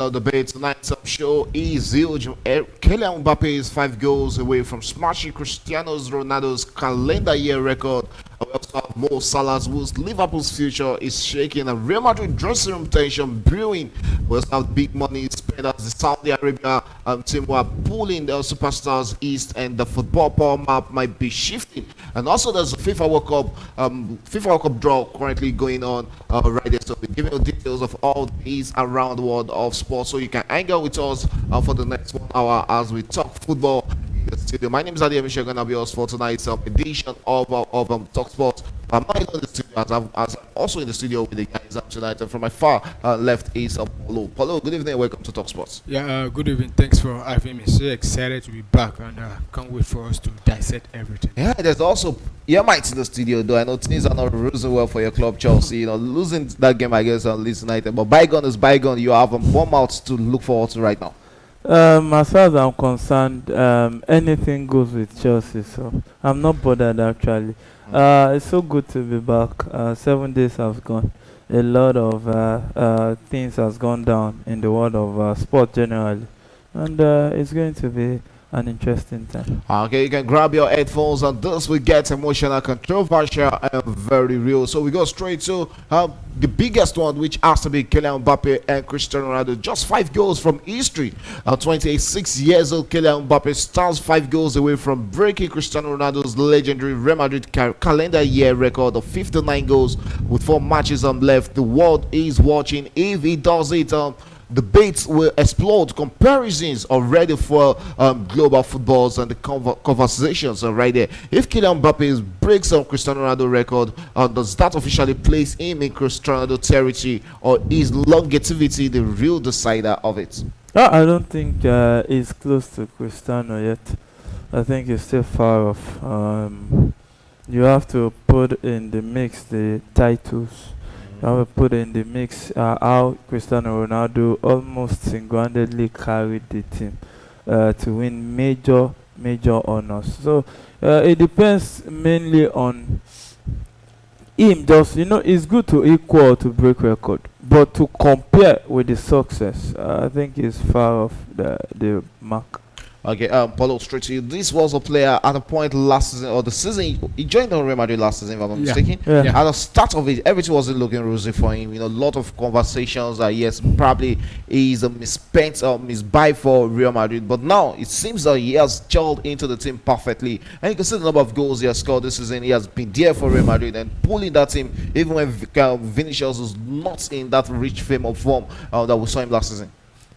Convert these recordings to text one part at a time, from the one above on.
debate tonight's show is huge. Kylian Mbappe is 5 goals away from smashing Cristiano Ronaldo's calendar year record. We also have Mo Salah's whose Liverpool's future is shaking, and Real Madrid dressing room tension brewing. We also have big money spent as the Saudi Arabia team who are pulling the superstars east, and the football power map might be shifting. And also there's a FIFA World Cup draw currently going on right there. So we're giving you details of all these around the world of sports, so you can hang out with us for the next 1 hour as we talk football in the studio. My name is Adi Michelle, gonna be yours for tonight's edition of Talk Sports. I'm not in the studio as I'm also in the studio with the guys up tonight, and from my far left is Paulo. Paulo, good evening, welcome to Talk Sports. Yeah, good evening. Thanks for having me. So excited to be back, and can't wait for us to dissect everything. Yeah, there's also Yamites in the studio, though I know things are not losing well for your club, Chelsea. Losing that game, I guess, on Leeds United. But bygone is bygone. You have one mouth to look forward to right now. As far as I'm concerned, anything goes with Chelsea, so I'm not bothered actually. It's so good to be back. 7 days have gone. A lot of things has gone down in the world of sport generally, and it's going to be an interesting time. Okay, you can grab your headphones, and this will get emotional, controversial, and very real. So we go straight to the biggest one, which has to be Kylian Mbappe and Cristiano Ronaldo. Just 5 goals from history. 26 years old Kylian Mbappe stands 5 goals away from breaking Cristiano Ronaldo's legendary Real Madrid calendar year record of 59 goals with 4 matches left. The world is watching. If he does it, debates will explode. Comparisons are ready for global footballs, and the conversations are right there. If Kylian Mbappe breaks Cristiano Ronaldo record, does that officially place him in Cristiano Ronaldo territory, or is longevity the real decider of it? I don't think he's close to Cristiano yet. I think he's still far off. You have to put in the mix the titles. I will put in the mix how Cristiano Ronaldo almost single-handedly carried the team to win major honors. So it depends mainly on him. Just it's good to equal to break record, but to compare with the success, I think he's far off the mark. Okay, Paulo, straight to you. This was a player at a point last season, or the season he joined the Real Madrid last season, if I'm not mistaken. Yeah. At the start of it, everything wasn't looking rosy for him. A lot of conversations that yes, probably he's a misspent or misbuy for Real Madrid. But now it seems that he has gelled into the team perfectly, and you can see the number of goals he has scored this season. He has been there for Real Madrid and pulling that team, even when Vinicius was not in that rich fame of form that we saw him last season.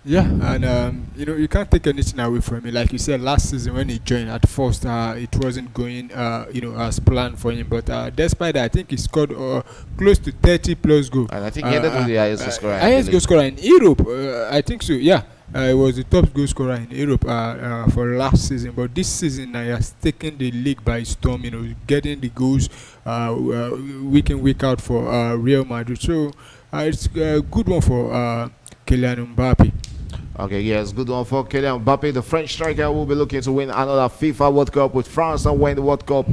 Yeah, and you can't take anything away from it. Like you said, last season when he joined, at first it wasn't going as planned for him. But despite that, I think he scored close to 30 plus goals. And I think he ended with the highest scorer. Highest goal scorer in Europe. I think so. Yeah. He was the top goal scorer in Europe for last season, but this season he has taken the league by storm. Getting the goals week in week out for Real Madrid. So it's a good one for Kylian Mbappe. Okay, yes, good one for Kylian Mbappe. The French striker will be looking to win another FIFA World Cup with France, and when the World Cup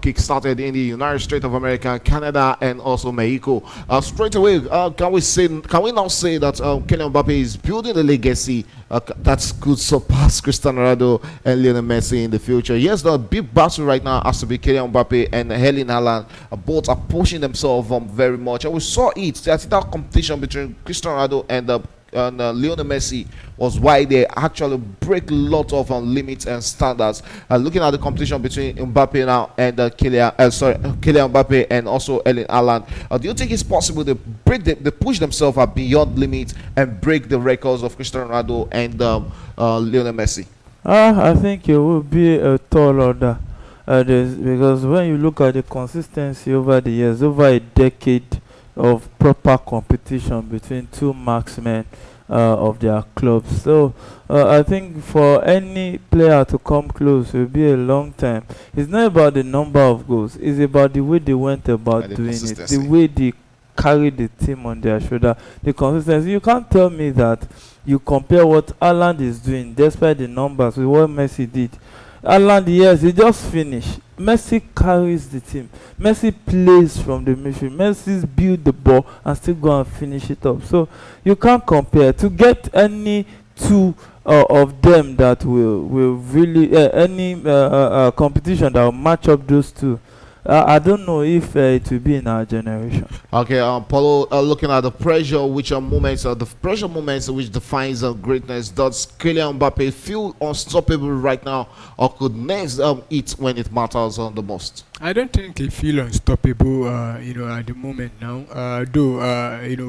kick-started in the United States of America, Canada, and also Mexico. Straight away, can we now say that Kylian Mbappe is building a legacy that could surpass Cristiano Ronaldo and Lionel Messi in the future? Yes, the big battle right now has to be Kylian Mbappe and Erling Haaland. Both are pushing themselves very much, and we saw it. That competition between Cristiano Ronaldo and Lionel Messi was why they actually break a lot of limits and standards. Looking at the competition between Mbappe now and Kylian Mbappe and also Erling Haaland, do you think it's possible they push themselves beyond limits and break the records of Cristiano Ronaldo and Lionel Messi? I think it will be a tall order, because when you look at the consistency over the years, over a decade of proper competition between two marksmen of their clubs. So I think for any player to come close will be a long time. It's not about the number of goals, it's about the way they went about doing it, the way they carried the team on their shoulder, the consistency. You can't tell me that you compare what Haaland is doing despite the numbers with what Messi did. Haaland, yes, he just finished. Messi carries the team. Messi plays from the midfield. Messi build the ball and still go and finish it up. So you can't compare. To get any two of them that will really any competition that will match up those two. I don't know if it will be in our generation. Okay, Paulo, looking at the pressure, which are moments, the pressure moments which defines greatness. Does Kylian Mbappe feel unstoppable right now, or could next eat when it matters the most? I don't think he feel unstoppable, at the moment now. Though,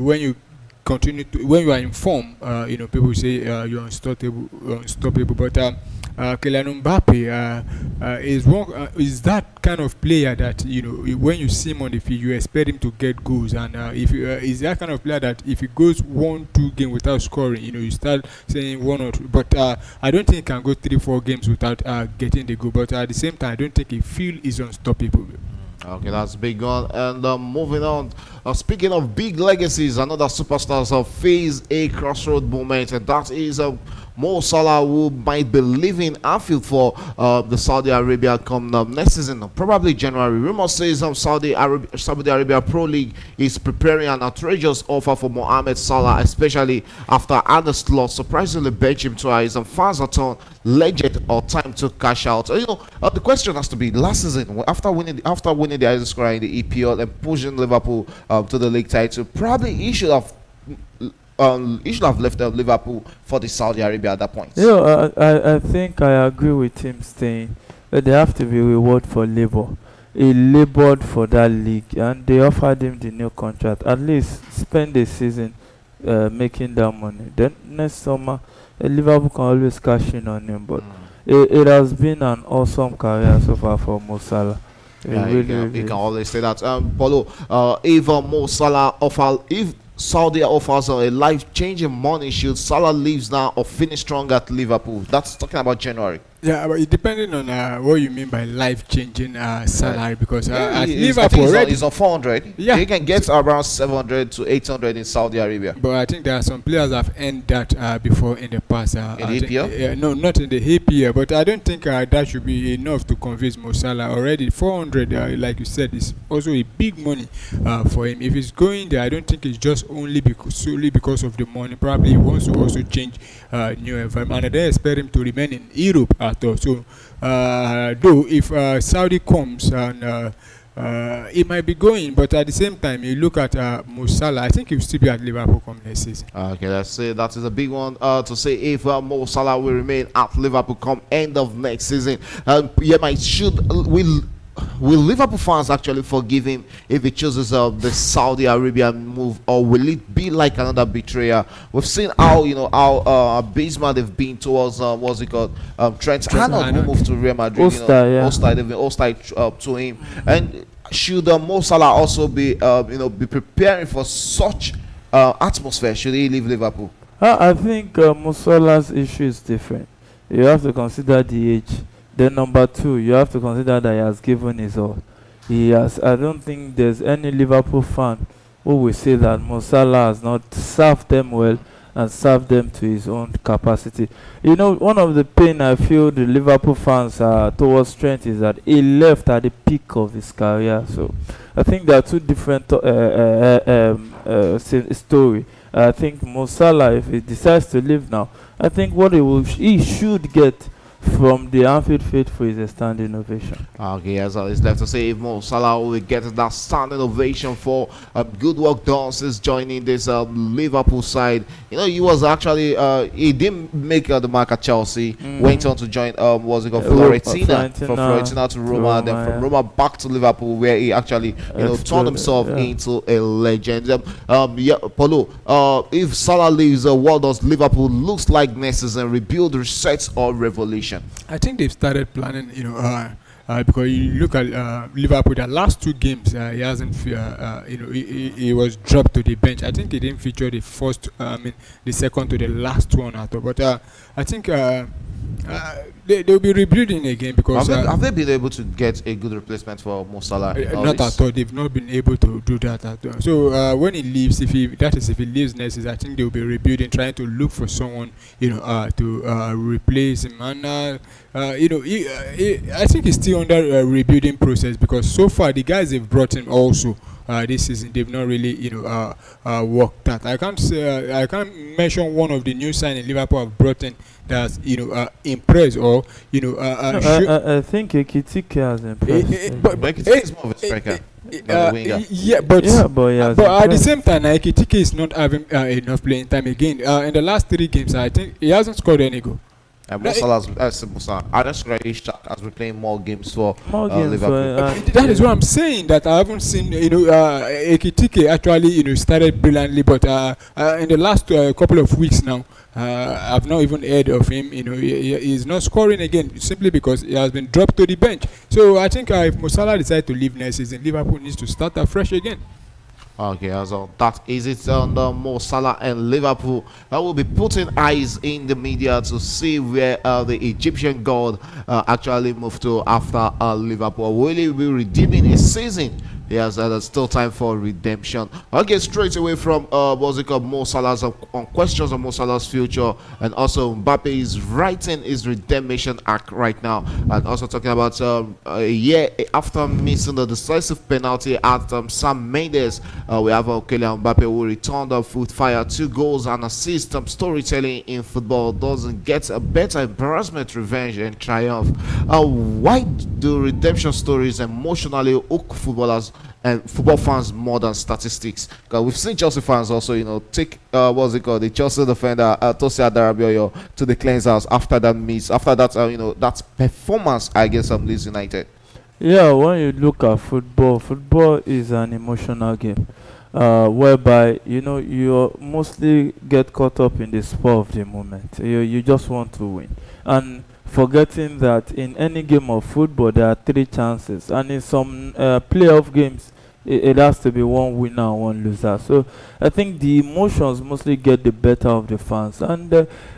when you when you are in form, people say you're unstoppable. But Kylian Mbappe is that kind of player that when you see him on the field, you expect him to get goals, and if is that kind of player that if he goes 1-2 games without scoring, you start saying one or two. But I don't think he can go 3-4 games without getting the goal. But at the same time, I don't think he feel is unstoppable. Okay, that's big one. And moving on, speaking of big legacies, another superstars have faced a crossroad moment, and that is Mo Salah, who might be leaving Anfield for the Saudi Arabia come next season, probably January. Rumors says Saudi Arabia Pro League is preparing an outrageous offer for Mohamed Salah, especially after Arne Slot surprisingly benched him twice, and fans are torn, legend or time to cash out. The question has to be, last season after winning the highest score in the EPL and pushing Liverpool to the league title, probably he should have left Liverpool for the Saudi Arabia at that point. I think I agree with him saying that there have to be reward for labor. He labored for that league, and they offered him the new contract. At least spend the season making that money. Then next summer, Liverpool can always cash in on him. But it has been an awesome career so far for Mo Salah. You can always say that. Paulo, if Mo Salah if Saudi offers a life-changing money, should Salah leaves now or finish strong at Liverpool? That's talking about January. Yeah, but it depending on what you mean by life-changing salary, because at Liverpool Liverpool already is on 400. Yeah, you can get around 700 to 800 in Saudi Arabia. But I think there are some players that have earned that before in the past. In the EPL? No, not in the EPL. But I don't think that should be enough to convince Mo Salah. Already 400, like you said, is also a big money for him. If he's going there, I don't think it's just solely because of the money. Probably he wants to also change new environment, and they expect him to remain in Europe at all. So, though if Saudi comes and it might be going, but at the same time, you look at Mo Salah, I think he'll still be at Liverpool come next season. Okay, let's say that is a big one to say if Mo Salah will remain at Liverpool come end of next season. Will Liverpool fans actually forgive him if he chooses the Saudi Arabian move, or will it be like another betrayal? We've seen how abysmal they've been towards what's it called, Trent Arnold, who moved to Real Madrid. They've been hostile to him. And should Mo Salah also be preparing for such atmosphere? Should he leave Liverpool? I think Mo Salah's issue is different. You have to consider the age. Then number two, you have to consider that he has given his all. I don't think there's any Liverpool fan who will say that Mo Salah has not served them well and served them to his own capacity. One of the pain I feel the Liverpool fans towards Trent is that he left at the peak of his career. So I think there are two different story. I think Mo Salah, if he decides to leave now, I think what he should get from the Anfield faithful is a standing ovation. Okay, as it's left to say if Mo Salah will get that standing ovation for good work done since joining this Liverpool side. He was actually he didn't make the mark at Chelsea. Went on to join Fiorentina, from Fiorentina to Roma, then from Roma back to Liverpool, where he actually turned himself into a legend. Paulo, if Salah leaves, what does Liverpool looks like next season? Rebuild, reset, or revolution? I think they've started planning, because you look at Liverpool, the last two games, he hasn't, he was dropped to the bench. I think he didn't feature the second to the last one at all. But I think They'll be rebuilding again because Have they been able to get a good replacement for Mo Salah? not at all. They've not been able to do that at all. So when he leaves, if he leaves next season, I think they'll be rebuilding, trying to look for someone to replace him. And I think he's still under a rebuilding process because so far the guys they've brought in also. This season they've not really worked that. I can't mention one of the new signings Liverpool have brought in that's impressed or I think Ekitike has impressed. But Ekitike is more of a striker. But at the impressed. same time, Ekitike is not having enough playing time again. In the last 3 games, I think he hasn't scored any goal. Mo Salah's has been playing more games for Liverpool. That is what I'm saying. That I haven't seen Ekitike actually started brilliantly, but in the last couple of weeks now, I've not even heard of him. He's not scoring again simply because he has been dropped to the bench. So I think if Mo Salah decides to leave next season, Liverpool needs to start afresh again. Okay, so that is it on the Mo Salah and Liverpool. I will be putting eyes in the media to see where the Egyptian god actually moved to after Liverpool. Will he be redeeming his season? Yes, there's still time for redemption. I'll get straight away from Mo Salah's on questions on Mo Salah's future, and also Mbappe is writing his redemption arc right now, and also talking about a year after missing the decisive penalty at Sam Mendes. We have Kylian Mbappe who returned with fire 2 goals and assists. Storytelling in football doesn't get a better embarrassment, revenge, and triumph. Why do redemption stories emotionally hook footballers and football fans more than statistics? Because we've seen Chelsea fans also, take the Chelsea defender Tosin Adarabioyo to the cleansers after that miss, after that that performance against Leeds United. Yeah, when you look at football is an emotional game, whereby you mostly get caught up in the spur of the moment. You just want to win, and forgetting that in any game of football there are 3 chances, and in some playoff games it has to be 1 winner and 1 loser. So I think the emotions mostly get the better of the fans, and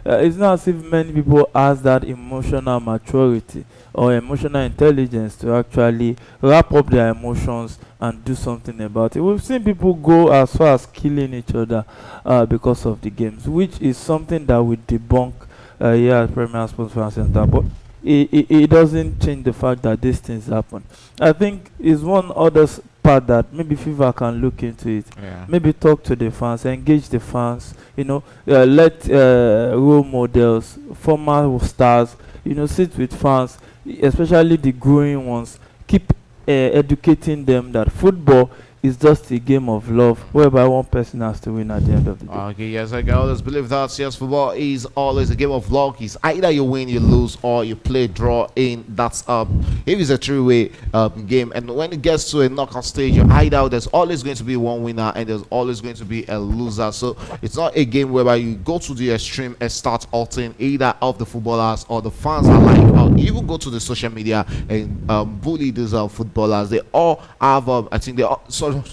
it's not as if many people has that emotional maturity or emotional intelligence to actually wrap up their emotions and do something about it. We've seen people go as far as killing each other because of the games, which is something that we debunk here at Premier Sports Fan Center, but it doesn't change the fact that these things happen. I think is one other part that maybe FIFA can look into it. Yeah. Maybe talk to the fans, engage the fans. Let role models, former stars, sit with fans, especially the growing ones. Keep educating them that football is just a game of love, whereby one person has to win at the end of the day. Okay, yes, I always believe that. Yes, football is always a game of luck. It's either you win, you lose, or you play draw in. That's if it's a three-way game. And when it gets to a knockout stage, you either there's always going to be one winner and there's always going to be a loser. So it's not a game whereby you go to the extreme and start halting either of the footballers or the fans alike, or even go to the social media and bully these footballers. They all have, I think they all.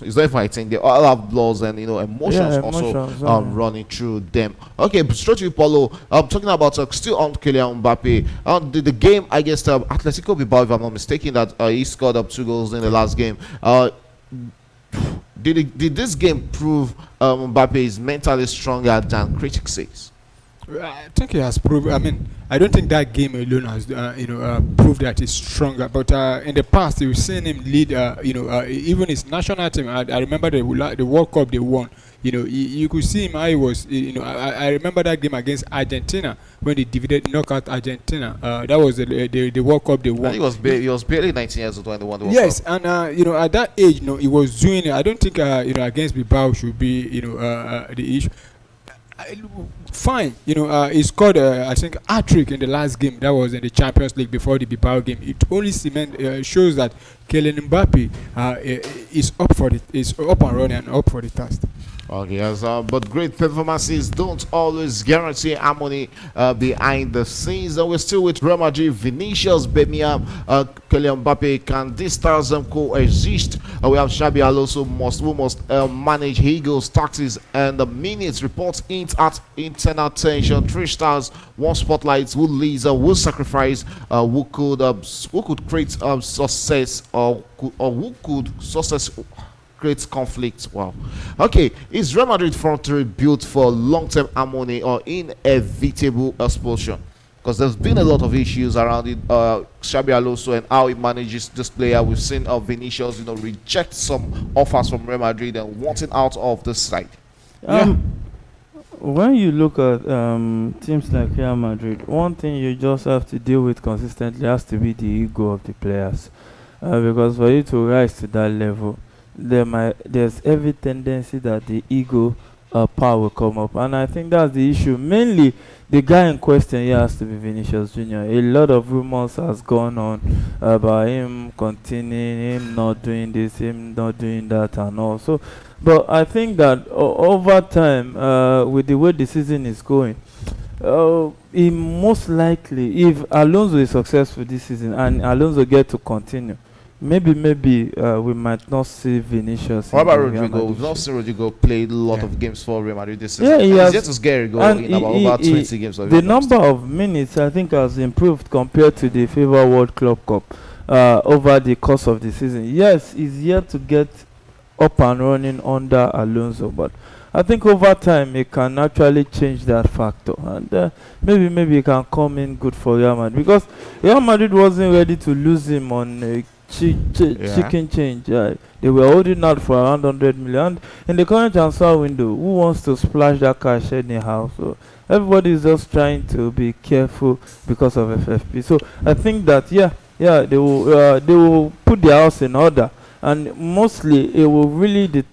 It's not fighting. They all have laws and emotions also running through them. Okay, straight to you, Paulo. I'm talking about still on Kylian Mbappe. The game against Atletico Bilbao, if I'm not mistaken, that he scored up 2 goals in the last game. Did this game prove Mbappe is mentally stronger than critics say? I think he has proved. I mean, I don't think that game alone has, proved that he's stronger. But in the past, you've seen him lead. Even his national team. I remember the World Cup they won. You could see him how he was. I remember that game against Argentina when they knockout Argentina. That was the World Cup they won. He was barely 19 years old when they won the World Yes, Cup. and at that age, he was doing it. I don't think against Bilbao should be the issue. Fine, he scored I think hat-trick in the last game. That was in the Champions League before the Bilbao game. It only shows that Kylian Mbappe is up and running and up for the task. Okay, yes, but great performances don't always guarantee harmony behind the scenes. And we're still with Real Madrid, Vinicius, Birmingham, Kylian Mbappe. Can these stars coexist? We have Xabi Alonso, who must manage Eagles, taxes, and the minutes. Reports hint at internal tension. Three stars, one spotlight. Who leads? Who sacrifice? Who could create success, or who could success? Creates conflict. Wow. Okay, is Real Madrid front three built for long-term harmony or inevitable expulsion? Because there's been a lot of issues around it. Xabi Alonso and how he manages this player. We've seen Vinicius, reject some offers from Real Madrid and wanting out of this side. When you look at teams like Real Madrid, one thing you just have to deal with consistently has to be the ego of the players, because for you to rise to that level, there's every tendency that the ego power will come up, and I think that's the issue. Mainly, the guy in question here has to be Vinicius Junior. A lot of rumors has gone on about him continuing, him not doing this, him not doing that, and all. So, but I think that over time, with the way the season is going, he most likely, if Alonso is successful this season and Alonso get to continue, maybe we might not see Vinicius. What about Rodrigo? We've not seen Rodrigo play a lot of games for Real Madrid this season. Yeah, he has. Yet to scare goal in about over 20 games. The number of minutes I think has improved compared to the FIFA World Club Cup over the course of the season. Yes, he's yet to get up and running under Alonso, but I think over time he can actually change that factor, and maybe he can come in good for Real Madrid, because Real Madrid wasn't ready to lose him on chicken change. They were holding out for around 100 million in the current transfer window. Who wants to splash that cash anyhow? So everybody is just trying to be careful because of FFP. So I think that they will put their house in order, and mostly it will really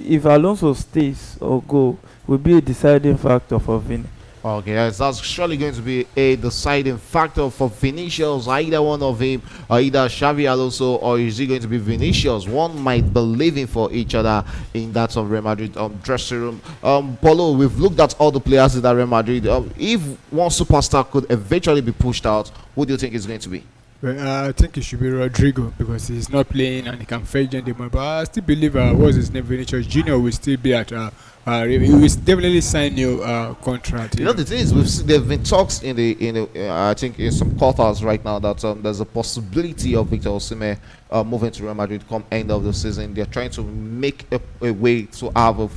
if Alonso stays or go, will be a deciding factor for Vini. Okay, yes, that's surely going to be a deciding factor for Vinicius. Either one of him, or either Xavi Alonso, or is he going to be Vinicius? One might be living for each other in that of Real Madrid dressing room. Paulo, we've looked at all the players in that Real Madrid. If one superstar could eventually be pushed out, who do you think is going to be? Well, I think it should be Rodrigo, because he's not playing and he can fetch them. But I still believe what's his name, Vinicius Junior will still be at. He will definitely sign new contract. The thing is, there've been talks in the I think in some quarters right now that there's a possibility of Victor Osimhen moving to Real Madrid come end of the season. They're trying to make a way to have a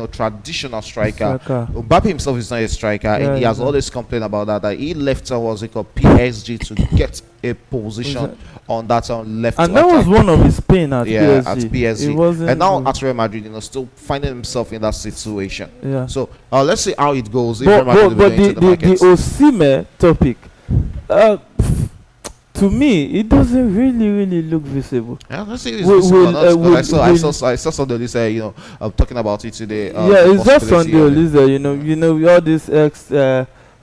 traditional striker. Mbappe himself is not a striker, and he has always complained about that he left PSG to get a position on that left. And that was one of his pain at PSG. At PSG. And now at Real Madrid, still finding himself in that situation. Yeah. So let's see how it goes. But the Osimhen topic, to me, it doesn't really look visible. Yeah, let's see if it's visible. I saw somebody say, talking about it today. It's just on the list. All this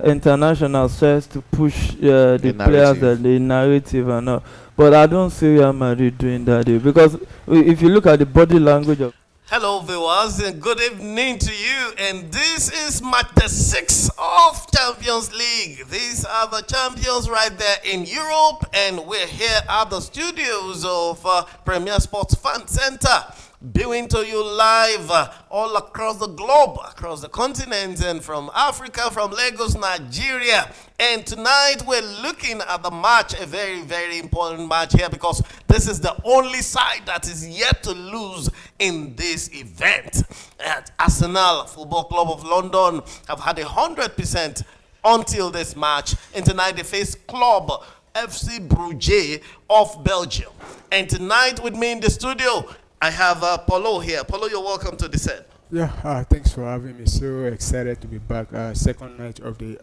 international says to push the players, the narrative and all. But I don't see Real Madrid doing that, because if you look at the body language of... Hello viewers, and good evening to you, and this is match the 6th of Champions League. These are the champions right there in Europe, and we're here at the studios of Premier Sports Fan Center, bringing to you live all across the globe, across the continent, and from Africa, from Lagos, Nigeria. And tonight we're looking at the match, a very, very important match here, because this is the only side that is yet to lose in this event. At Arsenal Football Club of London have had 100% until this match, and tonight they face Club FC Brugge of Belgium. And tonight with me in the studio, I have Paulo here. Paulo, you're welcome to the set. Yeah, thanks for having me. So excited to be back. Second night of the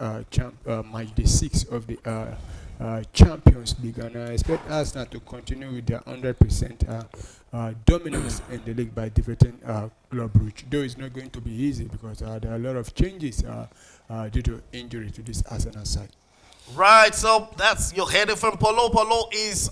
match, the 6th of the Champions League, and I expect Arsenal to continue with their 100% dominance in the league by defeating Club Brugge. Though it's not going to be easy, because there are a lot of changes due to injury to this Arsenal side. Right, so that's you're headed from Paulo. Paulo is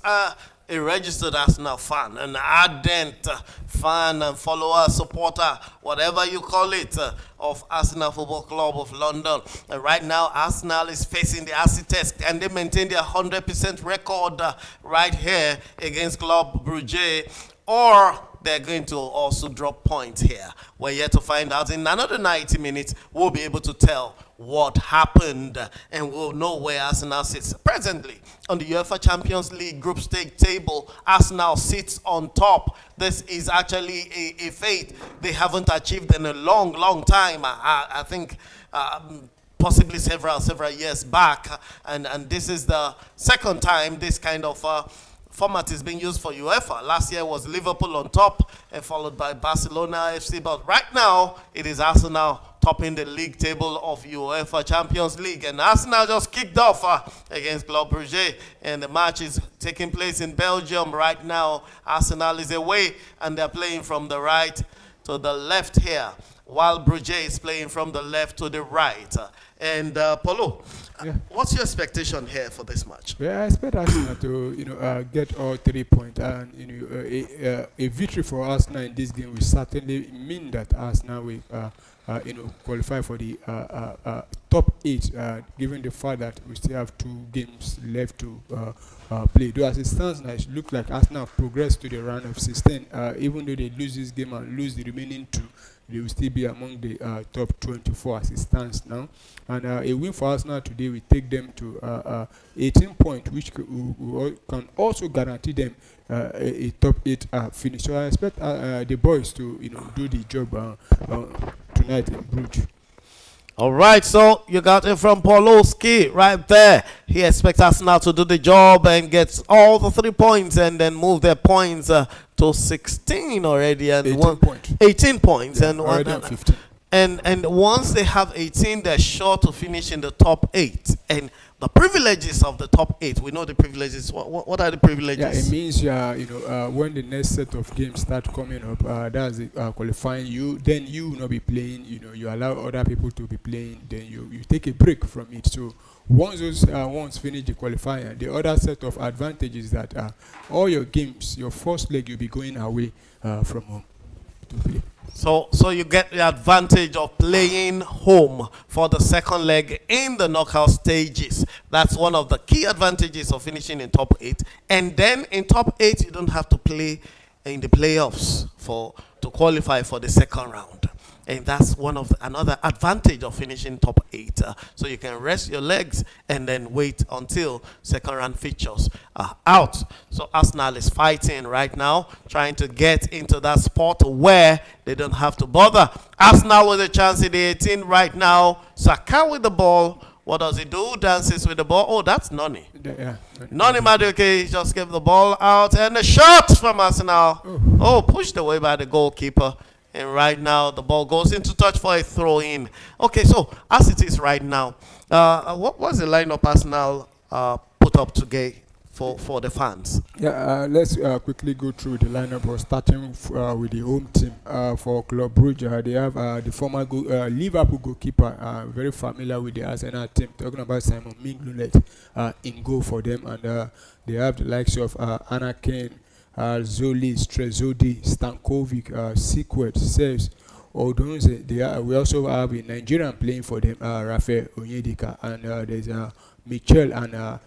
a registered Arsenal fan, an ardent fan and follower, supporter, whatever you call it, of Arsenal Football Club of London. And right now, Arsenal is facing the Arteta, and they maintain their 100% record right here against Club Brugge, or they're going to also drop points here. We're yet to find out. In another 90 minutes, we'll be able to tell what happened, and we'll know where Arsenal sits. Presently, on the UEFA Champions League group stage table, Arsenal sits on top. This is actually a feat they haven't achieved in a long, long time. I think possibly several years back, and this is the second time this kind of format is being used for UEFA. Last year was Liverpool on top, and followed by Barcelona FC. But right now, it is Arsenal topping the league table of UEFA Champions League. And Arsenal just kicked off against Club Brugge, and the match is taking place in Belgium right now. Arsenal is away, and they're playing from the right to the left here, while Brugge is playing from the left to the right. And Paulo, what's your expectation here for this match? Yeah, I expect Arsenal to get all 3 points, and a victory for Arsenal in this game will certainly mean that Arsenal will qualify for the top 8, given the fact that we still have 2 games left to play. Though as it stands now, it looks like Arsenal have progressed to the round of 16. Even though they lose this game and lose the remaining 2, they will still be among the top 24 as it stands now. And a win for Arsenal today will take them to 18 points, which can also guarantee them a top 8 finish. So I expect the boys to do the job tonight in Brugge. All right, so you got it from Pawlowski right there. He expects Arsenal to do the job and gets all the 3 points, and then move their points to 16 already, and 18 points, yeah, and already on 15. And once they have 18, they're sure to finish in the top 8. And the privileges of the top 8, we know the privileges. What are the privileges? Yeah, it means when the next set of games start coming up, that's qualifying you. Then you will not be playing. You allow other people to be playing. Then you take a break from it. So once those ones finish the qualifying, the other set of advantages that all your games, your first leg, you'll be going away from home to play. So you get the advantage of playing home for the second leg in the knockout stages. That's one of the key advantages of finishing in top 8. And then in top 8, you don't have to play in the playoffs to qualify for the second round. And that's another advantage of finishing top 8. So you can rest your legs and then wait until second round fixtures are out. So Arsenal is fighting right now, trying to get into that spot where they don't have to bother. Arsenal with a chance in the 18 right now. Saka with the ball. What does he do? Dances with the ball. Oh, that's Noni. Yeah. Noni Madueke just gave the ball out, and a shot from Arsenal. Oh, pushed away by the goalkeeper. And right now, the ball goes into touch for a throw-in. Okay, so as it is right now, what was the lineup Arsenal put up today for the fans? Yeah, let's quickly go through the lineup. We're starting with the home team for Club Brugge. They have the former Liverpool goalkeeper, very familiar with the Arsenal team. Talking about Simon Mignolet in goal for them, and they have the likes of Anna Kane, Zolis, Trezodi, Stankovic, Sequet, Saves, Odonze. We also have a Nigerian playing for them, Rafael Onyedika, and there's Michel and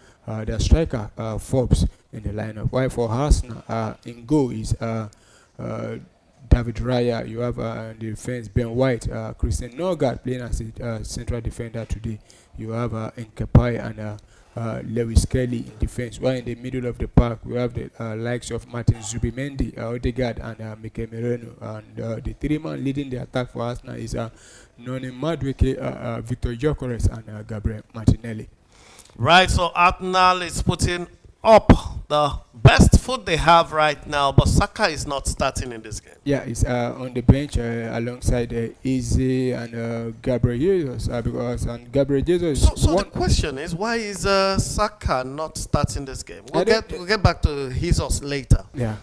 their striker, Forbes, in the lineup. While for Arsenal, in goal is David Raya. You have the defense, Ben White, Christian Norgard playing as a central defender today. You have Nkepai and Lewis Kelly in defense. While in the middle of the park, we have the likes of Martin Zubimendi, Odegaard, and Mikel Merino. And the 3-man leading the attack for Arsenal is Noni Madueke, Victor Gyökeres, and Gabriel Martinelli. Right, so Arsenal is putting up the best foot they have right now, but Saka is not starting in this game. Yeah, he's on the bench alongside Eze and Gabriel Jesus, because Gabriel Jesus. So the question is, why is Saka not starting this game? We'll get back to Jesus later. Yeah.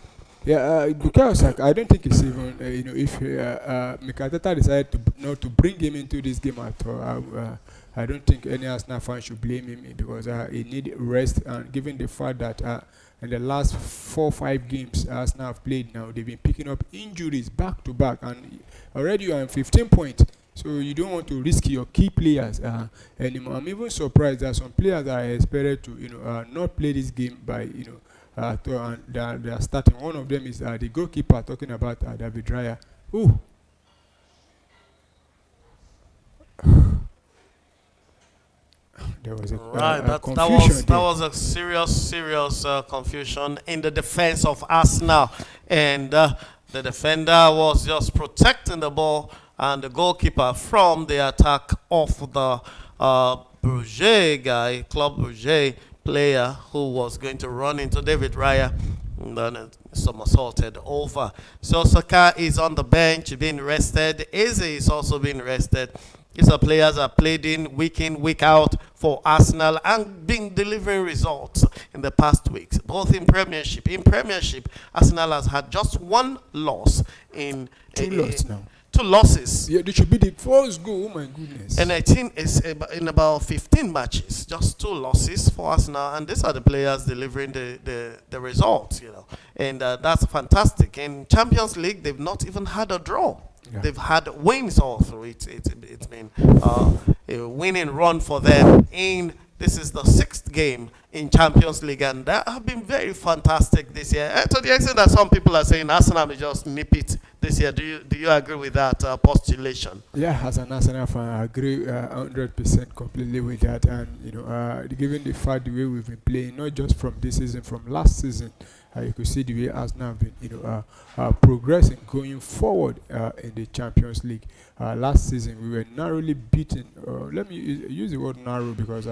Because I don't think it's even if Mikel Arteta decided to bring him into this game at all, I don't think any Arsenal fan should blame him because he need rest. And given the fact that in the last 4-5 games Arsenal have played now, they've been picking up injuries back to back, and already you are in 15 points. So you don't want to risk your key players anymore. I'm even surprised that some players are expected to not play this game by and they are starting. One of them is the goalkeeper, talking about David Raya. Ooh. There was a confusion. That was a serious confusion in the defense of Arsenal, and the defender was just protecting the ball and the goalkeeper from the attack of the Brugge guy, Club Brugge player, who was going to run into David Raya, and then somersaulted over. So Saka is on the bench being rested. Eze is also being rested. These are players that played in, week out for Arsenal and been delivering results in the past weeks, both in Premiership. In Premiership, Arsenal has had just one loss in two losses. Yeah, they should be the first goal. Oh my goodness! And I think it's in about 15 matches, just 2 losses for Arsenal, and these are the players delivering the results, and that's fantastic. In Champions League, they've not even had a draw. Yeah. They've had wins all through. It's been a winning run for them. This is the 6th game in Champions League, and that have been very fantastic this year. To the extent that some people are saying Arsenal may just nip it this year. Do you agree with that postulation? Yeah, as an Arsenal fan, I agree 100% completely with that. And given the fact the way we've been playing, not just from this season, from last season, you could see the way Arsenal have been, progressing, going forward in the Champions League. Last season, we were narrowly beaten. Let me use the word narrow because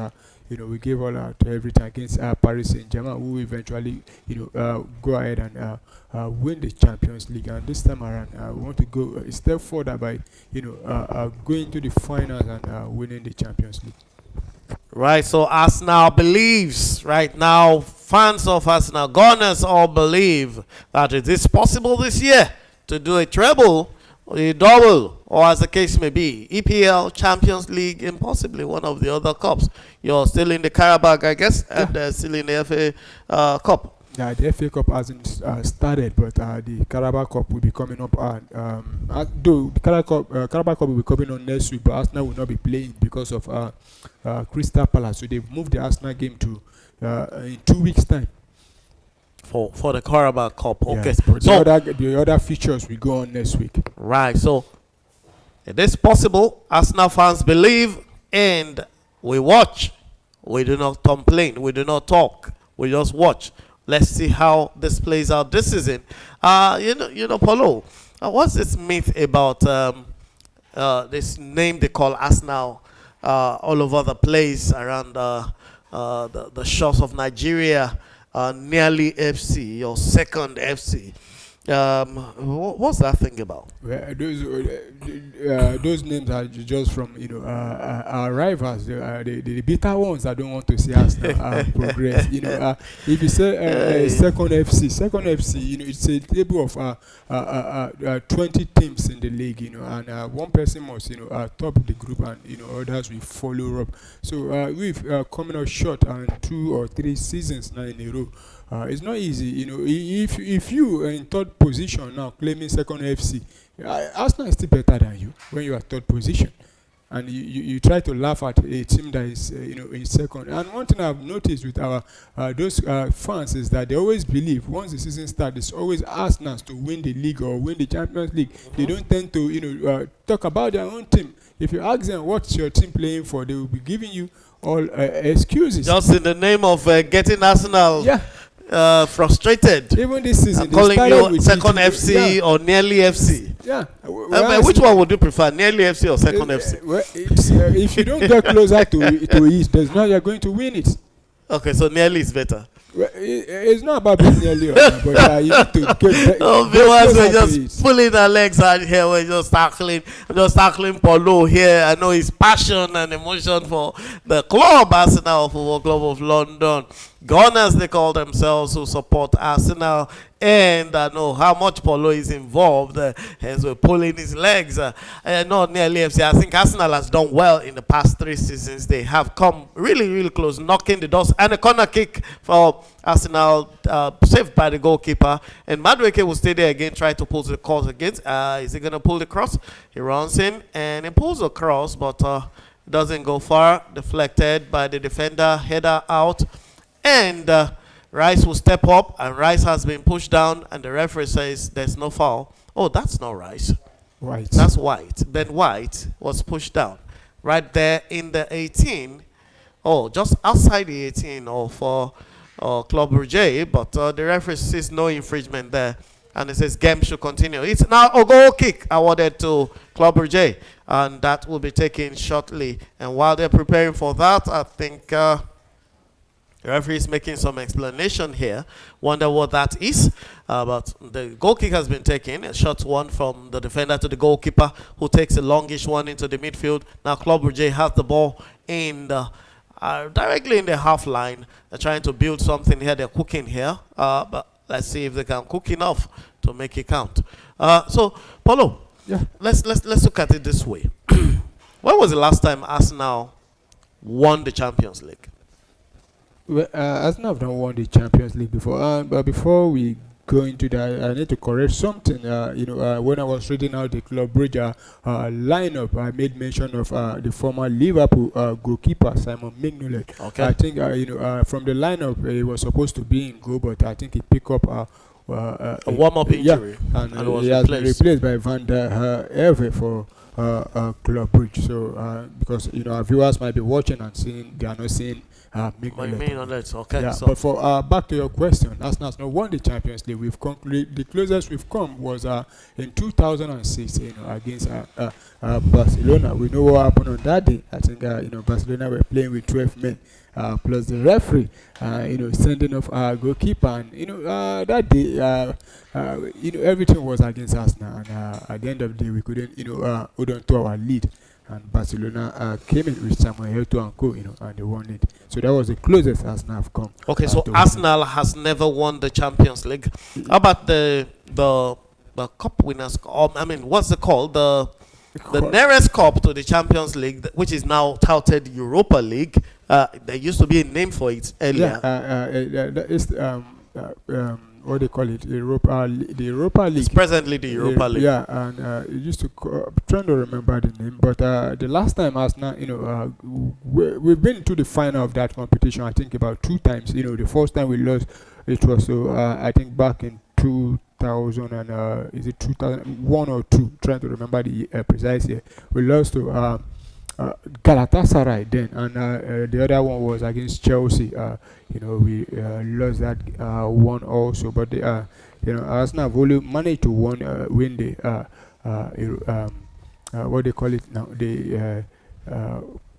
we gave all out everything against Paris Saint-Germain, who eventually go ahead and win the Champions League. And this time around, we want to go a step further by going to the finals and winning the Champions League. Right, so Arsenal believes right now, fans of Arsenal, Gunners all believe that it is possible this year to do a treble, or a double, or as the case may be, EPL, Champions League, and possibly one of the other cups. You're still in the Carabao, I guess, and still in the FA Cup. Yeah, the FA Cup hasn't started, but the Carabao Cup will be coming up. Though the Carabao Cup will be coming on next week, but Arsenal will not be playing because of Crystal Palace. So they've moved the Arsenal game to in 2 weeks' time. For the Carabao Cup, okay. Yes, but so the other features will go on next week. Right, so it is possible. Arsenal fans believe, and we watch. We do not complain. We do not talk. We just watch. Let's see how this plays out this season. Paulo, what's this myth about this name they call Arsenal all over the place around the shores of Nigeria, nearly FC, your second FC? What's that thing about? Well, those names are just from our rivals, the bitter ones that don't want to see us progress. If you say second FC, it's a table of 20 teams in the league, and one person must top the group, and others will follow up. So we've coming out short on 2 or 3 seasons now in a row. It's not easy, if you are in 3rd position now claiming second FC, Arsenal is still better than you when you are 3rd position, and you try to laugh at a team that is in second. And one thing I've noticed with our those fans is that they always believe once the season starts, it's always Arsenal to win the league or win the Champions League. They don't tend to talk about their own team. If you ask them what's your team playing for, they will be giving you all excuses. Just in the name of getting Arsenal. Yeah. Frustrated. Even this season, I'm calling you second FC or nearly FC. Yeah. Which one would you prefer, nearly FC or second FC? Well, if you don't get closer to it, there's no you're going to win it. Okay, so nearly is better. Well, it's not about being nearly, but you need to get. Viewers, we're just pulling our legs out here. We're just tackling Paulo here. I know his passion and emotion for the club, Arsenal Football Club of London, Gunners, they call themselves, who support Arsenal, and I know how much Polo is involved, as we're pulling his legs. Not nearly FC. I think Arsenal has done well in the past 3 seasons. They have come really, really close, knocking the doors, and a corner kick for Arsenal, saved by the goalkeeper. And Madueke will stay there again, try to pull the cross against. Is he going to pull the cross? He runs in and he pulls the cross, but doesn't go far. Deflected by the defender, header out. And Rice will step up, and Rice has been pushed down, and the referee says there's no foul. Oh, that's not Rice. White. That's White. Then White was pushed down right there in the 18. Oh, just outside the 18 of Club Brugge, but the referee says no infringement there, and it says game should continue. It's now a goal kick awarded to Club Brugge, and that will be taken shortly. And while they're preparing for that, I think the referee is making some explanation here. Wonder what that is. But the goal kick has been taken. A short one from the defender to the goalkeeper, who takes a longish one into the midfield. Now Club Brugge has the ball in the directly in the half line. They're trying to build something here. They're cooking here. But let's see if they can cook enough to make it count. So, Paulo, Yeah. let's look at it this way. When was the last time Arsenal won the Champions League? Well, Arsenal have not won the Champions League before. But before we go into that, I need to correct something. When I was reading out the Club Brugge lineup, I made mention of the former Liverpool goalkeeper Simon Mignolet. Okay. I think from the lineup he was supposed to be in goal, but I think he picked up A warm-up injury, and and was he has been replaced. replaced by Van der Erve for Club Brugge. So because our viewers might be watching and seeing, they are not seeing What you Mignolet. mean on that? Okay, Yeah, so but for back to your question, Arsenal's not won the Champions League. The closest we've come was in 2006, against Barcelona. We know what happened on that day. I think Barcelona were playing with 12 men plus the referee, sending off our goalkeeper, and that day, everything was against Arsenal, and at the end of the day, we couldn't hold on to our lead. And Barcelona came in with Samuel Eto'o and co, and they won it. So that was the closest Arsenal have come. okay, so to Arsenal has never won the Champions League. How about the cup winners? I mean, what's it called? The nearest cup to the Champions League, which is now touted Europa League. There used to be a name for it earlier. That is what they call it, the Europa League. It's presently the Europa League. Yeah, and it used to. I'm trying to remember the name, but the last time Arsenal, we've been to the final of that competition. I think about 2 times. The first time we lost, it was I think back in 2000 and is it 2001 or 2? Trying to remember the precise year. We lost to Galatasaray then, and the other one was against Chelsea. We lost that one also, but Arsenal have only managed to win the what they call it now, the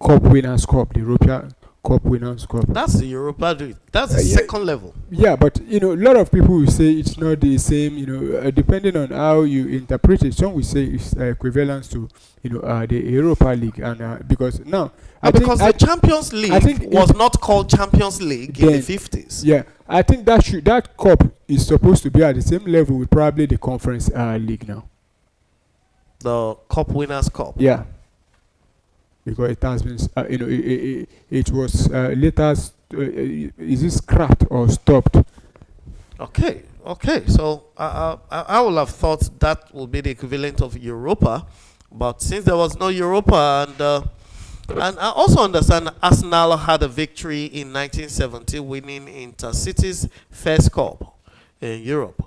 Cup Winners' Cup, the European Cup Winners' Cup. That's the Europa League. That's the second level. Yeah, but a lot of people will say it's not the same. Depending on how you interpret it, some will say it's equivalent to the Europa League, and because now Because the Champions League was not called Champions League in the 50s. Yeah, I think that cup is supposed to be at the same level with probably the Conference League now. The Cup Winners' Cup. Yeah, because it has been it was later is it scrapped or stopped? Okay. So I would have thought that would be the equivalent of Europa, but since there was no Europa, and I also understand Arsenal had a victory in 1970, winning Intercity's first cup in Europe.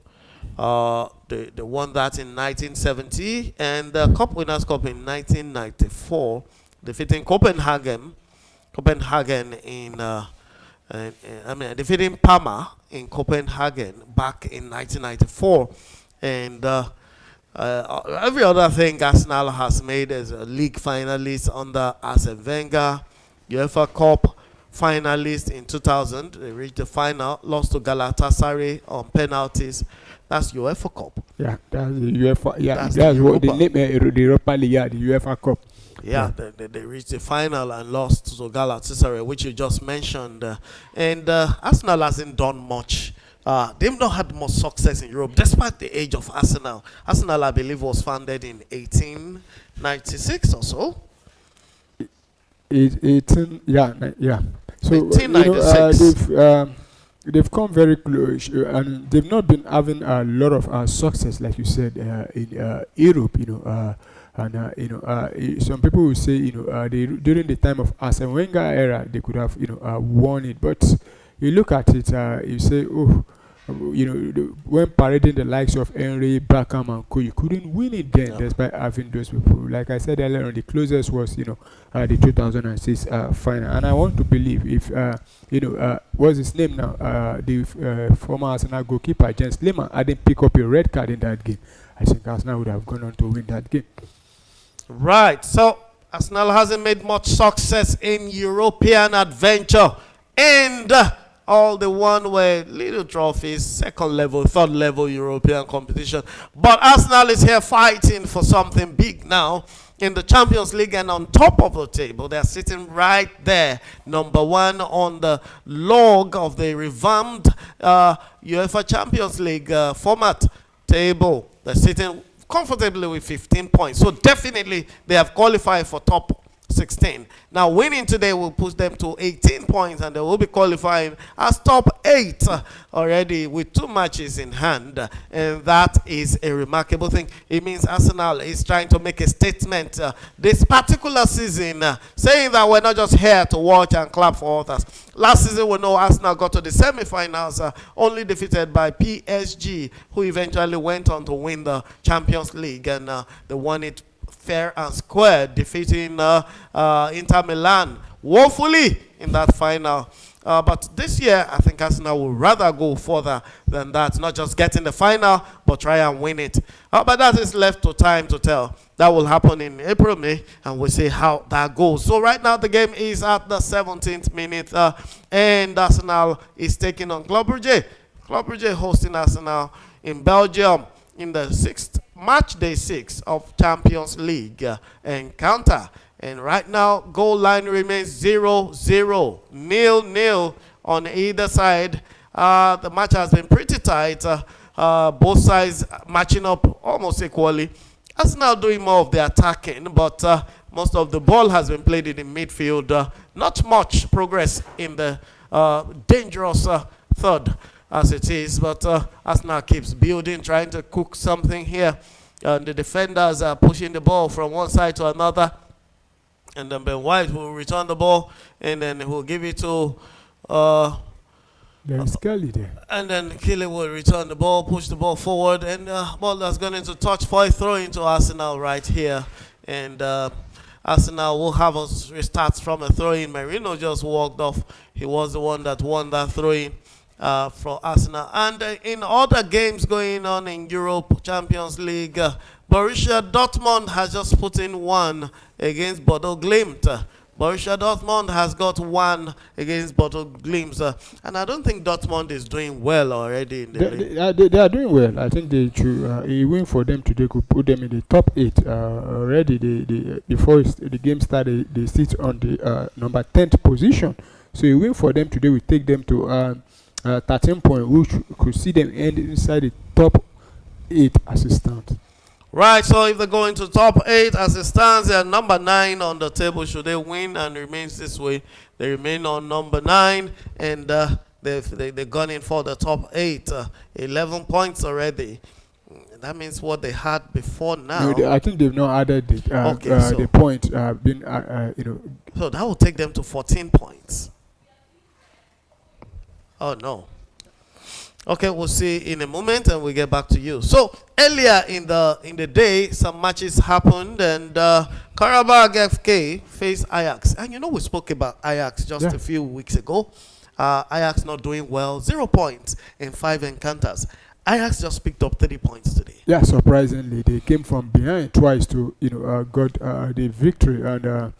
They won that in 1970, and the Cup Winners' Cup in 1994, defeating Copenhagen in defeating Parma in Copenhagen back in 1994, and every other thing Arsenal has made as a league finalist under Arsene Wenger, UEFA Cup finalist in 2000. They reached the final, lost to Galatasaray on penalties. That's UEFA Cup. Yeah, that's the UEFA. Yeah, That's that's the what the Europa. name the Europa League. Yeah, the UEFA Cup. Yeah, they reached the final and lost to Galatasaray, which you just mentioned. And Arsenal hasn't done much. They've not had much success in Europe, despite the age of Arsenal. Arsenal, I believe, was founded in 1896 or so. 18, yeah. So 1896. They've come very close, and they've not been having a lot of success, like you said, in Europe. Some people will say, during the time of Arsene Wenger era, they could have, won it. But you look at it, you say, oh, when parading the likes of Henry, Beckham, and Co, you couldn't win it then, despite having those people. Like I said earlier on, the closest was, the 2006 final. And I want to believe if, what's his name now? The former Arsenal goalkeeper, Jens Lehmann, didn't pick up a red card in that game, I think Arsenal would have gone on to win that game. Right. So Arsenal hasn't made much success in European adventure. And all the one were little trophies, second level, third level European competition. But Arsenal is here fighting for something big now in the Champions League, and on top of the table, they're sitting right there, number one on the log of the revamped UEFA Champions League format table. They're sitting comfortably with 15 points. So definitely they have qualified for top 16. Now winning today will push them to 18 points, and they will be qualifying as top 8 already with 2 matches in hand. And that is a remarkable thing. It means Arsenal is trying to make a statement this particular season, saying that we're not just here to watch and clap for others. Last season, we know Arsenal got to the semi-finals, only defeated by PSG, who eventually went on to win the Champions League, and they won it fair and square, defeating Inter Milan woefully in that final. But this year, I think Arsenal will rather go further than that, not just get in the final, but try and win it. But that is left to time to tell. That will happen in April, May, and we'll see how that goes. So right now, the game is at the 17th minute, and Arsenal is taking on Club Brugge. Club Brugge hosting Arsenal in Belgium in the match day 6 of Champions League encounter. And right now, goal line remains 0-0, 0-0 on either side. The match has been pretty tight. Both sides matching up almost equally. Arsenal doing more of the attacking, but most of the ball has been played in the midfield. Not much progress in the dangerous third as it is, but Arsenal keeps building, trying to cook something here. The defenders are pushing the ball from one side to another. And then Ben White will return the ball, and then he'll give it to there is Kelly there. And then Kelly will return the ball, push the ball forward, and ball that's gone into touch for a throw into Arsenal right here. And Arsenal will have us restart from a throw-in. Merino just walked off. He was the one that won that throw-in for Arsenal. And in other games going on in Europe Champions League, Borussia Dortmund has just put in 1 against Bodo Glimt. Borussia Dortmund has got 1 against Bodo Glimt, and I don't think Dortmund is doing well already in the league. They are doing well. I think they should. A win for them today could put them in the top 8 already. Before the game started, they sit on the number 10th position. So a win for them today will take them to 13 points, which could see them end inside the top 8 as it stands. Right, so if they go into top 8 as it stands, they are number 9 on the table. Should they win and remains this way, they remain on number 9, and they've gone in for the top 8. 11 points already. That means what they had before now. No, I think they've not added the point. So that will take them to 14 points. Oh no. Okay, we'll see in a moment, and we'll get back to you. So earlier in the day, some matches happened, and Karabakh FK faced Ajax. And we spoke about Ajax just a few weeks ago. Ajax not doing well, 0 points in 5 encounters. Ajax just picked up 30 points today. Yeah, surprisingly, they came from behind twice to got the victory, and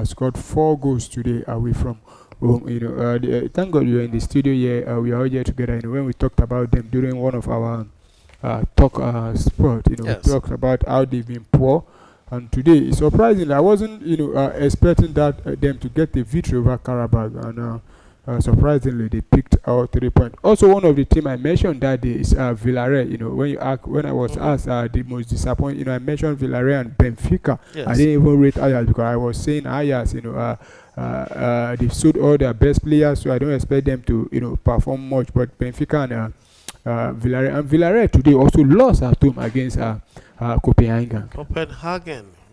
scored 4 goals today away from. Thank God you're in the studio here. We are all here together. When we talked about them during one of our talk sport, yes. We talked about how they've been poor And today, surprisingly, I wasn't expecting that them to get the victory over Karabakh, and surprisingly, they picked out 3 points. Also, one of the team I mentioned that day is Villarreal. When I was asked the most disappointing, I mentioned Villarreal and Benfica. Yes. I didn't even rate Ajax because I was saying Ajax, they've sold all their best players, so I don't expect them to perform much. But Benfica and Villarreal today also lost at home against Copenhagen.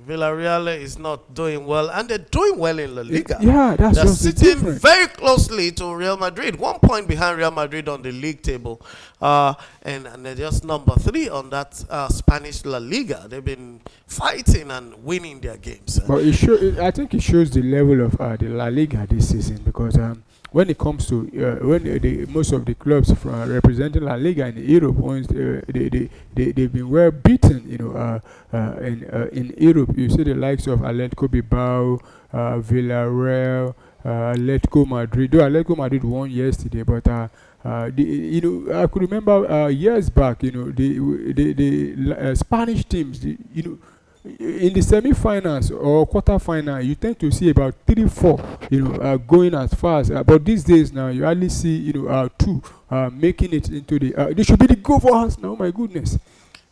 Villarreal is not doing well, and they're doing well in La Liga. Yeah, that's They're just the sitting difference. very closely to Real Madrid, 1 point behind Real Madrid on the league table, and they're just number 3 on that Spanish La Liga. They've been fighting and winning their games. But I think it shows the level of the La Liga this season, because when it comes to most of the clubs from representing La Liga in Europe, once they've been well beaten, in Europe. You see the likes of Atletico Bilbao, Villarreal, Atletico Madrid. Though Atletico Madrid won yesterday, but I could remember years back, the Spanish teams, in the semi-finals or quarter-final, you tend to see about 3-4, going as far as. But these days now, you only see, 2 making it into the. They should be the goal for us now. Oh my goodness.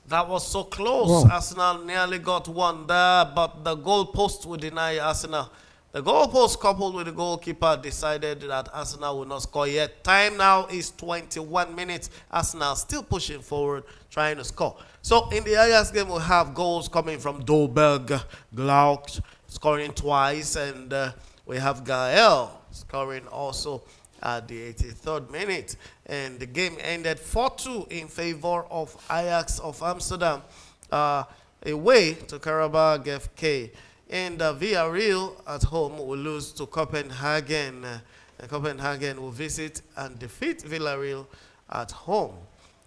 That was so close. Wow. Arsenal nearly got one there, but the goalpost would deny Arsenal. The goalpost, coupled with the goalkeeper, decided that Arsenal will not score yet. Time now is 21 minutes. Arsenal still pushing forward, trying to score. So in the Ajax game, we'll have goals coming from Dolberg, Glauch scoring twice, and we have Gael scoring also at the 83rd minute. And the game ended 4-2 in favor of Ajax of Amsterdam, away to Karabakh FK. And Villarreal at home will lose to Copenhagen. Copenhagen will visit and defeat Villarreal at home.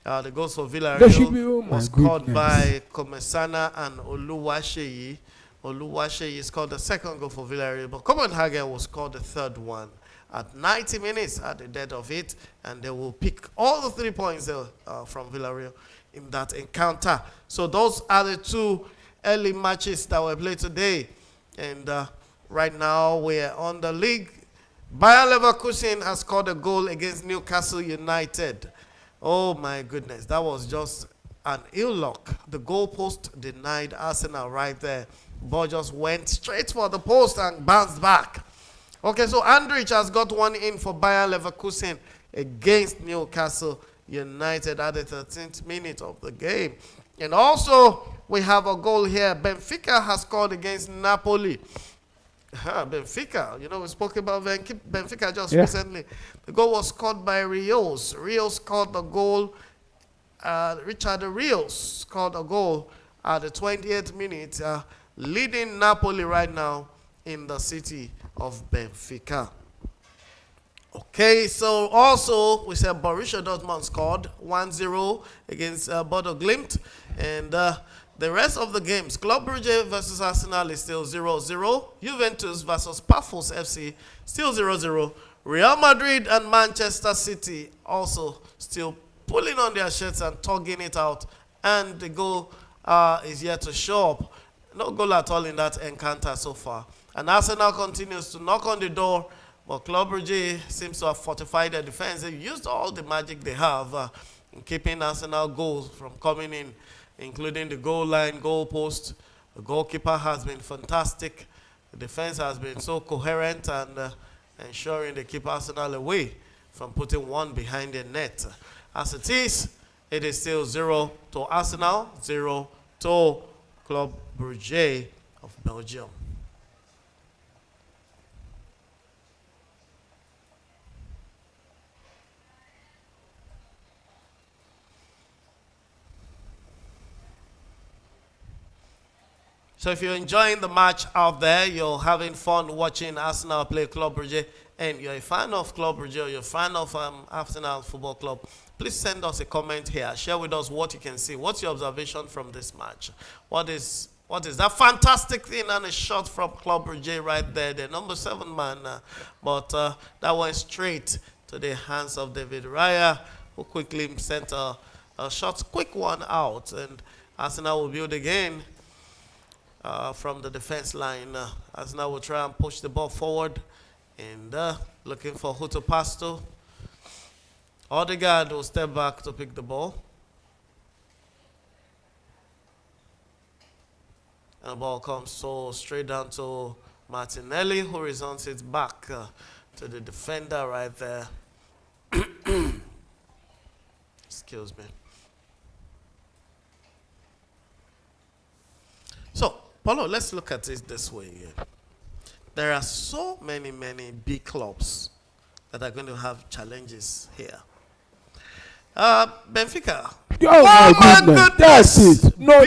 The goals for Villarreal was scored by Komesana and Oluwaseyi. Oluwaseyi scored the second goal for Villarreal, but Copenhagen will score the third one at 90 minutes at the dead of it, and they will pick all the 3 points from Villarreal in that encounter. So those are the 2 early matches that were played today, and right now we're on the league. Bayer Leverkusen has scored a goal against Newcastle United. Oh my goodness, that was just an ill luck. The goalpost denied Arsenal right there. Ball just went straight for the post and bounced back. Okay, so Andrich has got one in for Bayer Leverkusen against Newcastle United at the 13th minute of the game. And also, we have a goal here. Benfica has scored against Napoli. Benfica, we spoke about Benfica just recently. The goal was scored by Rios. Rios scored the goal. Richard Rios scored a goal at the 28th minute, leading Napoli right now in the city of Benfica. Okay, so also we said Borussia Dortmund scored 1-0 against Bodo Glimt, and the rest of the games, Club Brugge versus Arsenal is still 0-0. Juventus versus Pafos FC still 0-0. Real Madrid and Manchester City also still pulling on their shirts and tugging it out, and the goal is yet to show up. No goal at all in that encounter so far. And Arsenal continues to knock on the door, but Club Brugge seems to have fortified their defense. They've used all the magic they have in keeping Arsenal goals from coming in, including the goal line, goal post. The goalkeeper has been fantastic. The defense has been so coherent and ensuring they keep Arsenal away from putting one behind the net. As it is still 0 to Arsenal, 0 to Club Brugge of Belgium. So if you're enjoying the match out there, you're having fun watching Arsenal play Club Brugge, and you're a fan of Club Brugge, or you're a fan of Arsenal Football Club, please send us a comment here. Share with us what you can see. What's your observation from this match? What is that fantastic thing and a shot from Club Brugge right there, the number 7 man. But that went straight to the hands of David Raya, who quickly sent a shot, quick one out, and Arsenal will build again. from the defense line. Arsenal will try and push the ball forward and looking for who to pass to. Odegaard will step back to pick the ball. And the ball comes so straight down to Martinelli, who returns it back to the defender right there. Excuse me. So, Paulo, let's look at it this way. There are so many big clubs that are going to have challenges here. Benfica. Oh my goodness. That's it. No,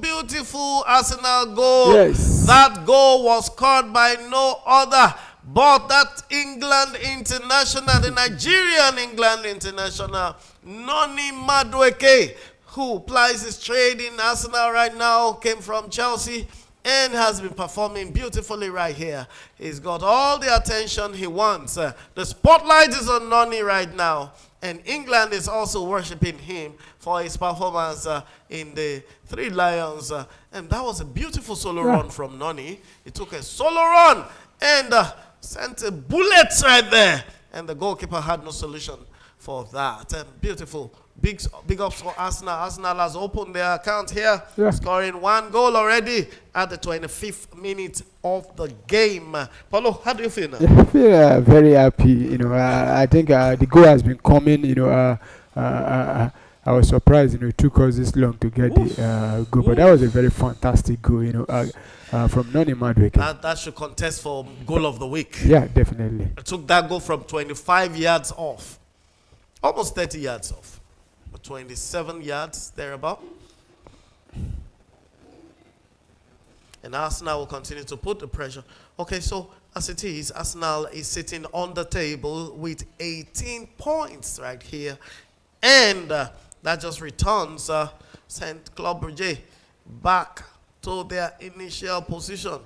Beautiful Arsenal goal. Yes. That goal was scored by no other but that England international, the Nigerian England international, Noni Madueke, who plies his trade in Arsenal right now, came from Chelsea and has been performing beautifully right here. He's got all the attention he wants. The spotlight is on Noni right now. And England is also worshipping him for his performance in the Three Lions. And that was a beautiful solo run from Noni. He took a solo run and sent a bullet right there. And the goalkeeper had no solution for that. Beautiful. Big ups for Arsenal. Arsenal has opened their account here, scoring 1 goal already at the 25th minute of the game. Paulo, how do you feel now? I feel very happy. I think the goal has been coming. I was surprised. It took us this long to get the goal, but that was a very fantastic goal. From Noni Madueke. That should contest for goal of the week. Yeah, definitely. I took that goal from 25 yards off, almost 30 yards off. 27 yards, thereabout. And Arsenal will continue to put the pressure. Okay, so as it is, Arsenal is sitting on the table with 18 points right here. And that just returns St. Club Brugge back to their initial position.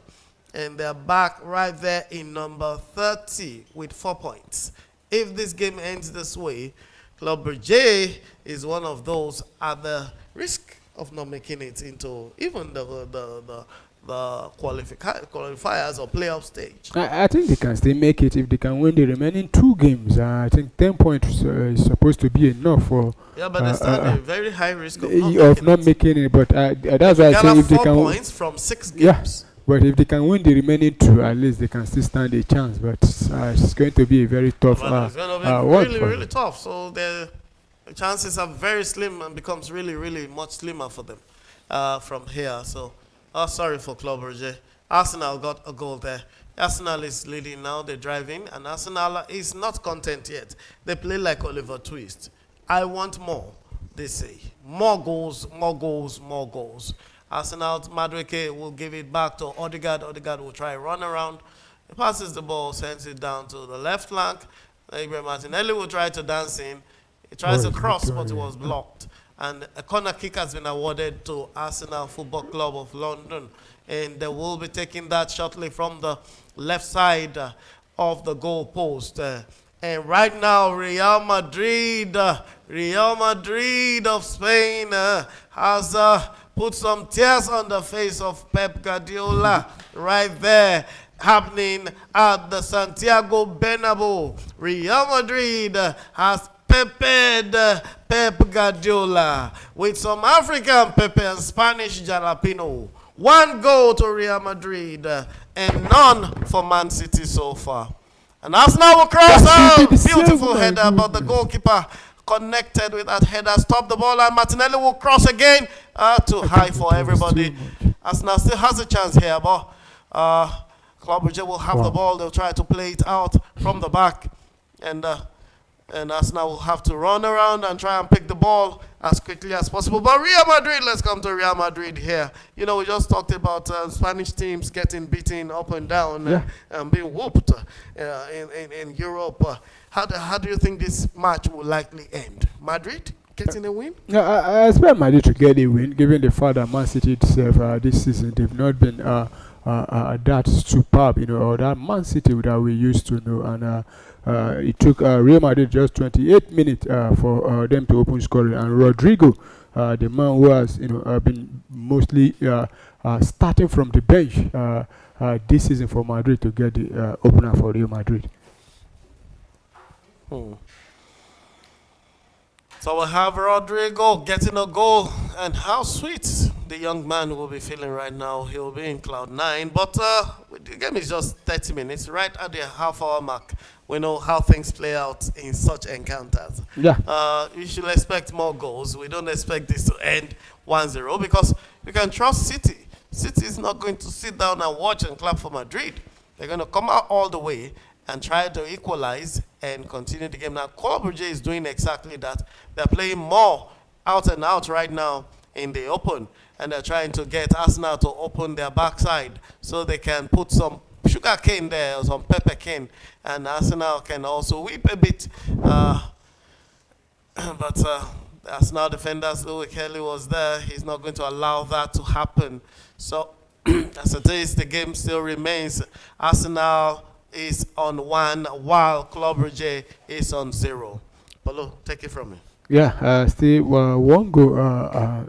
And they're back right there in number 30 with 4 points. If this game ends this way, Club Brugge is one of those at the risk of not making it into even the qualifiers or playoff stage. I think they can still make it if they can win the remaining 2 games. I think 10 points is supposed to be enough for. Yeah, but they stand a very high risk of not making it. But that's why I say if they can 4 points from 6 games. But if they can win the remaining 2, at least they can still stand a chance. But it's going to be a very tough it's going to be really tough. So the chances are very slim and becomes really much slimmer for them from here. So, sorry for Club Brugge. Arsenal got a goal there. Arsenal is leading now. They're driving. And Arsenal is not content yet. They play like Oliver Twist. I want more, they say. More goals, more goals, more goals. Arsenal, Madueke will give it back to Odegaard. Odegaard will try run around. He passes the ball, sends it down to the left flank. Ibrahim Martinelli will try to dance in. He tries to cross, but it was blocked. And a corner kick has been awarded to Arsenal Football Club of London. And they will be taking that shortly from the left side of the goal post. And right now, Real Madrid of Spain has put some tears on the face of Pep Guardiola right there, happening at the Santiago Bernabeu. Real Madrid has peppered Pep Guardiola with some African pepper and Spanish jalapeno. 1 goal to Real Madrid and none for Man City so far. And Arsenal will cross out. Beautiful header, but the goalkeeper connected with that header, stop the ball, and Martinelli will cross again. Too high for everybody. Arsenal still has a chance here, but Club Brugge will have the ball. They'll try to play it out from the back, and Arsenal will have to run around and try and pick the ball as quickly as possible. But Real Madrid, let's come to Real Madrid here. We just talked about Spanish teams getting beaten up and down and being whooped in Europe. How do you think this match will likely end? Madrid getting a win? Yeah, I expect Madrid to get a win, given the fact that Man City itself this season they've not been that superb, or that Man City that we used to know. And it took Real Madrid just 28 minutes for them to open scoring, and Rodrigo the man who has been mostly starting from the bench this season for Madrid to get the opener for Real Madrid. So we have Rodrigo getting a goal, and how sweet the young man will be feeling right now. He'll be in cloud 9, but the game is just 30 minutes, right at the half-hour mark. We know how things play out in such encounters. Yeah. You should expect more goals. We don't expect this to end 1-0 because you can trust City. City is not going to sit down and watch and clap for Madrid. They're going to come out all the way and try to equalize and continue the game. Now, Brugge is doing exactly that. They're playing more out and out right now in the open, and they're trying to get Arsenal to open their backside so they can put some sugar cane there or some pepper cane, and Arsenal can also whip a bit. But the Arsenal defender, Louis Kelly, was there. He's not going to allow that to happen. So, as it is, the game still remains. Arsenal is on 1 while Club Brugge is on 0. Paulo, take it from me. Yeah, still one goal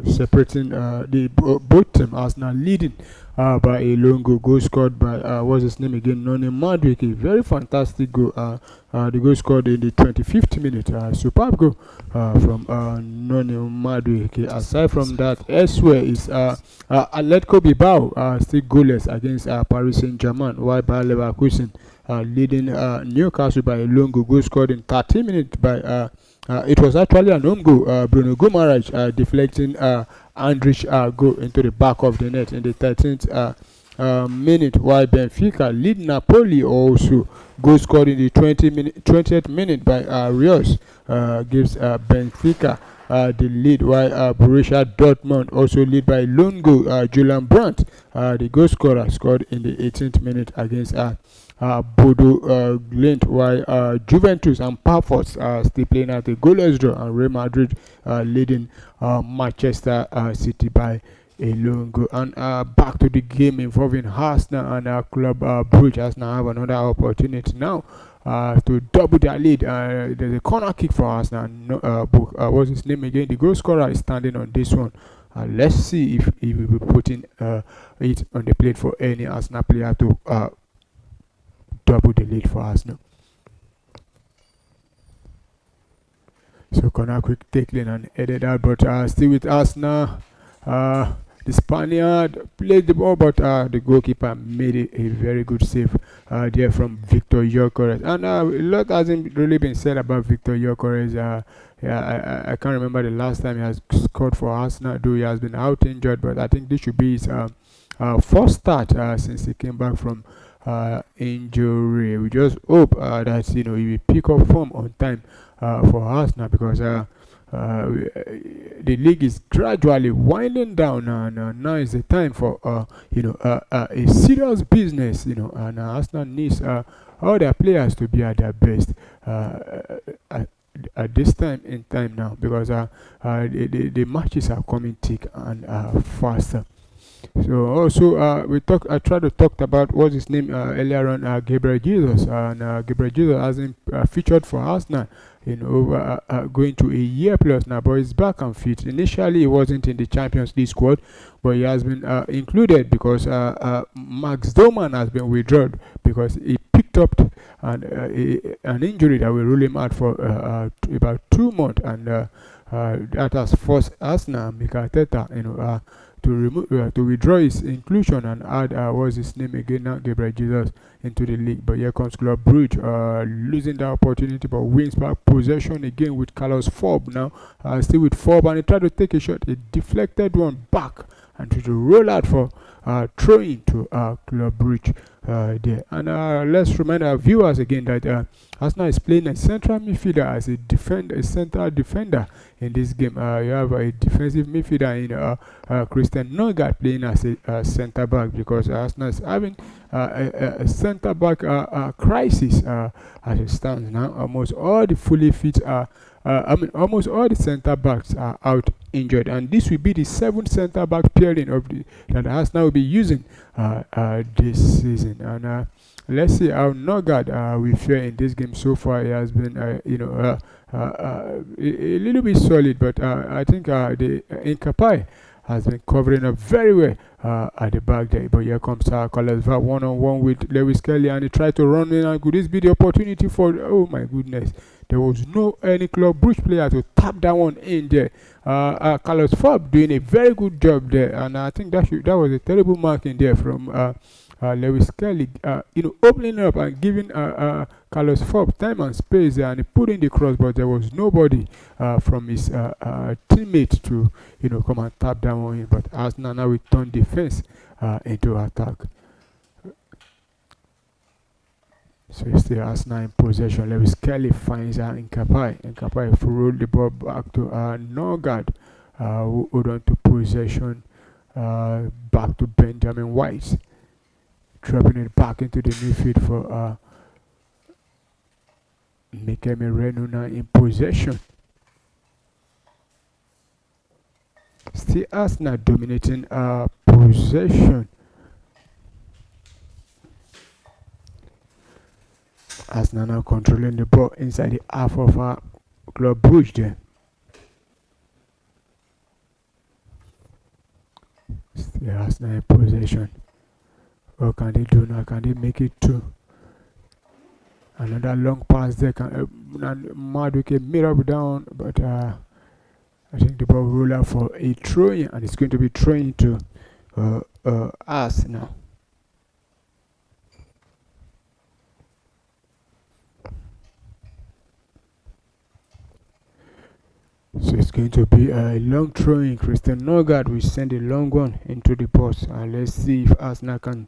separating both teams. Arsenal leading by a lone goal scored by what's his name again? Noni Madueke. Very fantastic goal. The goal scored in the 25th minute. Superb goal from Noni Madueke. Aside from that, elsewhere is Atletico Bilbao still goalless against Paris Saint-Germain, while Bayer Leverkusen leading Newcastle by a lone goal scored in 30 minutes by it was actually an home goal. Bruno Guimaraes deflecting Andrich goal into the back of the net in the 13th minute, while Benfica lead Napoli also. Goal scored in the 20th minute by Rios gives Benfica the lead, while Borussia Dortmund also lead by lone goal. Julian Brandt, the goal scorer, scored in the 18th minute against Bodo Glimt, while Juventus and Pafos are still playing at a goalless draw, and Real Madrid leading Manchester City by a lone goal. And back to the game involving Arsenal and Club Brugge. Arsenal have another opportunity now to double their lead. There's a corner kick for Arsenal. What's his name again? The goal scorer is standing on this one. Let's see if he will be putting it on the plate for any Arsenal player to double the lead for Arsenal. So corner quick tackling and headed out, but still with Arsenal. The Spaniard played the ball, but the goalkeeper made a very good save there from Victor Gyökeres. And a lot hasn't really been said about Victor Gyökeres. I can't remember the last time he has scored for Arsenal, though he has been out injured. But I think this should be his first start since he came back from injury. We just hope that he will pick up form on time for Arsenal, because the league is gradually winding down, and now is the time for a serious business, and Arsenal needs all their players to be at their best at this time in time now, because the matches are coming thick and faster. So also I tried to talk about what's his name earlier on, Gabriel Jesus, and Gabriel Jesus hasn't featured for Arsenal over going to a year plus now, but he's back and fit. Initially he wasn't in the Champions League squad, but he has been included because Max Doman has been withdrawn because he picked up an injury that will rule him out for about 2 months, and that has forced Arsenal, Mikel Arteta, to withdraw his inclusion and add what's his name again now, Gabriel Jesus, into the league. But here comes Club Brugge losing that opportunity, but wins back possession again with Carlos Forbes now, still with Forbes, and he tried to take a shot, a deflected one back, and to roll out for throwing to Club Brugge there. And let's remind our viewers again that Arsenal is playing a central midfielder as a central defender in this game. You have a defensive midfielder in Christian Nogard playing as a centre back, because Arsenal is having a centre back crisis as it stands now. Almost all the fully fit almost all the centre backs are out injured, and this will be the 7th centre back pairing that Arsenal will be using this season. And let's see how Nogard will fare in this game. So far, he has been a little bit solid, but I think the Incapai has been covering up very well at the back there. But here comes Carlos Vap one-on-one with Lewis Kelly, and he tried to run in. And could this be the opportunity for? Oh my goodness! There was no any Club Brugge player to tap that one in there. Carlos Vap doing a very good job there, and I think that was a terrible mark in there from Lewis Kelly, opening up and giving Carlos Forbes time and space there, and he put in the cross, but there was nobody from his teammate to, come and tap that one in. But Arsenal now return defense into attack. So it's still Arsenal in possession. Lewis Kelly finds Nkapai. Nkapai rolled the ball back to Norgard, who hold on to possession. Back to Benjamin White, dropping it back into the midfield for Mikemi Renu now in possession. Still Arsenal dominating possession. Arsenal now controlling the ball inside the half of Club Brugge there. Still Arsenal in possession. What can they do now? Can they make it two? Another long pass there. Madueke mirror down, but I think the ball will roll out for a throw-in, and it's going to be thrown to us now. So it's going to be a long throw-in. Christian Norgard will send a long one into the post. Let's see if Arsenal can,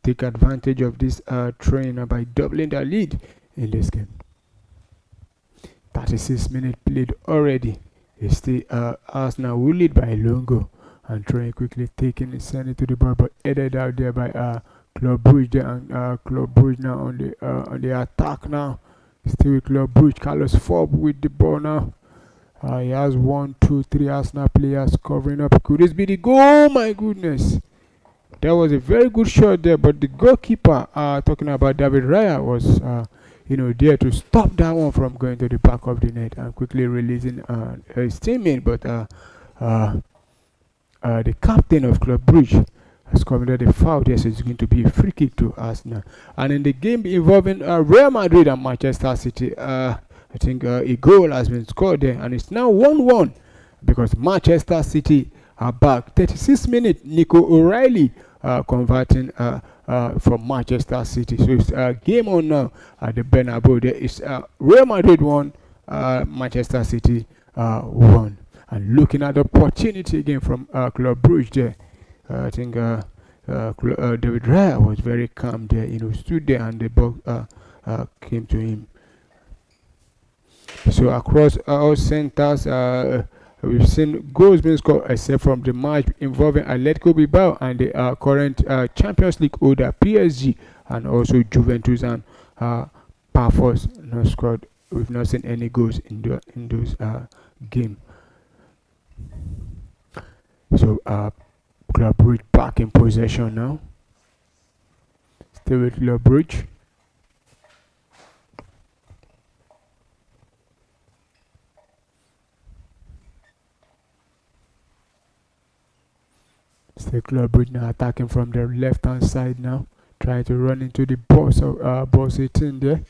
take advantage of this throw-in by doubling their lead in this game. 36 minutes played already. It's still Arsenal will lead by a long goal, and throwing quickly taking and sending to the ball, but headed out there by Club Brugge there, and Club Brugge now on the attack now. Still with Club Brugge. Carlos Forbes with the ball now. He has 1, 2, 3 Arsenal players covering up. Could this be the goal? Oh my goodness. That was a very good shot there, but the goalkeeper, talking about David Raya, was there to stop that one from going to the back of the net and quickly releasing his teammate. But the captain of Club Brugge has committed a foul there, so it's going to be a free kick to Arsenal. And in the game involving Real Madrid and Manchester City, I think a goal has been scored there, and it's now 1-1 because Manchester City are back. 36 minutes, Nico O'Reilly converting from Manchester City. So it's game on now at the Bernabeu. There is Real Madrid 1, Manchester City 1. And looking at the opportunity again from Club Brugge there, I think David Raya was very calm there, stood there, and the ball came to him. So across all centers, we've seen goals being scored, except from the match involving Atletico Bilbao and the current Champions League holder PSG, and also Juventus and Pafos not scored. We've not seen any goals in those games. So Club Brugge back in possession now. Still with Club Brugge. Still Club Brugge now attacking from the left hand side now, trying to run into the box of box 18 there,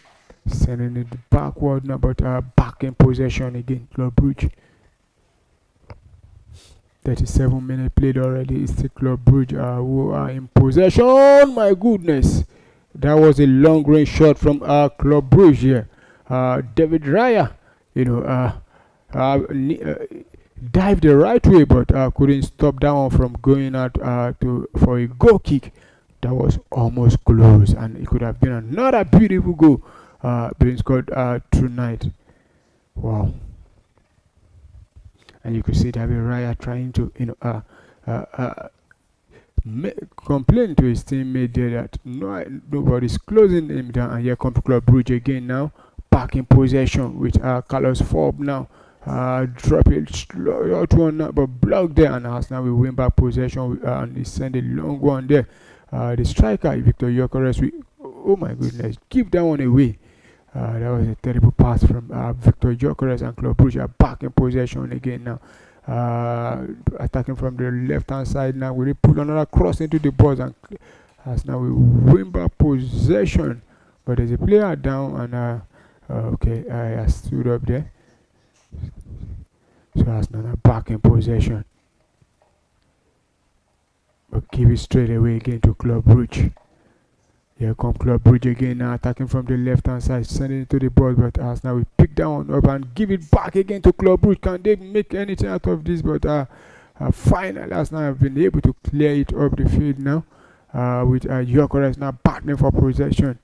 sending it backward now, but back in possession again. Club Brugge. 37 minutes played already. It's the Club Brugge who are in possession. My goodness, that was a long range shot from Club Brugge here. David Raya, dived the right way, but couldn't stop that one from going out for a goal kick. That was almost close, and it could have been another beautiful goal being scored tonight. Wow. And you could see David Raya trying to complain to his teammate there that nobody's closing him down. And here comes Club Brugge again now, back in possession with Carlos Forbes now. Drop it slow out one now, but blocked there, and Arsenal will win back possession, and they send a long one there. The striker Victor Gyökeres, oh my goodness, keep that one away. That was a terrible pass from Victor Gyökeres, and Club Brugge are back in possession again now. Attacking from the left-hand side now. We put another cross into the box, and as now we win back possession. But there's a player down, and okay, I stood up there. So as now back in possession. But give it straight away again to Club Brugge. Here come Club Brugge again now, attacking from the left-hand side, sending it to the ball. But as now we pick that one up and give it back again to Club Brugge. Can they make anything out of this? But finally, as now I've been able to clear it up the field now. With Gyökeres now battling for possession.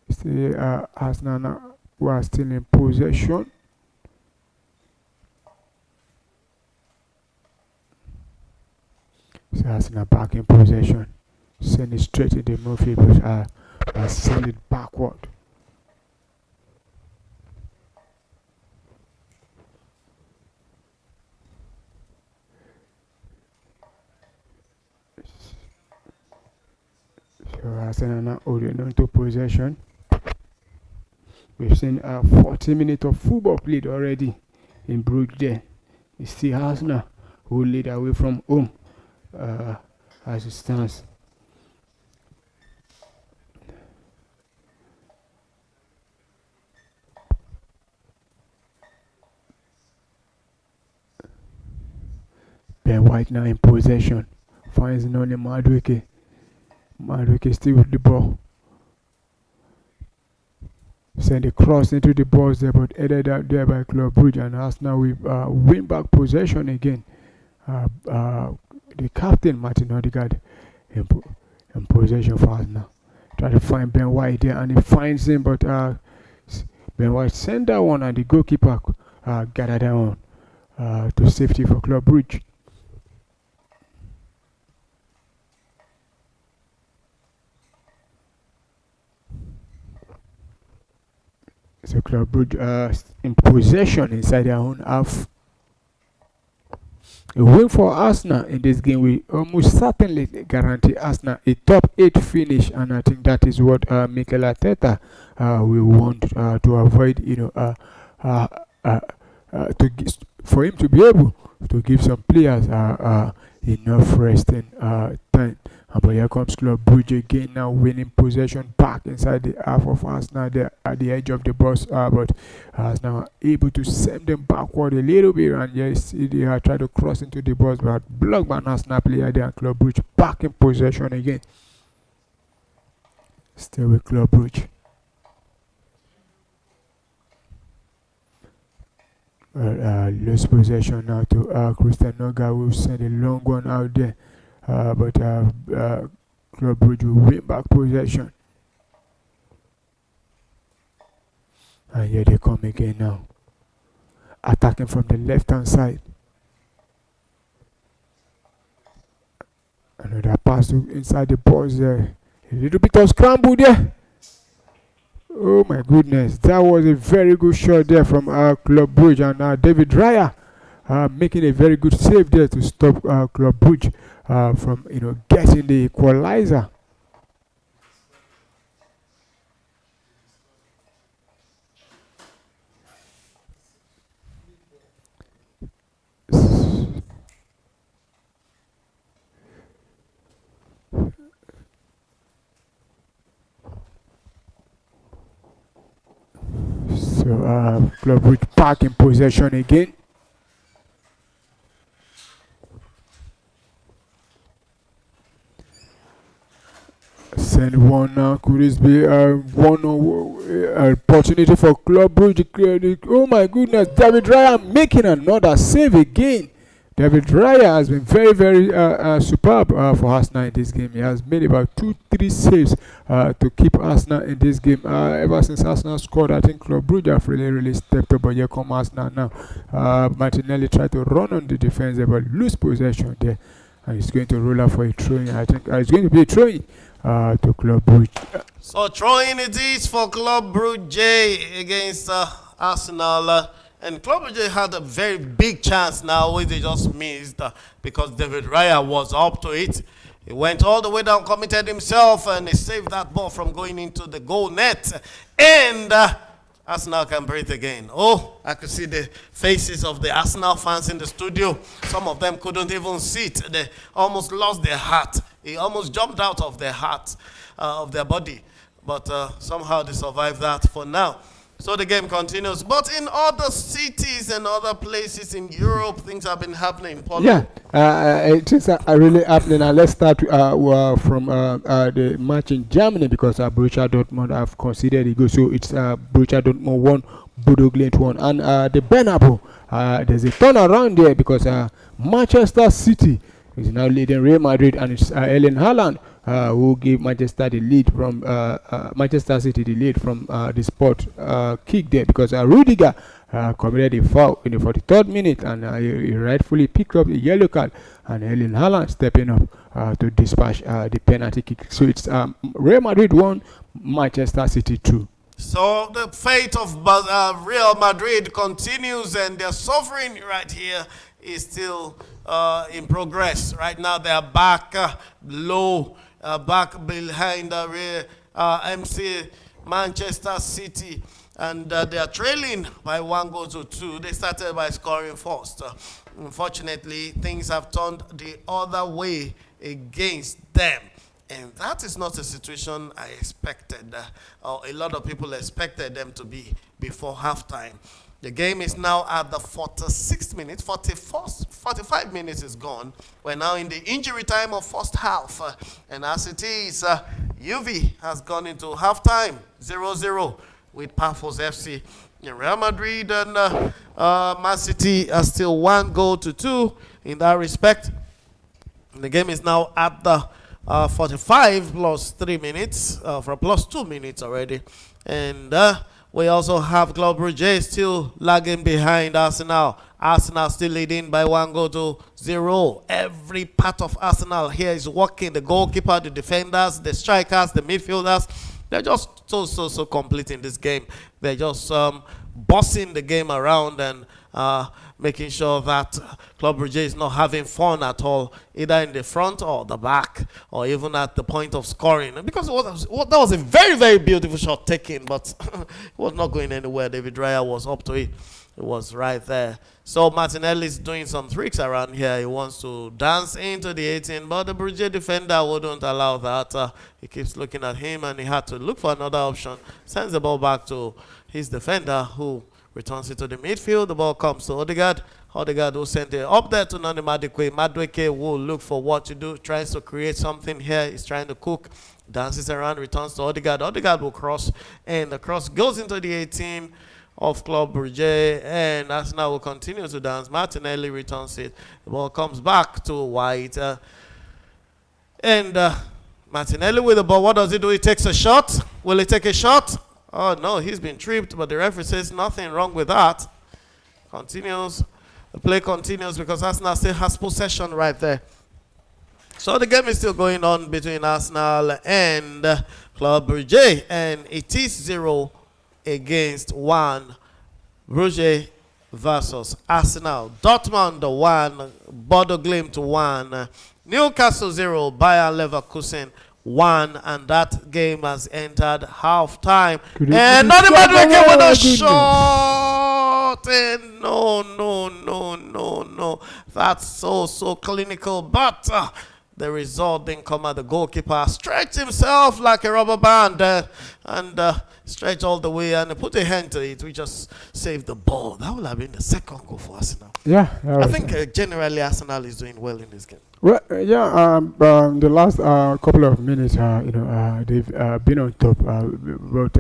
Still, as now we are still in possession. So as now back in possession. Send it straight in the midfield, but send it backward. So Arsenal holding on to possession. We've seen 40 minutes of football played already in Brugge there. It's still Arsenal who lead away from home as it stands. Ben White now in possession. Finds Noni Madueke. Madueke still with the ball. Send a cross into the box there, but headed out there by Club Brugge, and as now we win back possession again. The captain Martin Odegaard in possession for us now. Try to find Ben White there, and he finds him, but Ben White sent that one, and the goalkeeper gathered that one to safety for Club Brugge. So Club Brugge in possession inside their own half. A win for Arsenal in this game will almost certainly guarantee Arsenal a top 8 finish, and I think that is what Mikel Arteta will want to avoid. For him to be able to give some players enough resting time. But here comes Club Brugge again now, winning possession back inside the half of Arsenal there at the edge of the box. But Arsenal able to send them backward a little bit, and yes, they try to cross into the box, but blocked by an Arsenal player there, and Club Brugge back in possession again. Still with Club Brugge. Lose possession now to Christian Noga, who sent a long one out there. But Club Brugge will win back possession. And here they come again now. Attacking from the left-hand side. Another pass inside the box there. A little bit of scramble there. Oh my goodness. That was a very good shot there from Club Brugge. And David Raya making a very good save there to stop Club Brugge from getting the equalizer. So Club Brugge back in possession again. Send one now. Could this be one opportunity for Club Brugge? Oh my goodness! David Raya making another save again. David Raya has been very, very superb for Arsenal in this game. He has made about 2-3 saves to keep Arsenal in this game. Ever since Arsenal scored, I think Club Brugge have really stepped up. But here come Arsenal now. Martinelli tried to run on the defense there, but lose possession there. And he's going to roll out for a throw-in. I think it's going to be a throw-in to Club Brugge. So throw-in it is for Club Brugge against Arsenal. And Club Brugge had a very big chance now, which they just missed because David Raya was up to it. He went all the way down, committed himself, and he saved that ball from going into the goal net. And Arsenal can breathe again. Oh, I could see the faces of the Arsenal fans in the studio. Some of them couldn't even sit. They almost lost their heart. It almost jumped out of their heart, of their body. But somehow they survived that for now. So the game continues. But in other cities and other places in Europe, things have been happening. Yeah, things are really happening. And let's start from the match in Germany, because Borussia Dortmund have conceded a goal. So it's Borussia Dortmund 1, Bodo Glimt 1. And the Bernabeu, there's a turnaround there, because Manchester City is now leading Real Madrid, and it's Erling Haaland who gave Manchester the lead from Manchester City the lead from the spot kick there, because Rudiger committed a foul in the 43rd minute, and he rightfully picked up the yellow card, and Erling Haaland stepping up to dispatch the penalty kick. So it's Real Madrid 1, Manchester City 2. So the fate of Real Madrid continues, and their suffering right here is still in progress. Right now they are back low, back behind the MC Manchester City, and they are trailing by 1-2. They started by scoring first. Unfortunately, things have turned the other way against them. And that is not a situation I expected, or a lot of people expected them to be before halftime. The game is now at the 46th minute, 45 minutes is gone. We're now in the injury time of first half. And as it is, UV has gone into halftime, 0-0 with Pafos FC. Real Madrid and Man City are still 1-2 in that respect. The game is now at the 45 plus 3 minutes, for plus 2 minutes already. And we also have Club Brugge still lagging behind Arsenal. Arsenal still leading by 1-0. Every part of Arsenal here is working. The goalkeeper, the defenders, the strikers, the midfielders. They're just so complete in this game. They're just bossing the game around and making sure that Club Brugge is not having fun at all, either in the front or the back, or even at the point of scoring. Because that was a very, very beautiful shot taken, but it was not going anywhere. David Raya was up to it. It was right there. So Martinelli is doing some tricks around here. He wants to dance into the 18, but the Brugge defender wouldn't allow that. He keeps looking at him, and he had to look for another option. Sends the ball back to his defender, who returns it to the midfield. The ball comes to Odegaard. Odegaard will send it up there to Nani Madueke. Madueke will look for what to do. Tries to create something here. He's trying to cook. Dances around. Returns to Odegaard. Odegaard will cross. And the cross goes into the 18 of Club Brugge. And Arsenal will continue to dance. Martinelli returns it. The ball comes back to White. Martinelli with the ball. What does he do? He takes a shot. Will he take a shot? Oh, no, he's been tripped, but the referee says nothing wrong with that. Continues. The play continues because Arsenal still has possession right there. So the game is still going on between Arsenal and Club Brugge, and it is 0 against 1. Brugge versus Arsenal. Dortmund 1, Bodo Glimt 1, Newcastle 0, Bayer Leverkusen 1, and that game has entered half-time. And Nani Madueke with a shot! And no. That's so clinical, but the result didn't come at the goalkeeper. Stretched himself like a rubber band and stretched all the way and put a hand to it. We just saved the ball. That would have been the second goal for Arsenal. Yeah, I think generally Arsenal is doing well in this game. Well, the last couple of minutes, they've been on top. But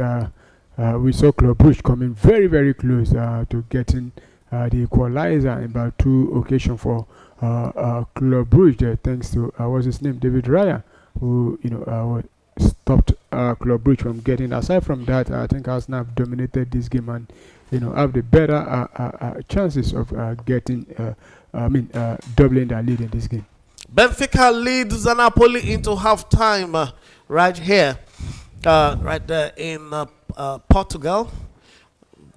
we saw Club Brugge coming very, very close to getting the equalizer in about 2 occasions for Club Brugge there, thanks to what's his name, David Raya, who stopped Club Brugge from getting. Aside from that, I think Arsenal have dominated this game and have the better chances of getting, doubling their lead in this game. Benfica leads Napoli into halftime right here, right there in Portugal.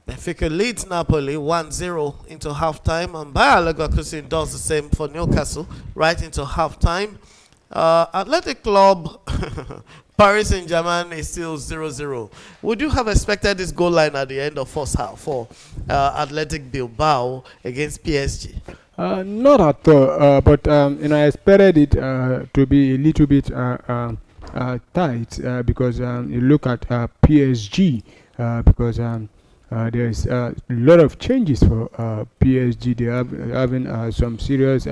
Benfica leads Napoli 1-0 into halftime, and Bayer Leverkusen does the same for Newcastle right into halftime. Athletic Club Paris Saint-Germain is still 0-0. Would you have expected this goal line at the end of first half for Athletic Bilbao against PSG? Not at all, but I expected it to be a little bit tight because you look at PSG because there's a lot of changes for PSG. They have having some serious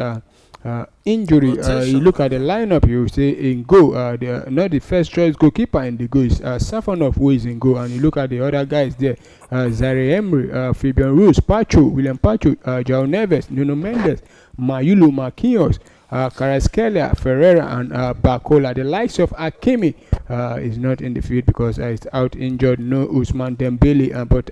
injury. You look at the lineup, you say in goal, not the first choice goalkeeper in the goal is Safanov, who is in goal, and you look at the other guys there, Zaire Emery, Fabian Ruiz, Pacho, William Pacho, João Neves, Nuno Mendes, Mayulu Marquinhos, Carrasquilla, Ferreira, and Bacola. The likes of Hakimi is not in the field because he's out injured. No Ousmane Dembele, but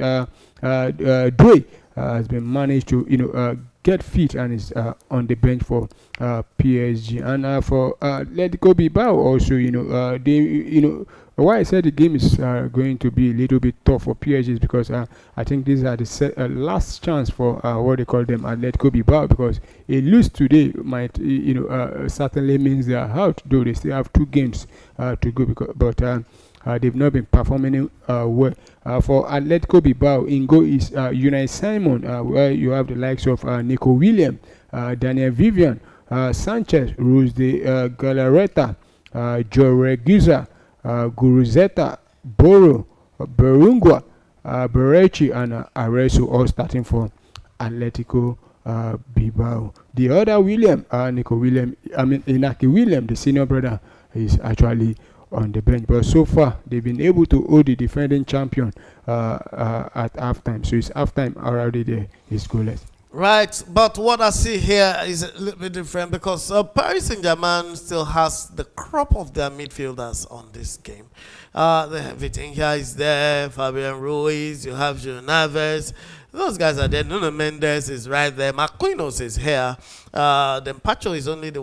Doué has been managed to get fit and is on the bench for PSG. And for Atletico Bilbao also, they why I said the game is going to be a little bit tough for PSG is because I think these are the last chance for what they call them Atletico Bilbao, because a lose today might certainly means they are out, though they still have 2 games to go, but they've not been performing well. For Atletico Bilbao, in goal is Unai Simon, where you have the likes of Nico Williams, Daniel Vivian, Sanchez, Ruz de Galarreta, Joe Reguza, Guruzeta, Boro, Berungwa, Berechi, and Aresu, all starting for Atletico Bilbao. The other William, Inaki William, the senior brother, is actually on the bench, but so far they've been able to hold the defending champion at halftime. So it's halftime already there. It's goalless. Right, but what I see here is a little bit different because Paris Saint-Germain still has the crop of their midfielders on this game. Everything here is there. Fabian Ruiz, you have João Neves. Those guys are there. Nuno Mendes is right there. Marquinhos is here. Then Pacho is only the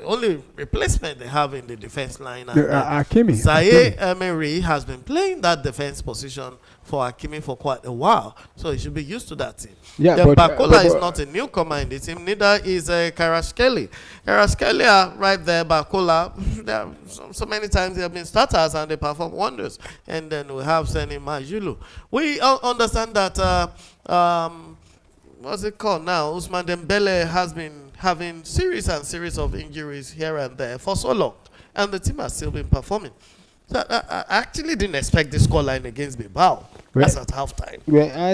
only replacement they have in the defense line. Hakimi. Zaire Emery has been playing that defense position for Hakimi for quite a while, so he should be used to that team. Yeah, then but Bacola is not a newcomer in the team. Neither is Carrasquilla. Carrasquilla right there. Bacola. So many times they have been starters and they perform wonders. And then we have Seni Majulu. We understand that. What's it called now? Ousmane Dembele has been having series of injuries here and there for so long, and the team has still been performing. So I actually didn't expect this scoreline against Bilbao. That's at halftime. Well, I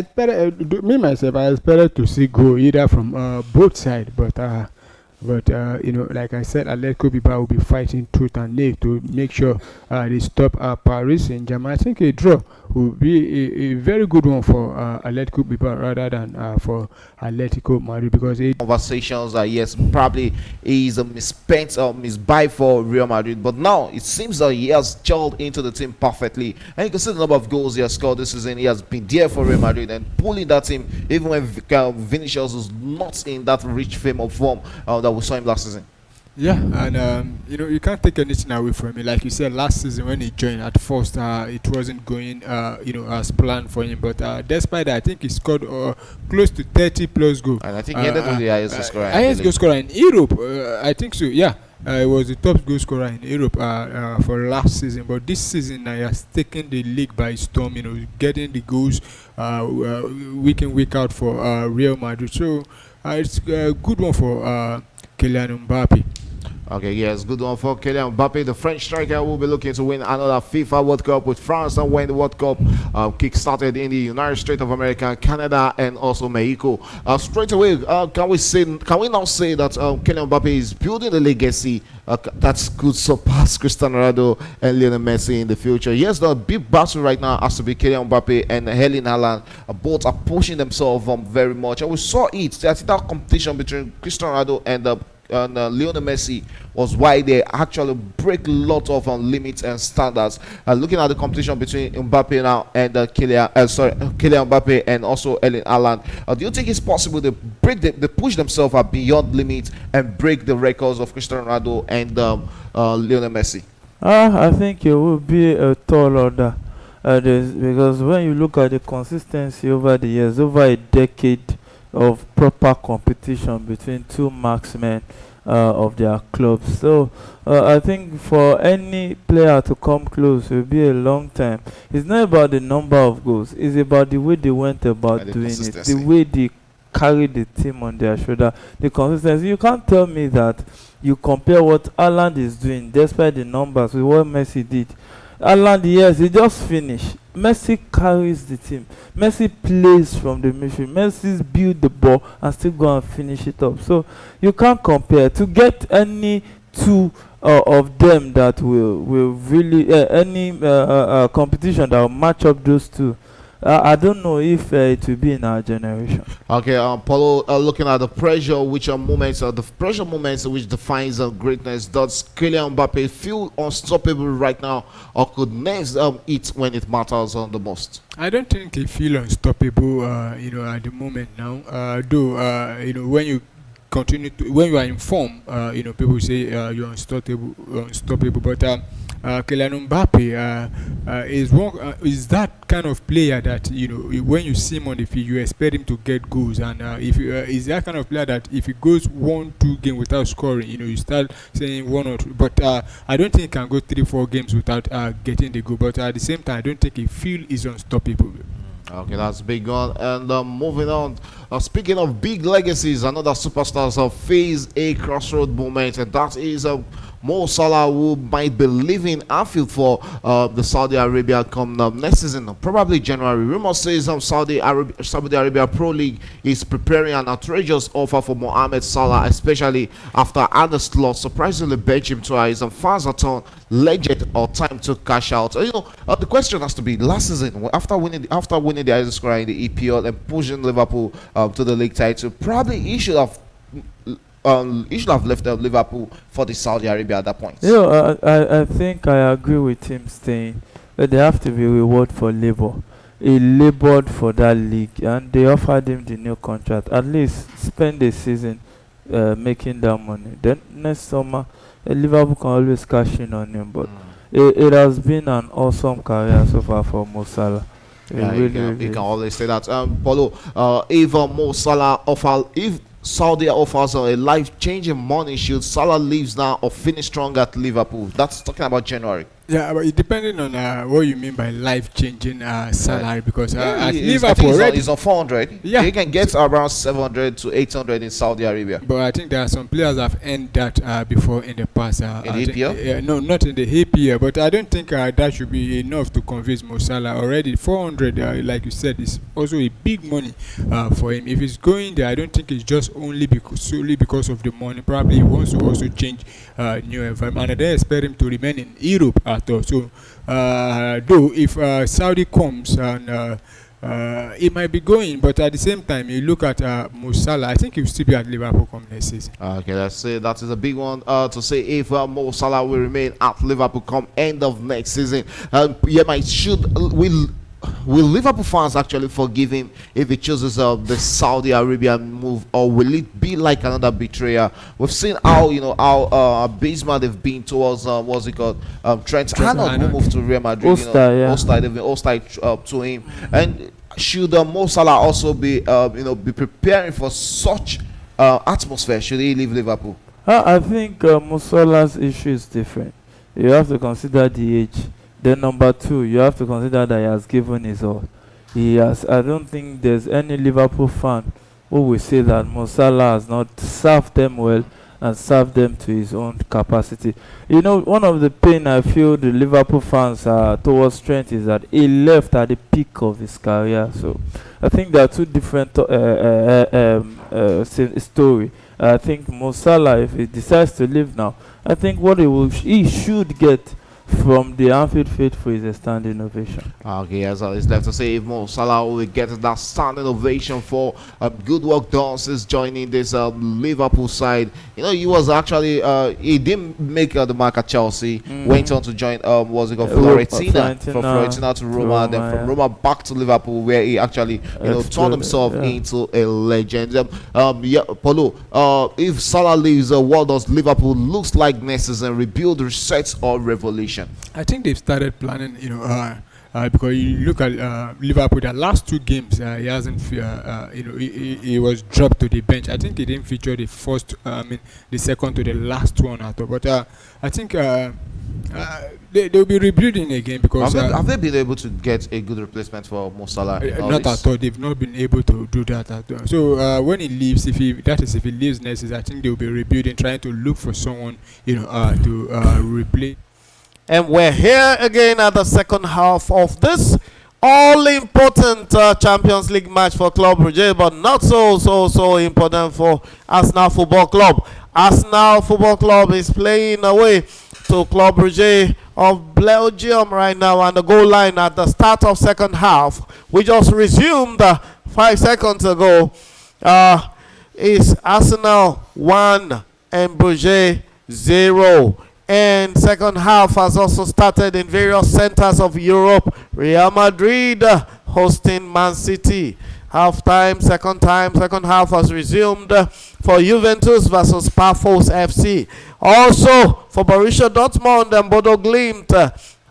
expected to see goal either from both sides, but like I said, Atletico Bilbao will be fighting tooth and nail to make sure they stop Paris Saint-Germain. I think a draw will be a very good one for Atletico Bilbao rather than for Atletico Madrid, because conversations are yes, probably is a misspent or misbuy for Real Madrid, but now it seems that he has gelled into the team perfectly, and you can see the number of goals he has scored this season. He has been there for Real Madrid and pulling that team even when Vinicius was not in that rich fame of form that we saw him last season. Yeah, and you can't take anything away from him. Like you said, last season when he joined at first, it wasn't going as planned for him. But despite that, I think he scored close to 30 plus goals. And I think he ended with the highest goal scorer. Highest goal scorer in Europe, I think so. Yeah, he was the top goal scorer in Europe for last season. But this season, he has taken the league by storm. Getting the goals week in week out for Real Madrid. So it's a good one for Kylian Mbappe. Okay, yes, good one for Kylian Mbappe. The French striker will be looking to win another FIFA World Cup with France, and when the World Cup kick-started in the United States of America, Canada, and also Mexico. Straight away, can we now say that Kylian Mbappe is building a legacy that could surpass Cristiano Ronaldo and Lionel Messi in the future? Yes, the big battle right now has to be Kylian Mbappe and Erling Haaland. Both are pushing themselves very much, and we saw it. That competition between Cristiano Ronaldo and Lionel Messi was why they actually break a lot of limits and standards. Looking at the competition between Mbappe now and Kylian Mbappe and also Erling Haaland, do you think it's possible they push themselves beyond limits and break the records of Cristiano Ronaldo and Lionel Messi? I think it will be a tall order. Because when you look at the consistency over the years, over a decade of proper competition between two marksmen, of their clubs. So I think for any player to come close, it will be a long time. It's not about the number of goals; it's about the way they went about And the doing it, consistency. the way they carry the team on their shoulder, the consistency. You can't tell me that you compare what Haaland is doing, despite the numbers, with what Messi did. Haaland, yes, he just finished. Messi carries the team. Messi plays from the midfield. Messi build the ball and still go and finish it up. So you can't compare. To get any two of them that will really any competition that will match up those two. I don't know if it will be in our generation. Okay, Paulo, looking at the pressure, which are moments, the pressure moments which defines greatness. Does Kylian Mbappe feel unstoppable right now, or could next it when it matters the most? I don't think he feel unstoppable, at the moment now. Though, when you when you are in form, people say you're unstoppable. But Kylian Mbappe is that kind of player that when you see him on the field, you expect him to get goals, and if is that kind of player that if he goes 1-2 games without scoring, you start saying 1 or 2. But I don't think he can go 3-4 games without getting the goal. But at the same time, I don't think he feel is unstoppable. Okay, that's big one. And moving on, speaking of big legacies, another superstars of phase a crossroad moment, and that is Mo Salah, who might be leaving Anfield for the Saudi Arabia come next season, probably January. Rumor says Saudi Arabia Pro League is preparing an outrageous offer for Mohamed Salah, especially after Arne Slot surprisingly benched him twice, and fans are torn. Legend or time to cash out? The question has to be last season after winning the highest score in the EPL and pushing Liverpool to the league title. Probably he should have left Liverpool for the Saudi Arabia at that point. I think I agree with him staying. But there have to be reward for labor. He labored for that league, and they offered him the new contract. At least spend the season making that money. Then next summer, Liverpool can always cash in on him. But it has been an awesome career so far for Mo Salah. Yeah, you can always say that. Paulo, if Mo Salah if Saudi offers a life-changing money, should Salah leaves now or finish strong at Liverpool? That's talking about January. Yeah, but it depending on what you mean by life-changing salary, because at I Liverpool think already, it's on 400. Yeah. He can get around 700 to 800 in Saudi Arabia. but I think there are some players that have earned that before in the past. In the EPL? No, not in the EPL, but I don't think that should be enough to convince Mo Salah. Already 400, like you said, is also a big money for him. If he's going there, I don't think it's just solely because of the money. Probably he wants to also change new environment, and I don't expect him to remain in Europe at all. So, though if Saudi comes and it might be going, but at the same time, you look at Mo Salah, I think he'll still be at Liverpool come next season. Okay, let's say that is a big one to say if Mo Salah will remain at Liverpool come end of next season. Will Liverpool fans actually forgive him if he chooses the Saudi Arabian move, or will it be like another betrayal? We've seen how abysmal they've been towards what's it called, Trent Arnold, who moved to Real Madrid. They've been hostile to him. And should Mo Salah also be preparing for such atmosphere? Should he leave Liverpool? I think Mo Salah's issue is different. You have to consider the age. Then number two, you have to consider that he has given his all. I don't think there's any Liverpool fan who will say that Mo Salah has not served them well and served them to his own capacity. One of the pain I feel the Liverpool fans towards Trent is that he left at the peak of his career. So I think there are two different story. I think Mo Salah, if he decides to leave now, I think what he should get from the Anfield faithful is a standing ovation. Okay, as it's left to say if Mo Salah will get that standing ovation for good work done since joining this Liverpool side. He was actually he didn't make the mark at Chelsea. Went on to join Fiorentina, from Fiorentina to Roma, then from Roma back to Liverpool, where he actually turned himself into a legend. Paulo, if Salah leaves, what does Liverpool looks like next season? Rebuild, reset, or revolution? I think they've started planning, because you look at Liverpool, the last 2 games, he hasn't, he was dropped to the bench. I think he didn't feature the first, the second to the last one at all. But I think they'll be rebuilding again because have they been able to get a good replacement for Mo Salah? not at all. They've not been able to do that at all. So when he leaves, if he leaves next season, I think they'll be rebuilding, trying to look for someone, to replace. And we're here again at the second half of this all-important Champions League match for Club Brugge, but not so important for Arsenal Football Club. Arsenal Football Club is playing away to Club Brugge of Belgium right now, and the goal line at the start of second half, we just resumed 5 seconds ago, is Arsenal 1 and Brugge 0. And second half has also started in various centers of Europe. Real Madrid hosting Man City. Half-time, second half has resumed for Juventus versus Pafos FC. Also for Borussia Dortmund and Bodo Glimt,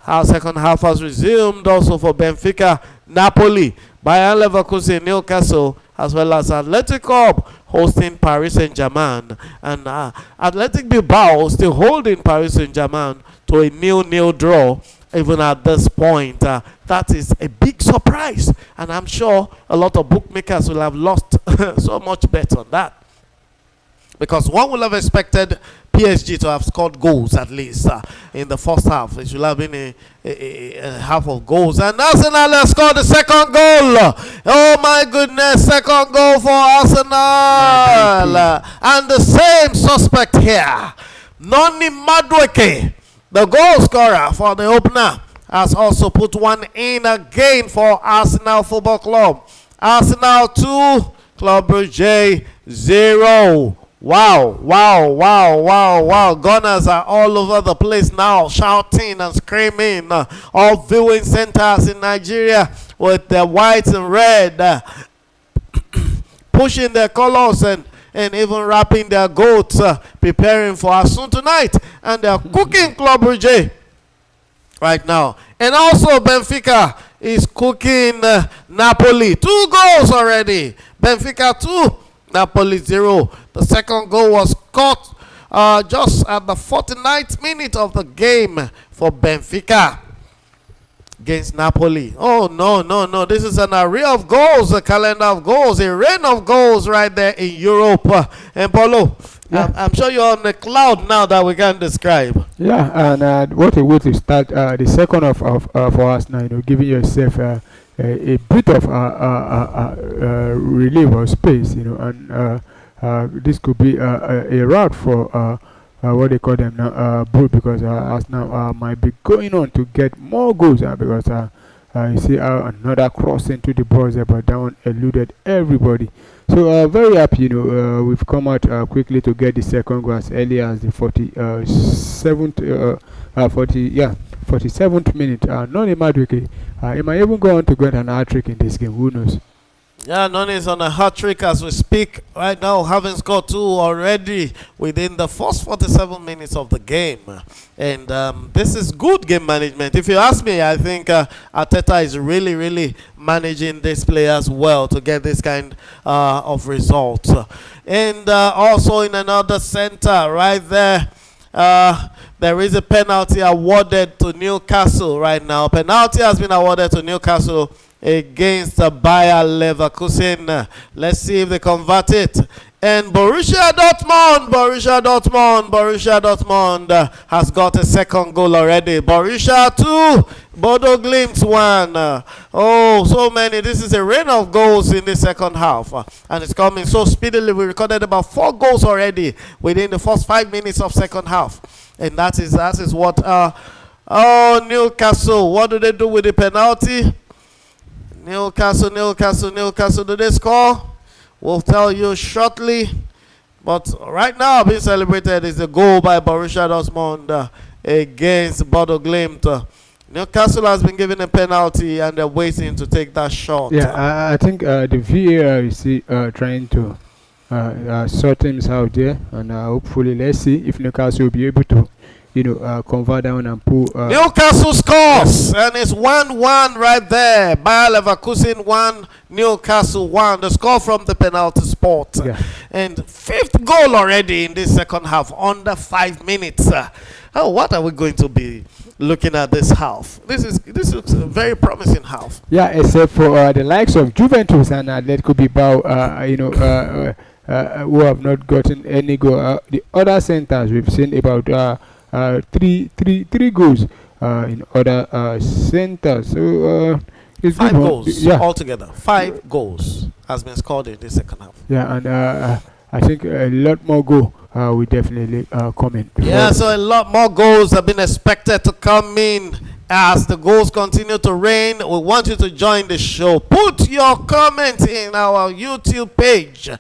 our second half has resumed. Also for Benfica, Napoli, Bayern Leverkusen, Newcastle, as well as Athletic Club hosting Paris Saint-Germain, and Athletic Bilbao still holding Paris Saint-Germain to a 0-0 draw. Even at this point, that is a big surprise, and I'm sure a lot of bookmakers will have lost so much bet on that, because one would have expected PSG to have scored goals at least in the first half. It should have been a half of goals. And Arsenal has scored the second goal. Oh my goodness, second goal for Arsenal. And the same suspect here, Noni Madueke, the goal scorer for the opener, has also put one in again for Arsenal Football Club. Arsenal 2, Club Brugge 0. Wow. Gunners are all over the place now, shouting and screaming. All viewing centers in Nigeria with the white and red, pushing their colors and even wrapping their goats, preparing for Asun tonight. And they're cooking Club Brugge right now. And also Benfica is cooking Napoli. 2 goals already. Benfica 2. Napoli 0. The second goal was caught just at the 49th minute of the game for Benfica against Napoli. Oh, no. This is an array of goals, a calendar of goals, a rain of goals right there in Europe. And Paulo, yeah. I'm sure you're on the cloud now that we can describe. Yeah, and what a way to start the second of for us now, giving yourself a bit of relief or space, and this could be a route for what they call them now, Brugge, because Arsenal might be going on to get more goals because you see another cross into the box there, but that one eluded everybody. So very happy, we've come out quickly to get the second goal as early as the 47th minute. Noni Madueke, he might even go on to get an hat-trick in this game. Who knows? Yeah, Noni is on a hat-trick as we speak right now, having scored 2 already within the first 47 minutes of the game. And this is good game management. If you ask me, I think Arteta is really managing these players well to get this kind of results. And also in another center right there, there is a penalty awarded to Newcastle right now. Penalty has been awarded to Newcastle against Bayer Leverkusen. Let's see if they convert it. And Borussia Dortmund has got a second goal already. Borussia 2, Bodo Glimt 1. Oh, so many. This is a rain of goals in the second half. And it's coming so speedily. We recorded about 4 goals already within the first 5 minutes of second half. And that is what Newcastle. What do they do with the penalty? Newcastle, do they score? We'll tell you shortly. But right now being celebrated is the goal by Borussia Dortmund against Bodo Glimt. Newcastle has been given a penalty and they're waiting to take that shot. Yeah, I think the VAR is trying to sort things out there, and hopefully let's see if Newcastle will be able to convert down and pull. Newcastle scores, and it's 1-1 right there. Bayer Leverkusen 1, Newcastle 1. The score from the penalty spot. Yeah. And 5th goal already in this second half, under 5 minutes. What are we going to be looking at this half? This looks a very promising half. Yeah, except for the likes of Juventus and Atletico Bilbao, who have not gotten any goal. The other centers we've seen about three goals in other centers. So it's 5 good goals yeah. altogether. 5 goals has been scored in this second half. Yeah, and I think a lot more goal will definitely come in. Yeah, so a lot more goals have been expected to come in as the goals continue to rain. We want you to join the show. Put your comment in our YouTube page,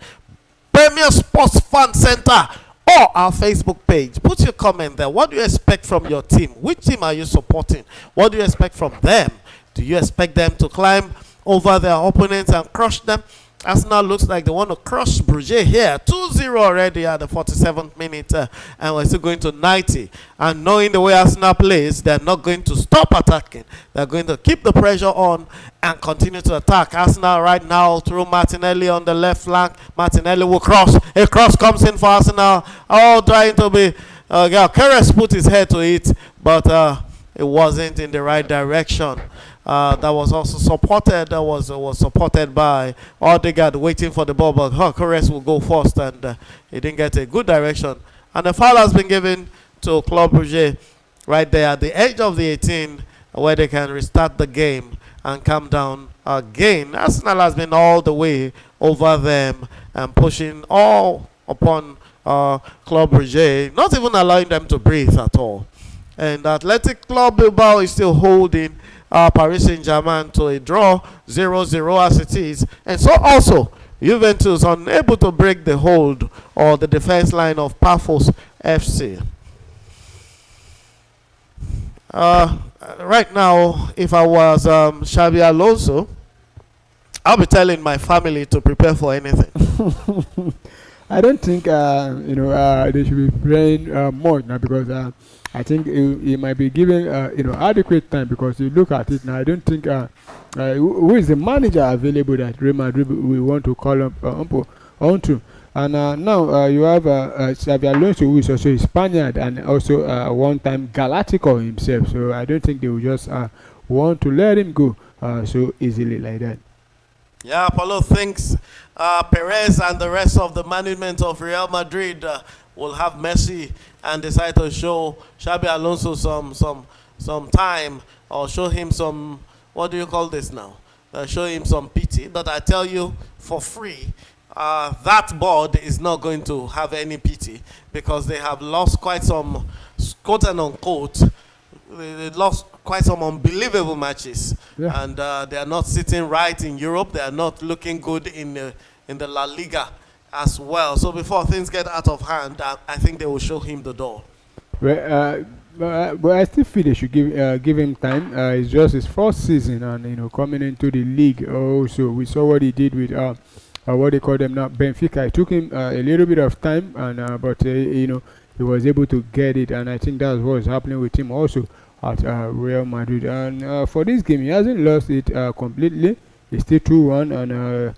Premier Sports Fan Center, or our Facebook page. Put your comment there. What do you expect from your team? Which team are you supporting? What do you expect from them? Do you expect them to climb over their opponents and crush them? Arsenal looks like they want to crush Brugge here. 2-0 already at the 47th minute, and we're still going to 90. And knowing the way Arsenal plays, they're not going to stop attacking. They're going to keep the pressure on and continue to attack. Arsenal right now through Martinelli on the left flank. Martinelli will cross. A cross comes in for Arsenal. All trying to be... Keres put his head to it, but it wasn't in the right direction. That was also supported. That was supported by Odegaard waiting for the ball, but Keres will go first, and he didn't get a good direction. And the foul has been given to Club Brugge right there at the edge of the 18, where they can restart the game and come down again. Arsenal has been all the way over them and pushing all upon Club Brugge, not even allowing them to breathe at all. And Athletic Club Bilbao is still holding Paris Saint-Germain to a draw, 0-0 as it is. And so also, Juventus unable to break the hold or the defense line of Paphos FC. Right now, if I was Xabi Alonso, I'll be telling my family to prepare for anything. I don't think they should be playing more now, because I think it might be given adequate time, because you look at it now. I don't think who is the manager available that Real Madrid will want to call up onto. And now you have Xabi Alonso, who is also a Spaniard and also a one-time Galactico himself. So I don't think they will just want to let him go so easily like that. Yeah, Paulo thinks Perez and the rest of the management of Real Madrid will have mercy and decide to show Xabi Alonso some time, or show him some, what do you call this now? Show him some pity. But I tell you, for free, that board is not going to have any pity, because they have lost quite some, quote and unquote, they lost quite some unbelievable matches. Yeah. And they are not sitting right in Europe. They are not looking good in the La Liga as well. So before things get out of hand, I think they will show him the door. Well, but I still feel they should give him time. It's just his first season, and coming into the league also. We saw what he did with what they call them now, Benfica. It took him a little bit of time, and but he was able to get it, and I think that's what's happening with him also at Real Madrid. And for this game, he hasn't lost it completely. It's still 2-1, and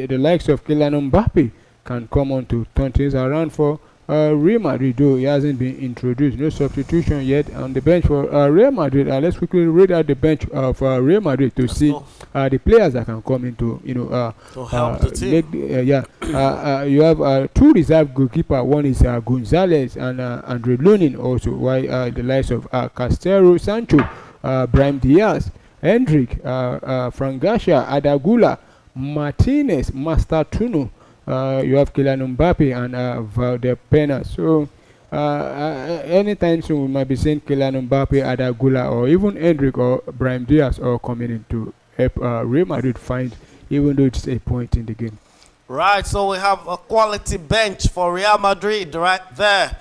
the likes of Kylian Mbappe can come on to turn things around for Real Madrid, though he hasn't been introduced. No substitution yet on the bench for Real Madrid. Let's quickly read out the bench for Real Madrid to see the players that can come into to help the team. You have two reserve goalkeeper. One is Gonzalez and Andre Lunin also. While the likes of Castero, Sancho, Brahim Diaz, Hendrick, Frank Garcia, Adagula, Martinez, Mastertuno. You have Kylian Mbappe and Valdepena. So anytime soon we might be seeing Kylian Mbappe, Adagula, or even Hendrick or Brahim Diaz all coming in to help Real Madrid find, even though it's a point in the game. Right, so we have a quality bench for Real Madrid right there.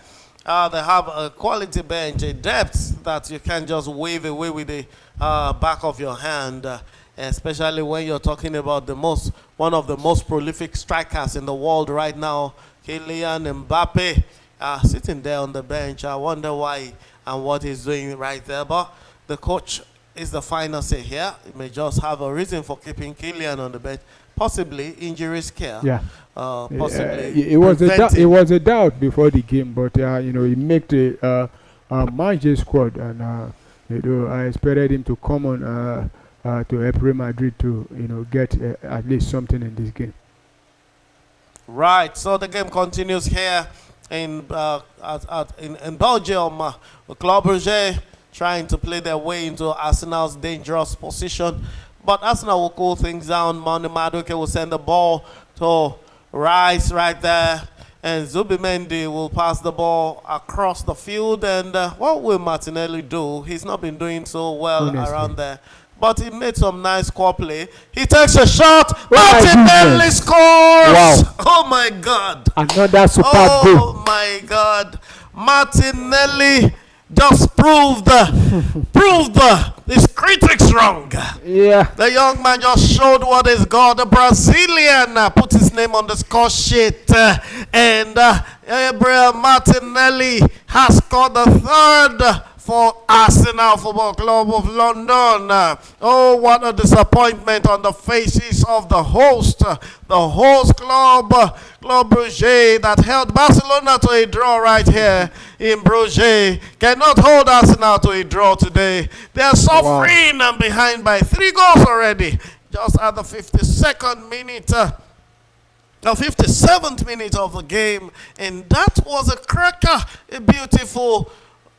They have a quality bench, a depth that you can't just wave away with the back of your hand. Especially when you're talking about one of the most prolific strikers in the world right now, Kylian Mbappe. sitting there on the bench. I wonder why and what he's doing right there. But the coach is the final say here. He may just have a reason for keeping Kylian on the bench. Possibly injury scare. Yeah. Possibly. It was a doubt before the game, but he made the Marge squad, and I expected him to come on to help Real Madrid to get at least something in this game. Right. So the game continues here in Belgium. Club Brugge trying to play their way into Arsenal's dangerous position. But Arsenal will cool things down. Manu Madueke will send the ball to Rice right there. And Zubimendi will pass the ball across the field. And what will Martinelli do? He's not been doing so well around there. But he made some nice core play. He takes a shot. Martinelli scores! Wow. Oh, my God. Another super goal. Oh, my God. Martinelli just proved his critics wrong. Yeah. The young man just showed what is God. The Brazilian put his name on the score sheet. And Gabriel Martinelli has scored the third for Arsenal Football Club of London. Oh, what a disappointment on the faces of the host club, Club Brugge, that held Barcelona to a draw right here in Brugge. Cannot hold Arsenal to a draw today. They are suffering and behind by 3 goals already. Just at the 52nd minute. The 57th minute of the game. And that was a cracker, a beautiful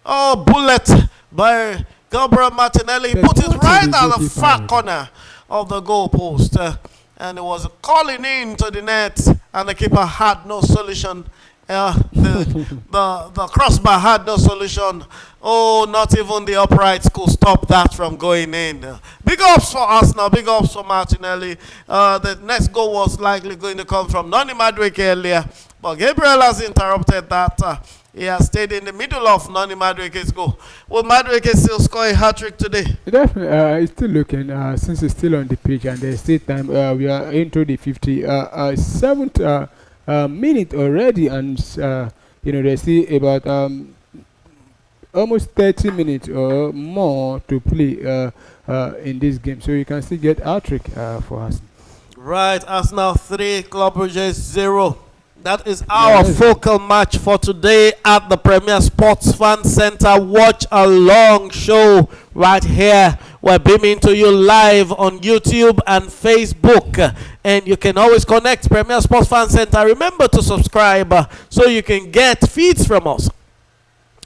bullet by Gabriel Martinelli. He put it right at the far corner of the goal post. And it was calling in to the net, and the keeper had no solution. The crossbar had no solution. Oh, not even the uprights could stop that from going in. Big ups for Arsenal, big ups for Martinelli. The next goal was likely going to come from Noni Madueke earlier, but Gabriel has interrupted that. He has stayed in the middle of Noni Madueke's goal. Will Madueke still score a hat-trick today? Definitely. He's still looking, since he's still on the pitch and there's still time. We are into the 57th minute already, and there's still about almost 30 minutes or more to play in this game. So you can still get hat-trick for us. Right, Arsenal 3, Club Brugge 0. That is our focal match for today at the Premier Sports Fan Center Watchalong show right here. We're beaming to you live on YouTube and Facebook. And you can always connect Premier Sports Fan Center. Remember to subscribe so you can get feeds from us.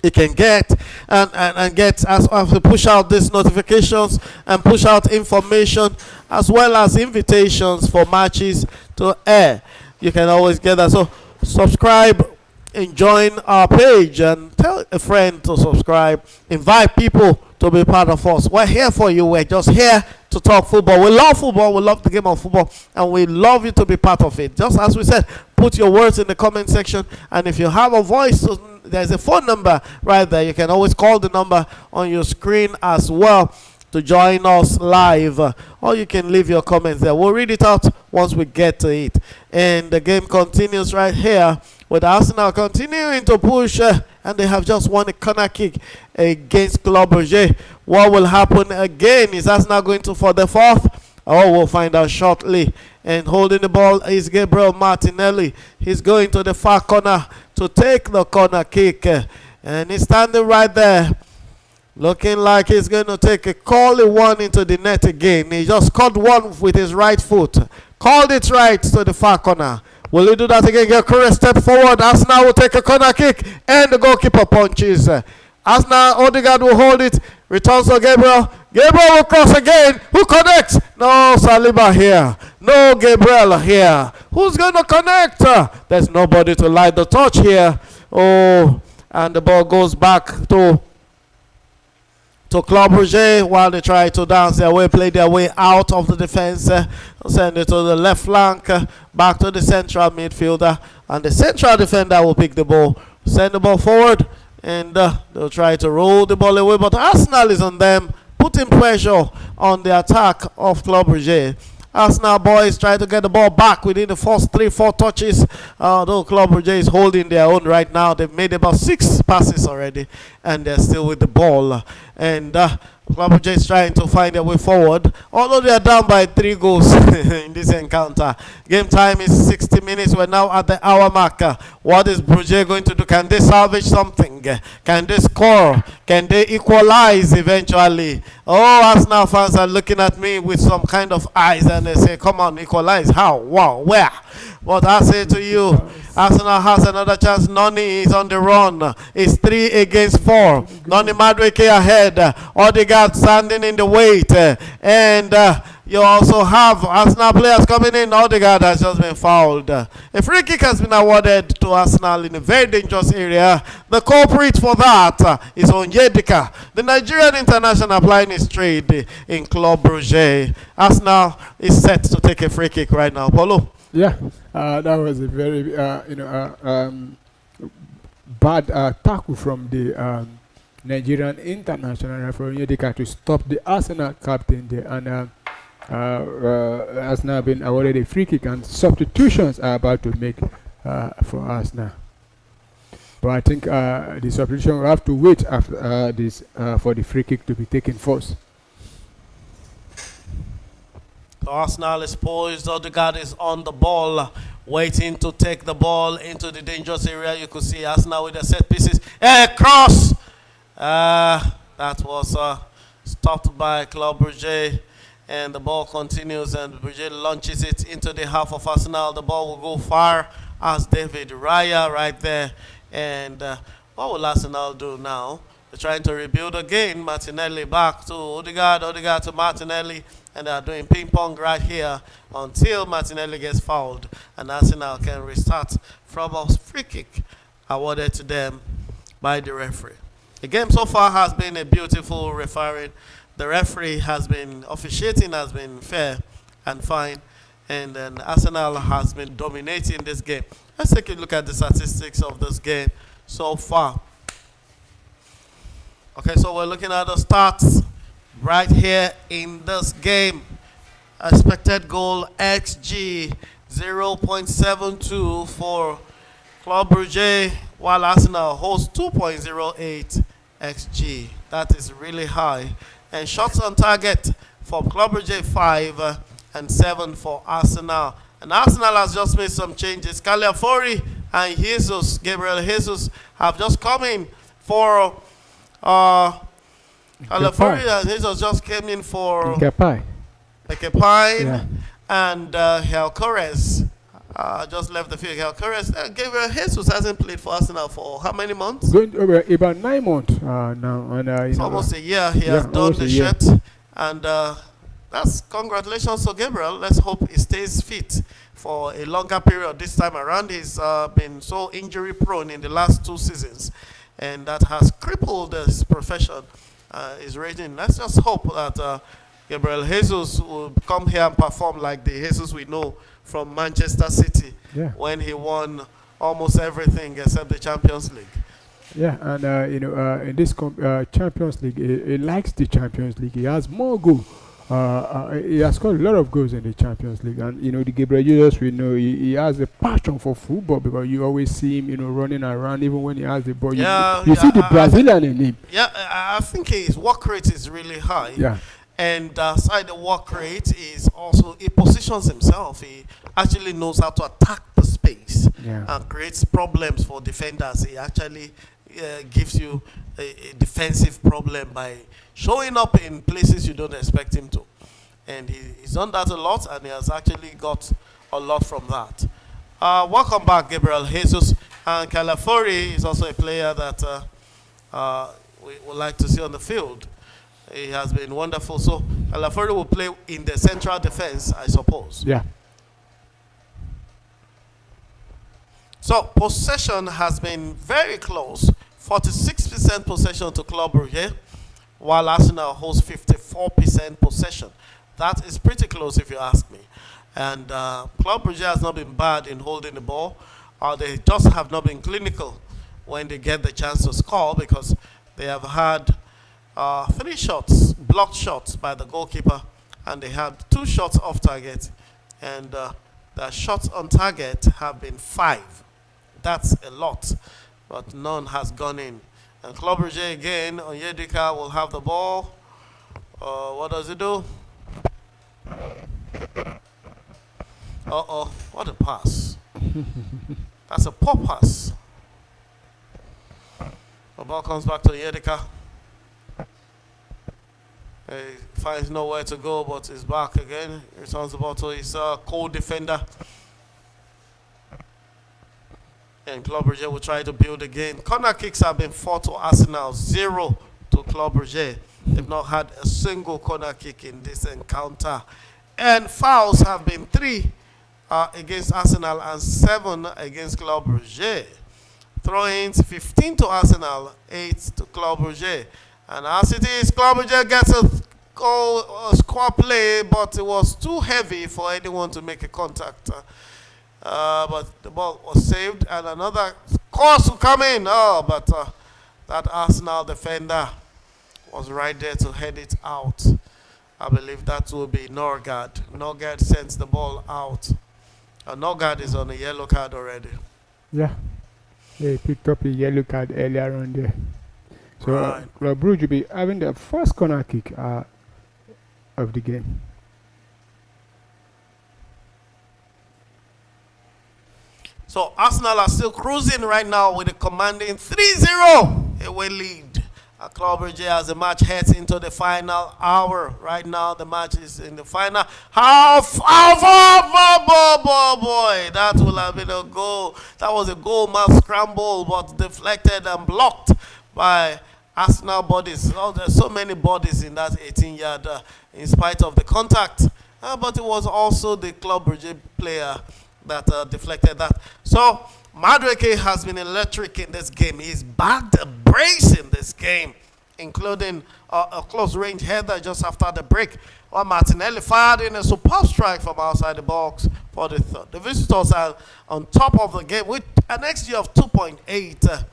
You can get and get as we push out these notifications and push out information as well as invitations for matches to air. You can always get that. So subscribe and join our page and tell a friend to subscribe. Invite people to be part of us. We're here for you. We're just here to talk football. We love football. We love the game of football. And we love you to be part of it. Just as we said, put your words in the comment section. And if you have a voice, there's a phone number right there. You can always call the number on your screen as well to join us live, or you can leave your comments there. We'll read it out once we get to it. And the game continues right here with Arsenal continuing to push, and they have just won a corner kick against Club Brugge. What will happen again? Is Arsenal going to for the fourth? Oh, we'll find out shortly. And holding the ball is Gabriel Martinelli. He's going to the far corner to take the corner kick, and he's standing right there, looking like he's going to take a curly one into the net again. He just caught one with his right foot. Called it right to the far corner. Will he do that again? Get a correct step forward. Arsenal will take a corner kick. And the goalkeeper punches. Arsenal, Odegaard will hold it. Returns to Gabriel. Gabriel will cross again. Who connects? No Saliba here. No Gabriel here. Who's going to connect? There's nobody to light the touch here. Oh, and the ball goes back to Club Brugge while they try to dance their way, play their way out of the defense. Send it to the left flank, back to the central midfielder, and the central defender will pick the ball, send the ball forward, and they'll try to roll the ball away. But Arsenal is on them, putting pressure on the attack of Club Brugge. Arsenal boys try to get the ball back within the first 3-4 touches. Though Club Brugge is holding their own right now. They've made about 6 passes already, and they're still with the ball. And Club Brugge is trying to find their way forward, although they are down by 3 goals in this encounter. Game time is 60 minutes. We're now at the hour marker. What is Brugge going to do? Can they salvage something? Can they score? Can they equalize eventually? Oh, Arsenal fans are looking at me with some kind of eyes, and they say, come on, equalize. How? Wow, where? But I say to you, Arsenal has another chance. Noni is on the run. It's 3 against 4. Noni Madueke ahead. Odegaard standing in the wait. And you also have Arsenal players coming in. Odegaard has just been fouled. A free kick has been awarded to Arsenal in a very dangerous area. The culprit for that is Onyedika, the Nigerian international applying his trade in Club Brugge. Arsenal is set to take a free kick right now. Paulo. Yeah, that was a very bad tackle from the Nigerian international referee Onyedika to stop the Arsenal captain there, and Arsenal have been awarded a free kick, and substitutions are about to make for Arsenal. But I think the substitution will have to wait after this for the free kick to be taken first. Arsenal is poised. Odegaard is on the ball, waiting to take the ball into the dangerous area. You could see Arsenal with the set pieces. Cross! That was stopped by Club Brugge, and the ball continues, and Brugge launches it into the half of Arsenal. The ball will go far as David Raya right there. And what will Arsenal do now? They're trying to rebuild again. Martinelli back to Odegaard, Odegaard to Martinelli, and they are doing ping pong right here until Martinelli gets fouled, and Arsenal can restart from a free kick awarded to them by the referee. The game so far has been a beautiful refereeing. The referee has been officiating, has been fair and fine, and then Arsenal has been dominating this game. Let's take a look at the statistics of this game so far. Okay, so we're looking at the stats right here in this game. Expected goal XG 0.72 for Club Brugge, while Arsenal holds 2.08 XG. That is really high. And shots on target for Club Brugge 5 and 7 for Arsenal. And Arsenal has just made some changes. Calafiori and Jesus, Gabriel Jesus, have just come in for Calafiori and Jesus just came in for Kepai and Helcores just left the field. Helcores, Gabriel Jesus hasn't played for Arsenal for how many months? Going over about 9 months now, and it's almost a year. He has done the shirt, and that's congratulations to Gabriel. Let's hope he stays fit for a longer period this time around. He's been so injury prone in the last 2 seasons, and that has crippled his profession. His rating. Let's just hope that Gabriel Jesus will come here and perform like the Jesus we know from Manchester City when he won almost everything except the Champions League. Yeah, and in this Champions League, he likes the Champions League. He has more goals. He has scored a lot of goals in the Champions League, and the Gabriel Jesus, we know he has a passion for football, because you always see him, running around even when he has the ball. You see the Brazilian in him. Yeah, I think his work rate is really high. Yeah, and aside the work rate is also he positions himself. He actually knows how to attack the space and creates problems for defenders. He actually gives you a defensive problem by showing up in places you don't expect him to. And he's done that a lot, and he has actually got a lot from that. Welcome back, Gabriel Jesus. And Calafiori is also a player that we would like to see on the field. He has been wonderful. So Calafiori will play in the central defense, I suppose. Yeah. So possession has been very close. 46% possession to Club Brugge, while Arsenal holds 54% possession. That is pretty close if you ask me. And Club Brugge has not been bad in holding the ball. They just have not been clinical when they get the chance to score, because they have had 3 shots, blocked shots by the goalkeeper, and they had 2 shots off target, and the shots on target have been 5. That's a lot, but none has gone in. And Club Brugge again, Onyedika will have the ball. What does he do? What a pass. That's a poor pass. The ball comes back to Onyedika. He finds nowhere to go, but is back again. Returns the ball to his co-defender. And Club Brugge will try to build again. Corner kicks have been 4 to Arsenal, 0 to Club Brugge. They've not had a single corner kick in this encounter. And fouls have been 3 against Arsenal and 7 against Club Brugge. Throw-ins 15 to Arsenal, 8 to Club Brugge. And as it is, Club Brugge gets a square play, but it was too heavy for anyone to make a contact. But the ball was saved, and another course will come in. But that Arsenal defender was right there to head it out. I believe that will be Norgard. Norgard sends the ball out. Norgard is on a yellow card already. Yeah, they picked up a yellow card earlier on there. So Right. Club Brugge will be having the first corner kick of the game. So Arsenal are still cruising right now with a commanding 3-0 away lead. Club Brugge as the match heads into the final hour. Right now the match is in the final half. Boy, that will have been a goal. That was a goal mass scramble, but deflected and blocked by Arsenal bodies. Oh, there's so many bodies in that 18-yard in spite of the contact. But it was also the Club Brugge player that deflected that. So Madueke has been electric in this game. He's bagged a brace in this game, including a close-range header just after the break. While Martinelli fired in a superb strike from outside the box for the third. The visitors are on top of the game with an XG of 2.8 to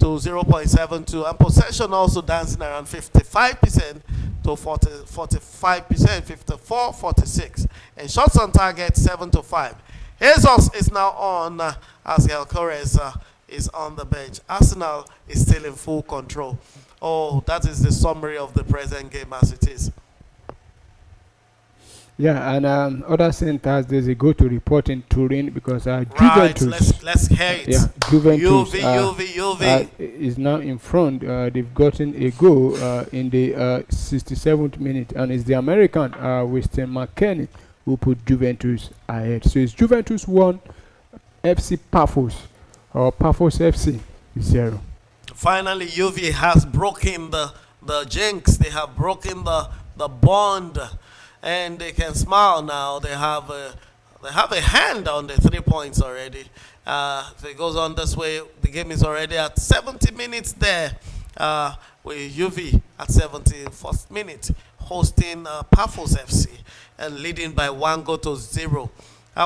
0.72, and possession also dancing around 55% to 45%, 54, 46, and shots on target 7 to 5. Jesus is now on as Gelcores is on the bench. Arsenal is still in full control. Oh, that is the summary of the present game as it is. Yeah, and other centers, there's a go to report in Turin because Right, Juventus. let's hear it. Yeah, Juventus Juve. is now in front. They've gotten a goal in the 67th minute, and it's the American Winston McKennie who put Juventus ahead. So it's Juventus 1, FC Paphos, or Paphos FC 0. Finally, Juve has broken the jinx. They have broken the bond, and they can smile now. They have a hand on the 3 points already. If it goes on this way, the game is already at 70 minutes there. With Juve at 71st minute hosting Paphos FC and leading by 1-0.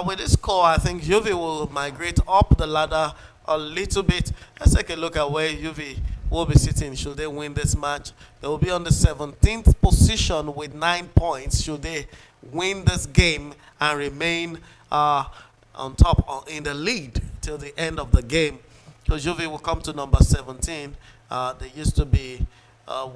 With this score, I think Juve will migrate up the ladder a little bit. Let's take a look at where Juve will be sitting should they win this match. They will be on the 17th position with 9 points should they win this game and remain on top in the lead till the end of the game. So Juve will come to number 17. They used to be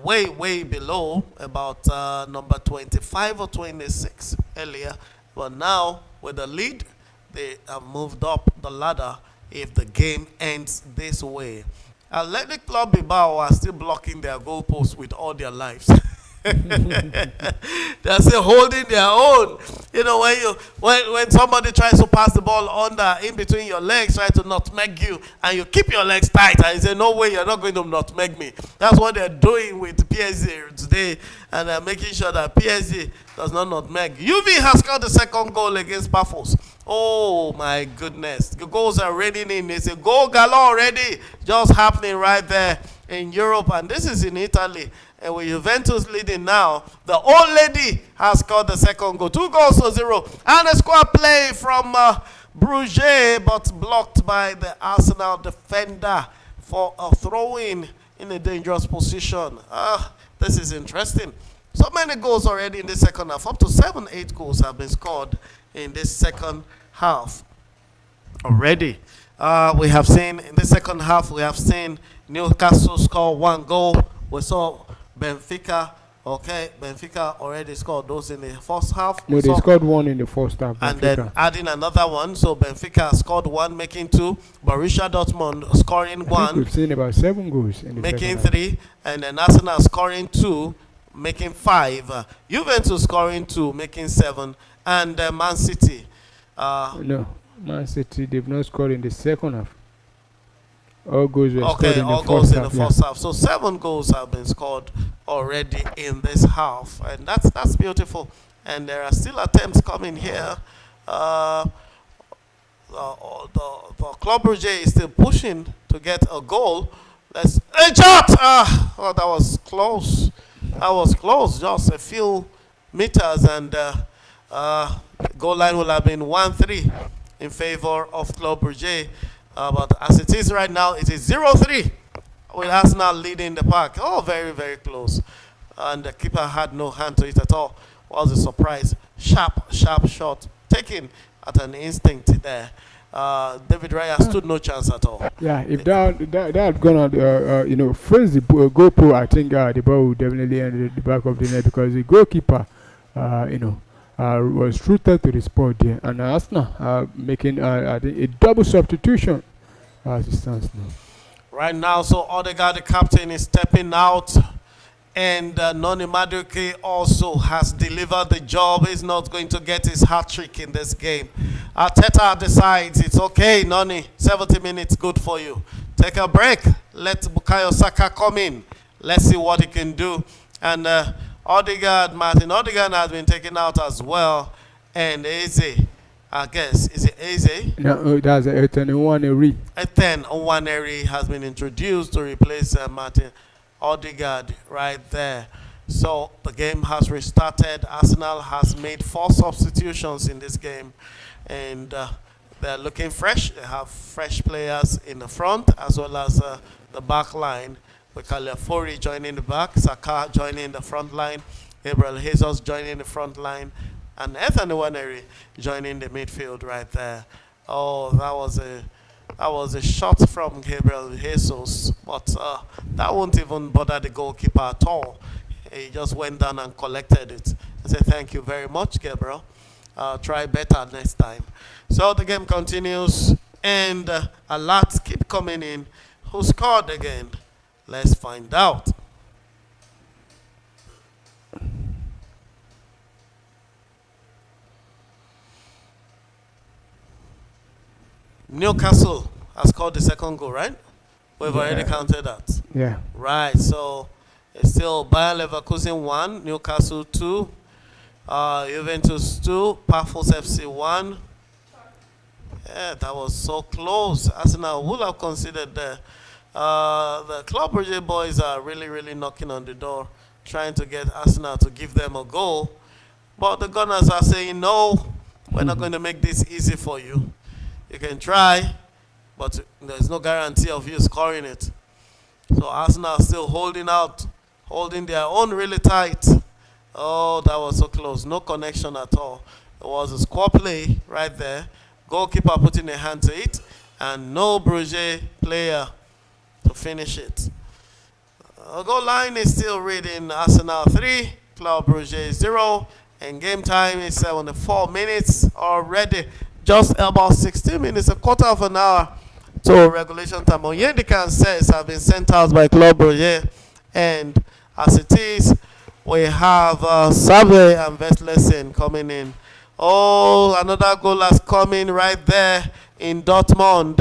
way below, about number 25 or 26 earlier. But now, with the lead, they have moved up the ladder if the game ends this way. Athletic Club Bilbao are still blocking their goalposts with all their lives. They're still holding their own. You know, when somebody tries to pass the ball under in between your legs, try to nutmeg you, and you keep your legs tight, and you say, no way, you're not going to nutmeg me. That's what they're doing with PSG today, and they're making sure that PSG does not nutmeg. UV has scored the second goal against Paphos. Oh my goodness. The goals are raining in. It's a goal galore already just happening right there in Europe, and this is in Italy. And with Juventus leading now, the old lady has scored the second goal. 2-0. And a square play from Brugge, but blocked by the Arsenal defender for a throw-in in a dangerous position. This is interesting. So many goals already in the second half. Up to 7-8 goals have been scored in this second half already. We have seen in the second half, we have seen Newcastle score 1 goal. We saw Benfica. Okay, Benfica already scored those in the first half. No, they scored 1 in the first half. And Benfica. then adding another one. So Benfica scored 1, making 2. Borussia Dortmund scoring I 1. think we've seen about 7 goals in the Making second 3. And then Arsenal scoring 2, making 5. Juventus scoring 2, making 7. And Man City. half. No, Man City, they've not scored in the second half. All goals were scored in all the goals first in half. the first half. So 7 goals have been scored already in this half, and that's beautiful. And there are still attempts coming here. The Club Brugge is still pushing to get a goal. Let's a shot! Oh, that was close. That was close. Just a few meters, and goal line will have been 1-3 in favor of Club Brugge. But as it is right now, it is 0-3 with Arsenal leading the pack. Oh, very, very close. And the keeper had no hand to it at all. Was a surprise. Sharp shot taken at an instinct there. David Raya stood no chance at all. Yeah, if that had gone on, first the goalpost, I think the ball would definitely end at the back of the net because the goalkeeper, was rooted to the spot there, and Arsenal making I think a double substitution as it stands now. Right now, so Odegaard, the captain, is stepping out, and Noni Madueke also has delivered the job. He's not going to get his hat trick in this game. Arteta decides it's okay, Noni, 70 minutes, good for you. Take a break. Let Bukayo Saka come in. Let's see what he can do. And Martin Odegaard has been taken out as well. And Eze, I guess, is it Eze? No, that's Ethan Nwaneri. Ethan Nwaneri has been introduced to replace Martin Odegaard right there. So the game has restarted. Arsenal has made 4 substitutions in this game. And they're looking fresh. They have fresh players in the front as well as the back line. With Caliafori joining the back, Saka joining the front line, Gabriel Jesus joining the front line, and Ethan Nwaneri joining the midfield right there. Oh, that was a shot from Gabriel Jesus, but that won't even bother the goalkeeper at all. He just went down and collected it. I say thank you very much, Gabriel. Try better next time. So the game continues, and alerts keep coming in. Who scored again? Let's find out. Newcastle has scored the second goal, right? We've already counted that. Yeah. Right, so it's still Bayer Leverkusen 1, Newcastle 2, Juventus 2, Pafos FC 1. Yeah, that was so close. Arsenal would have considered the Club Brugge boys are really knocking on the door, trying to get Arsenal to give them a goal. But the Gunners are saying, no, we're not going to make this easy for you. You can try, but there's no guarantee of you scoring it. So Arsenal still holding out, holding their own really tight. Oh, that was so close. No connection at all. It was a square play right there. Goalkeeper putting a hand to it, and no Brugge player to finish it. Goal line is still reading Arsenal 3, Club Brugge 0, and game time is 74 minutes already. Just about 16 minutes, a quarter of an hour to regulation time. Onyedika says have been sent out by Club Brugge, and as it is, we have Sabe and Vestlesen coming in. Oh, another goal has come in right there in Dortmund.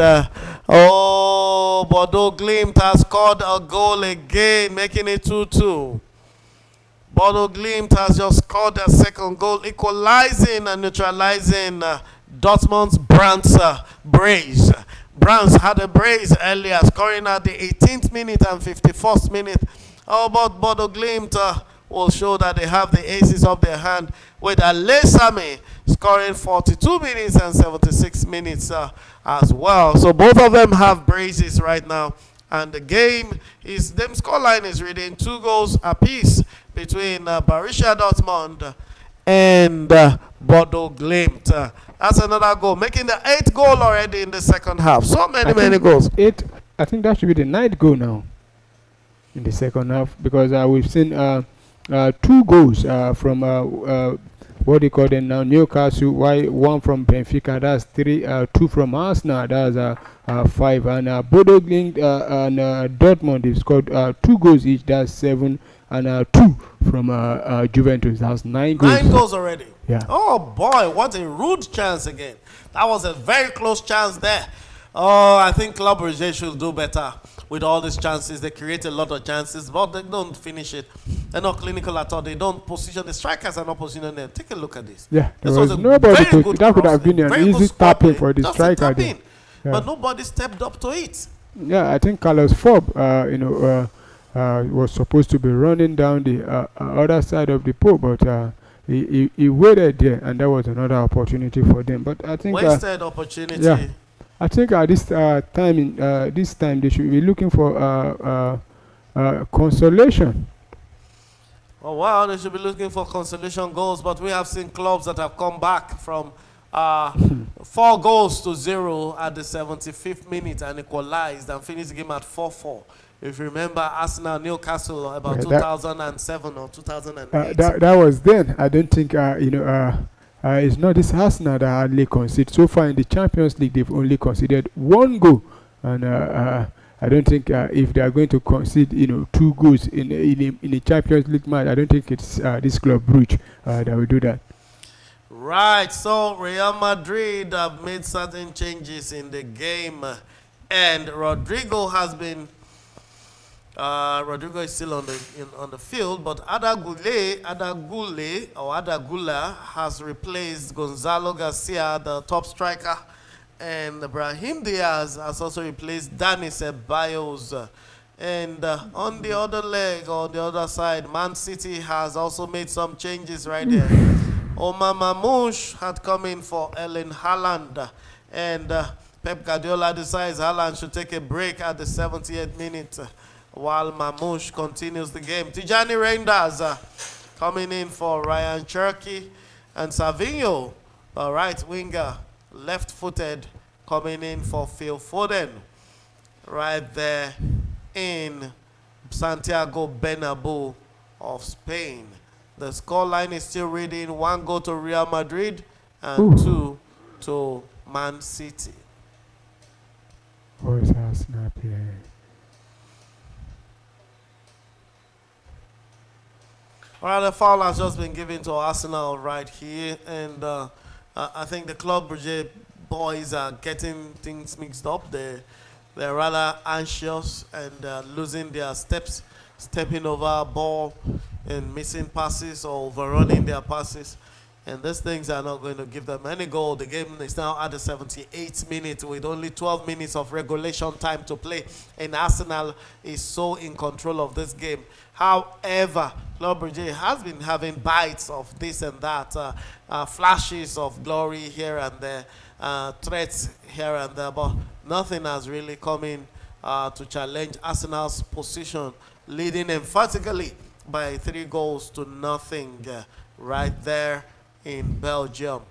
Bodo Glimt has scored a goal again, making it 2-2. Bodo Glimt has just scored a second goal, equalizing and neutralizing Dortmund's brace. Brands had a brace earlier, scoring at the 18th minute and 51st minute. But Bodo Glimt will show that they have the aces of their hand, with Alesami scoring 42 minutes and 76 minutes as well. So both of them have braces right now And the game is, the scoreline is reading 2 goals apiece between Borussia Dortmund and Bodo Glimt. That's another goal, making the 8th goal already in the second half. So many goals. I think that should be the 9th goal now in the second half, because we've seen 2 goals from what they call them now, Newcastle, one from Benfica, that's 3, 2 from Arsenal, that's 5, and Bodo Glimt and Dortmund, they've scored 2 goals each, that's 7, and 2 from Juventus, that's 9 goals. 9 goals already. Yeah. Oh boy, what a rude chance again. That was a very close chance there. Oh, I think Club Brugge should do better with all these chances. They create a lot of chances, but they don't finish it. They're not clinical at all. They don't position. The strikers are not positioning them. Take a look at this. Yeah, this was nobody that could have been an easy tapping for the striker. Yeah. But nobody stepped up to it. Yeah, I think Carlos Fob, was supposed to be running down the other side of the pole, but he waited there, and that was another opportunity for them. But I think wasted opportunity. Yeah, I think this time they should be looking for consolation. Oh wow, they should be looking for consolation goals. But we have seen clubs that have come back from 4 goals to 0 at the 75th minute and equalized and finished the game at 4-4. If you remember, Arsenal, Newcastle, about 2007 or 2008. That was then. I don't think it's not this Arsenal that hardly conceded. So far in the Champions League, they've only conceded 1 goal, and I don't think if they are going to concede 2 goals in a Champions League match, I don't think it's this Club Brugge that will do that. Right. So Real Madrid have made certain changes in the game, and Rodrigo is still on the field, but Adagula has replaced Gonzalo Garcia, the top striker, and Brahim Diaz has also replaced Dani Ceballos. And on the other leg, or the other side, Man City has also made some changes right there. Omar Mamouche had come in for Erling Haaland, and Pep Guardiola decides Haaland should take a break at the 78th minute. While Mamouche continues the game. Tijani Reinders coming in for Ryan Cherky, and Savinho, the right winger, left-footed, coming in for Phil Foden. Right there in Santiago Bernabeu of Spain. The scoreline is still reading 1 goal to Real Madrid and 2 to Man City. Who is Arsenal playing? All right, the foul has just been given to Arsenal right here, and I think the Club Brugge boys are getting things mixed up. They're rather anxious and losing their steps, stepping over a ball and missing passes or overrunning their passes. And these things are not going to give them any goal. The game is now at the 78th minute with only 12 minutes of regulation time to play. And Arsenal is so in control of this game. However, Club Brugge has been having bites of this and that, flashes of glory here and there, threats here and there, but nothing has really come in to challenge Arsenal's position, leading emphatically by 3 goals to nothing right there in Belgium.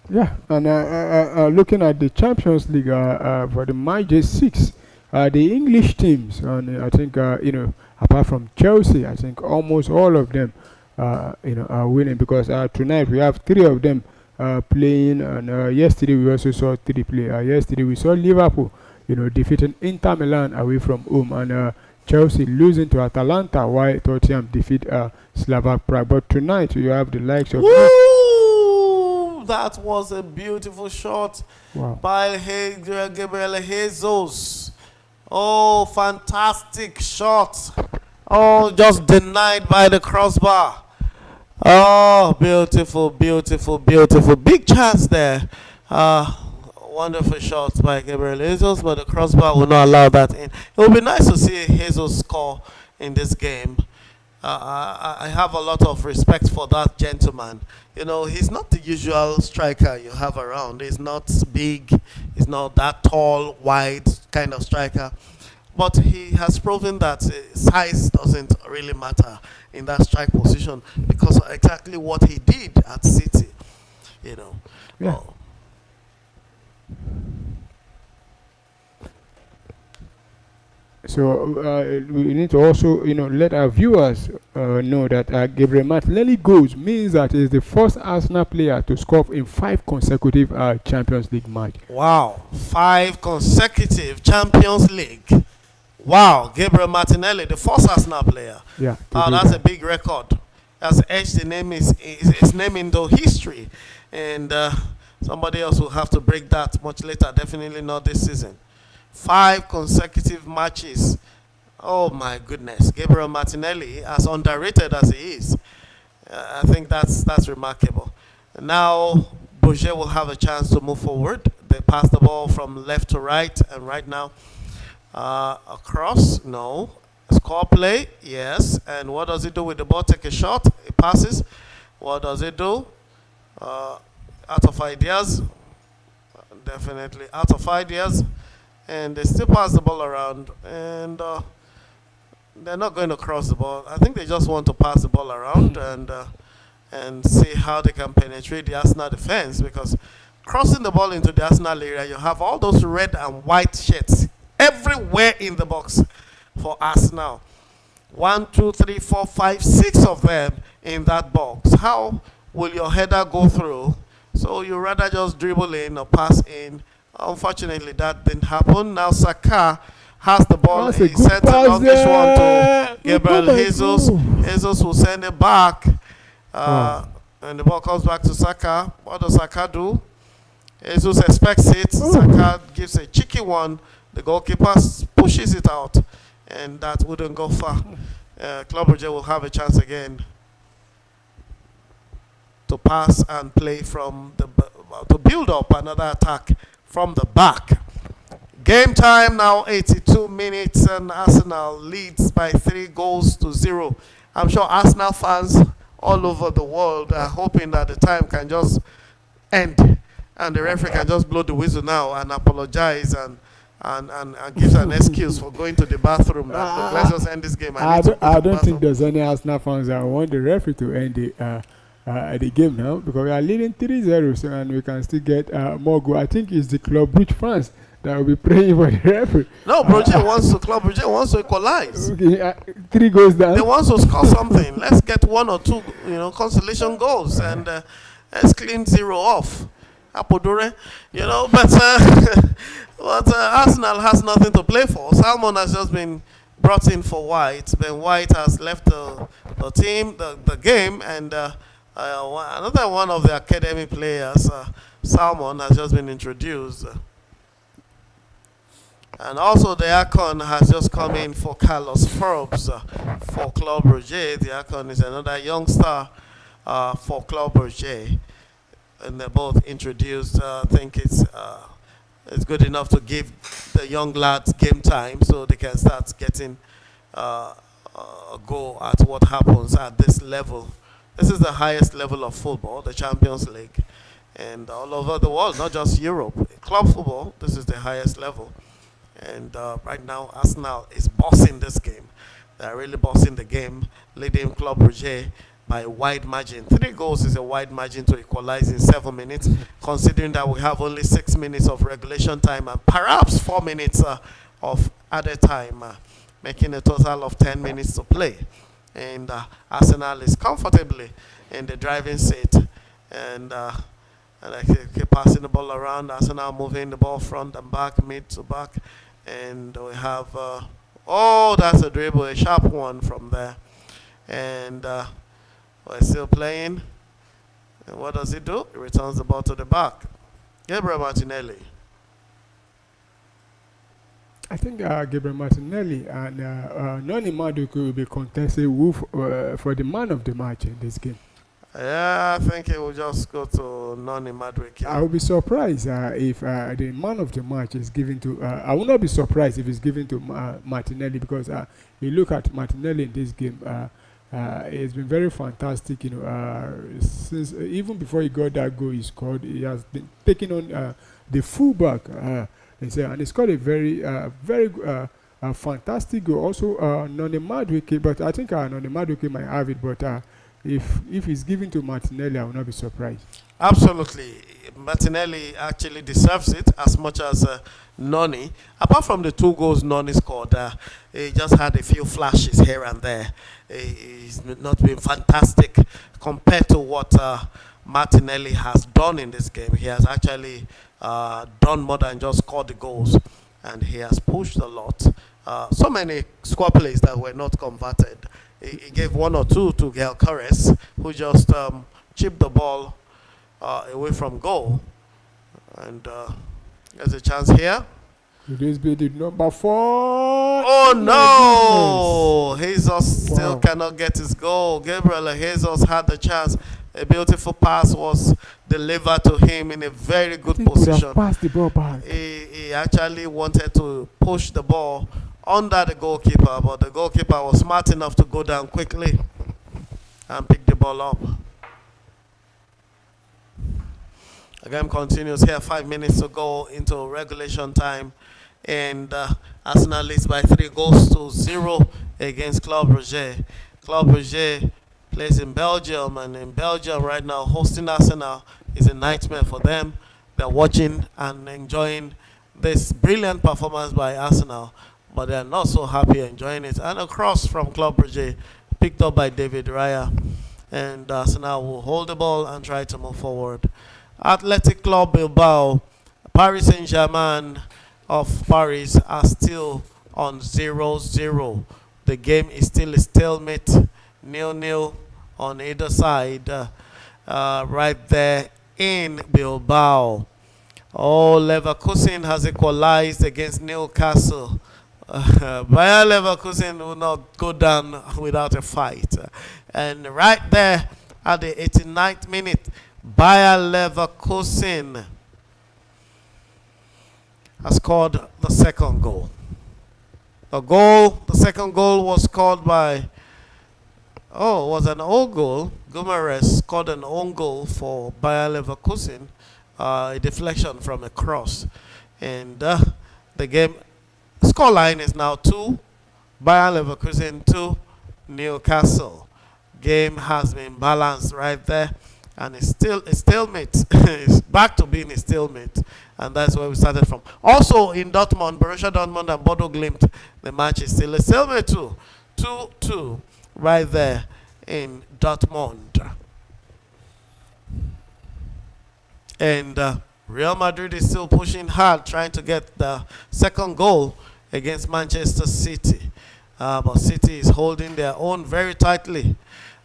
Yeah, and looking at the Champions League for the match 6, the English teams, and I think apart from Chelsea, I think almost all of them are winning, because tonight we have 3 of them playing, and yesterday we also saw 3 play. Yesterday we saw Liverpool defeating Inter Milan away from home, and Chelsea losing to Atalanta, while Tottenham defeat Slovak Prague. But tonight you have the likes of... Woo! That was a beautiful shot by Gabriel Jesus. Oh, fantastic shot. Oh, just denied by the crossbar. Oh, beautiful, beautiful, beautiful. Big chance there. Wonderful shot by Gabriel Jesus, but the crossbar will not allow that in. It would be nice to see Jesus score in this game. I have a lot of respect for that gentleman. He's not the usual striker you have around. He's not big. He's not that tall, wide kind of striker. but he has proven that size doesn't really matter in that strike position because of exactly what he did at City. You know. Yeah. So we need to also, let our viewers know that Gabriel Martinelli goals means that he's the first Arsenal player to score in 5 consecutive Champions League matches. Wow, 5 consecutive Champions League. Wow, Gabriel Martinelli, the first Arsenal player. Yeah. Oh, that's a big record. That's etched the name his name into history, and somebody else will have to break that much later. Definitely not this season. 5 consecutive matches. Oh my goodness, Gabriel Martinelli, as underrated as he is, I think that's remarkable. Now Brugge will have a chance to move forward. They pass the ball from left to right, and right now across. No. Score play, yes. And what does he do with the ball? Take a shot. It passes. What does it do? Out of ideas. Definitely out of ideas. And they still pass the ball around. And they're not going to cross the ball. I think they just want to pass the ball around and see how they can penetrate the Arsenal defense. Because crossing the ball into the Arsenal area, you have all those red and white shirts everywhere in the box for Arsenal. 1, 2, 3, 4, 5, 6 of them in that box. How will your header go through? So you rather just dribble in or pass in. Unfortunately, that didn't happen. Now Saka has the ball. He sent a longish one to Gabriel Jesus. Jesus will send it back. And the ball comes back to Saka. What does Saka do? Jesus expects it. Saka gives a cheeky one. The goalkeeper pushes it out. And that wouldn't go far. Club Brugge will have a chance again to pass and play from to build up another attack from the back. Game time now, 82 minutes, and Arsenal leads by 3-0. I'm sure Arsenal fans all over the world are hoping that the time can just end and the referee can just blow the whistle now and apologize and gives an excuse for going to the bathroom. Let's just end this game. I don't think there's any Arsenal fans that want the referee to end the game now, because we are leading 3-0, so, and we can still get more goal. I think it's the Club Brugge fans that will be praying for the referee. No, Club Brugge wants to equalize. Okay, 3 goals down. They want to score something. Let's get 1 or 2, consolation goals, and let's clean 0 off. Apodore, but Arsenal has nothing to play for. Salmon has just been brought in for White. Ben White has left the team, the game, and another one of the academy players, Salmon, has just been introduced. And also the Akon has just come in for Carlos Forbes for Club Brugge. The Akon is another young star for Club Brugge. And they're both introduced. I think it's good enough to give the young lads game time so they can start getting a go at what happens at this level. This is the highest level of football, the Champions League. And all over the world, not just Europe. Club football, this is the highest level. And right now, Arsenal is bossing this game. They're really bossing the game, leading Club Brugge by a wide margin. 3 goals is a wide margin to equalize in 7 minutes, considering that we have only 6 minutes of regulation time and perhaps 4 minutes of added time, making a total of 10 minutes to play. And Arsenal is comfortably in the driving seat. And I keep passing the ball around. Arsenal moving the ball front and back, mid to back. And we have, that's a dribble, a sharp one from there. And we're still playing. And what does he do? He returns the ball to the back. Gabriel Martinelli. I think Gabriel Martinelli and Noni Madueke will be contested for the man of the match in this game. Yeah, I think he will just go to Noni Madueke. I will be surprised if the man of the match is given to. I will not be surprised if it's given to Martinelli, because you look at Martinelli in this game. It's been very fantastic, since even before he got that goal he scored. He has been taking on the fullback, and he scored a very A fantastic goal. Also, Noni Madueke, but I think Noni Madueke might have it. But if it's given to Martinelli, I will not be surprised. Absolutely. Martinelli actually deserves it as much as Noni. Apart from the 2 goals Noni scored, he just had a few flashes here and there. He's not been fantastic compared to what Martinelli has done in this game. He has actually done more than just score the goals, and he has pushed a lot. So many score plays that were not converted. He gave 1 or 2 to Gael Corres, who just chipped the ball away from goal. And there's a chance here. Today's bid number 4. Oh no! Jesus still cannot get his goal. Gabriel Jesus had the chance. A beautiful pass was delivered to him in a very good position. Passed the ball back. He actually wanted to push the ball under the goalkeeper, but the goalkeeper was smart enough to go down quickly and pick the ball up. The game continues here. 5 minutes to go into regulation time, and Arsenal leads by 3-0 against Club Brugge. Club Brugge plays in Belgium, and in Belgium right now, hosting Arsenal is a nightmare for them. They're watching and enjoying this brilliant performance by Arsenal, but they're not so happy enjoying it. And a cross from Club Brugge, picked up by David Raya, and Arsenal will hold the ball and try to move forward. Athletic Club Bilbao, Paris Saint-Germain of Paris are still on 0-0. The game is still a stalemate, 0-0 on either side, right there in Bilbao. Oh, Leverkusen has equalized against Newcastle. Bayer Leverkusen will not go down without a fight. And right there at the 89th minute, Bayer Leverkusen has scored the second goal. The second goal was scored by, was an own goal. Gumares scored an own goal for Bayer Leverkusen, a deflection from a cross. And the game scoreline is now 2, Bayer Leverkusen 2, Newcastle. Game has been balanced right there, and it's still a stalemate. It's back to being a stalemate, and that's where we started from. Also in Dortmund, Borussia Dortmund and Bodo Glimt, the match is still a stalemate too. 2-2 right there in Dortmund. And Real Madrid is still pushing hard, trying to get the second goal against Manchester City. But City is holding their own very tightly.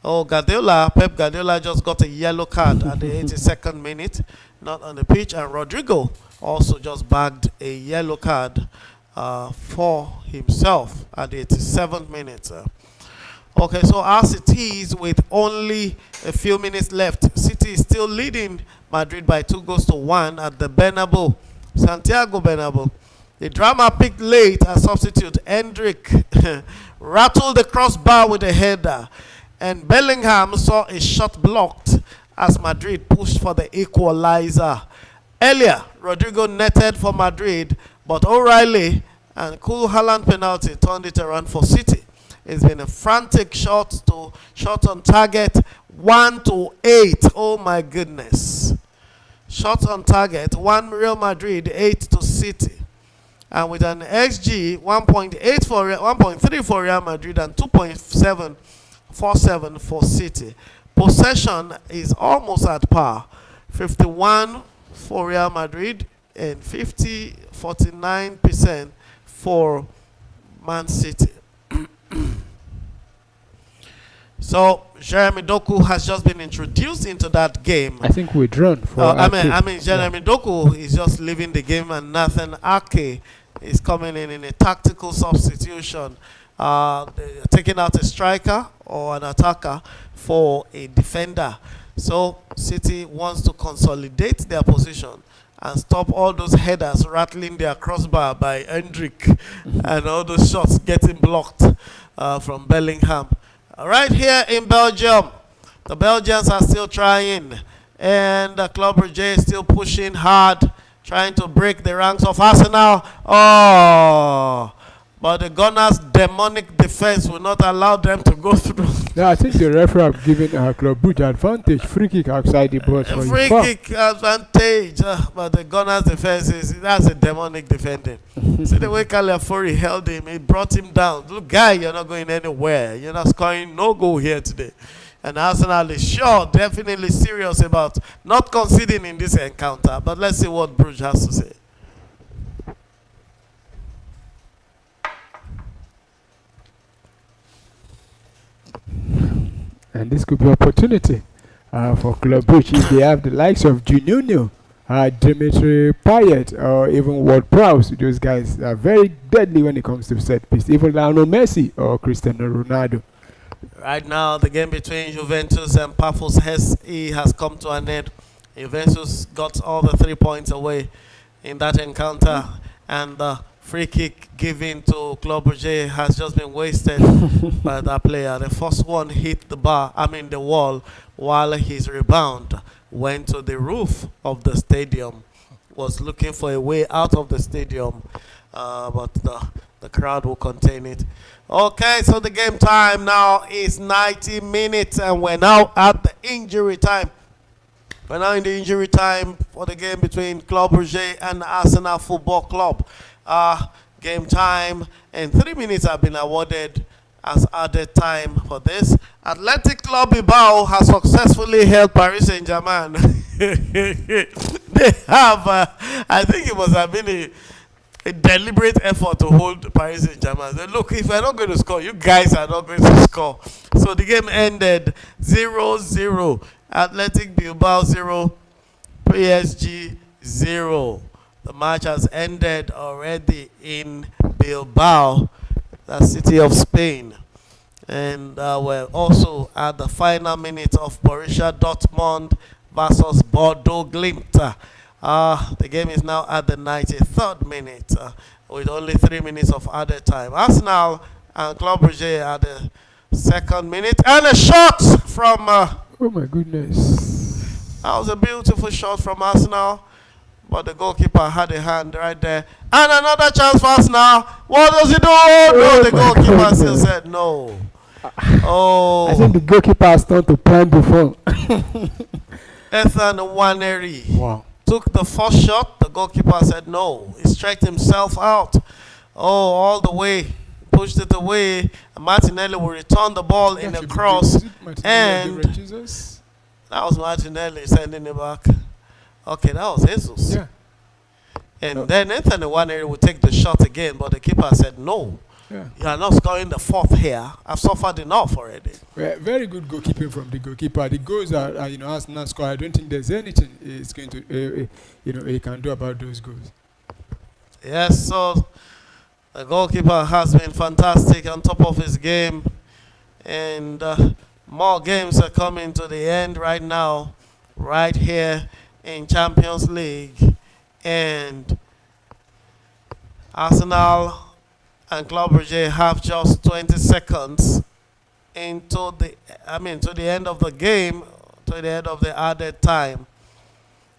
Pep Guardiola just got a yellow card at the 82nd minute, not on the pitch. And Rodrigo also just bagged a yellow card for himself at the 87th minute. Okay, so as it is, with only a few minutes left, City is still leading Madrid by 2-1 at the Bernabeu, Santiago Bernabeu. The drama picked late as substitute. Hendrick rattled the crossbar with a header, and Bellingham saw a shot blocked as Madrid pushed for the equalizer. Earlier, Rodrigo netted for Madrid, but O'Reilly and cool Haaland penalty turned it around for City. It's been a frantic shot on target, 1-8. Oh my goodness. Shots on target, 1 Real Madrid, 8 to City. And with an XG, 1.3 for Real Madrid and 2.747 for City. Possession is almost at par. 51 for Real Madrid and 49% for Man City. So Jeremy Doku has just been introduced into that game. I think we're drawn for Jeremy Doku is just leaving the game, and Nathan Ake is coming in a tactical substitution, taking out a striker or an attacker for a defender. So City wants to consolidate their position and stop all those headers rattling their crossbar by Hendrick and all those shots getting blocked from Bellingham. Right here in Belgium, the Belgians are still trying, and the Club Brugge is still pushing hard, trying to break the ranks of Arsenal. but the Gunners' demonic defense will not allow them to go through. Yeah, I think the referee have given Club Brugge advantage. Free kick outside the box. A free kick advantage, but the Gunners' defense that's a demonic defending. See the way Caliafori held him, he brought him down. Look, guy, you're not going anywhere. You're not scoring no goal here today. And Arsenal is sure, definitely serious about not conceding in this encounter. But let's see what Brugge has to say. And this could be opportunity for Club Brugge if they have the likes of Juninho, Dimitri Payet, or even Ward Prowse. Those guys are very deadly when it comes to set piece. Even Lionel Messi or Cristiano Ronaldo. Right now, the game between Juventus and Pafos SE has come to an end. Juventus got all the 3 points away in that encounter, and the free kick given to Club Brugge has just been wasted by that player. The first one hit the wall, while his rebound went to the roof of the stadium. Was looking for a way out of the stadium, but the crowd will contain it. Okay, so the game time now is 90 minutes, and we're now at the injury time. We're now in the injury time for the game between Club Brugge and Arsenal Football Club. Game time and 3 minutes have been awarded as added time for this. Athletic Club Bilbao has successfully held Paris Saint-Germain. They have, I think it must have been a deliberate effort to hold Paris Saint-Germain. They, look, if we're not going to score, you guys are not going to score. So the game ended 0-0. Athletic Bilbao 0, PSG 0. The match has ended already in Bilbao, the city of Spain. And we're also at the final minute of Borussia Dortmund versus Bordeaux Glimt. The game is now at the 93rd minute with only 3 minutes of added time. Arsenal and Club Brugge at the 2nd minute. And a shot from... oh my goodness. That was a beautiful shot from Arsenal. But the goalkeeper had a hand right there. And another chance for Arsenal. What does he do? No, the goalkeeper still said no. Oh. I think the goalkeeper has turned to prime before. Ethan Nwaneri. Wow. Took the first shot. The goalkeeper said no. He stretched himself out. Oh, all the way. Pushed it away. Martinelli will return the ball in a cross. And that was Martinelli sending it back. Okay, that was Jesus. Yeah. And then Ethan Nwaneri will take the shot again, but the keeper said no. Yeah. You are not scoring the fourth here. I've suffered enough already. Well, very good goalkeeping from the goalkeeper. The goals are Arsenal score. I don't think there's anything it's going to, he can do about those goals. Yes, so the goalkeeper has been fantastic on top of his game, and more games are coming to the end right now, right here in Champions League, and Arsenal and Club Brugge have just 20 seconds into the to the end of the game, to the end of the added time.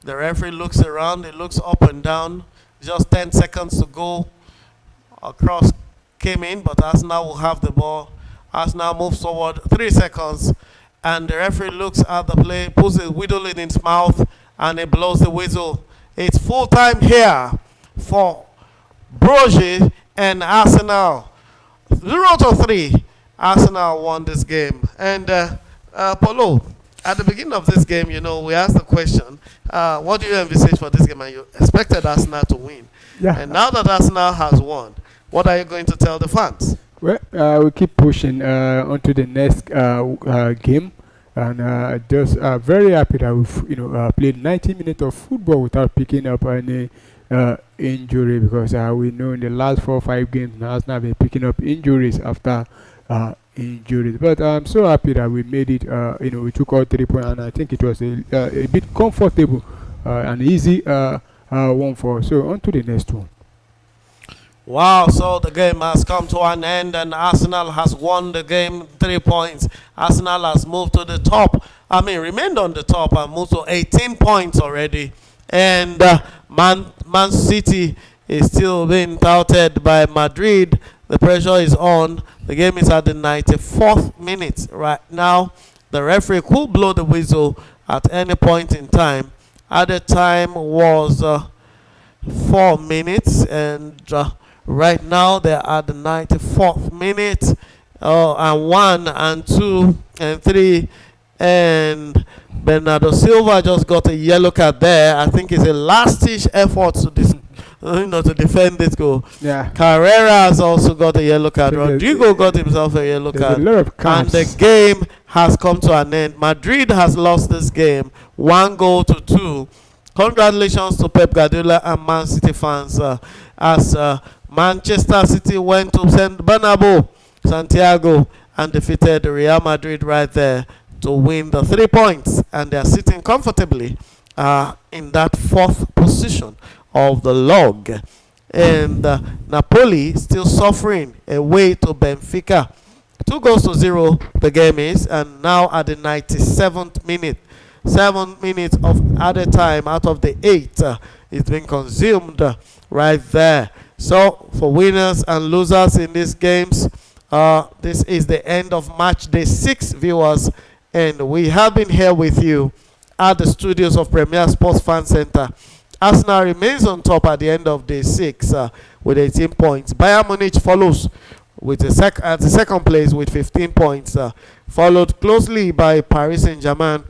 The referee looks around, he looks up and down. Just 10 seconds to go. A cross came in, but Arsenal will have the ball. Arsenal moves forward 3 seconds, and the referee looks at the play, puts his whistle in his mouth, and he blows the whistle. It's full time here for Brugge and Arsenal. 0-3. Arsenal won this game. And Polo, at the beginning of this game, we asked the question, what do you envisage for this game? And you expected Arsenal to win. Yeah. And now that Arsenal has won, what are you going to tell the fans? Well, we keep pushing onto the next game. And just very happy that we've played 90 minutes of football without picking up any injury, because we know in the last 4 or 5 games now Arsenal have been picking up injuries after injuries. But I'm so happy that we made it. We took out 3 points, and I think it was a bit comfortable and easy one for us. So on to the next one. Wow, so the game has come to an end, and Arsenal has won the game 3 points. Arsenal has moved to the top. Remained on the top and moved to 18 points already. And Man City is still being touted by Madrid The pressure is on. The game is at the 94th minute right now. The referee could blow the whistle at any point in time. At the time was 4 minutes, and right now they're at the 94th minute, and 1 and 2 and 3, and Bernardo Silva just got a yellow card there. I think it's a last-ditch effort to to defend this goal. Yeah. Carrera has also got a yellow card. Rodrigo got himself a yellow card. A lot of And cards. the game has come to an end. Madrid has lost this game 1-2. Congratulations to Pep Guardiola and Man City fans as Manchester City went to Santiago, and defeated Real Madrid right there to win the 3 points, and they are sitting comfortably in that 4th position of the log. And Napoli still suffering away to Benfica. 2-0 the game is, and now at the 97th minute, 7 minutes of added time out of the 8 is being consumed right there. So for winners and losers in these games, this is the end of match day 6, viewers, and we have been here with you at the studios of Premier Sports Fan Center. Arsenal remains on top at the end of day 6 with 18 points. Bayern Munich follows with at the second place with 15 points, followed closely by Paris Saint-Germain,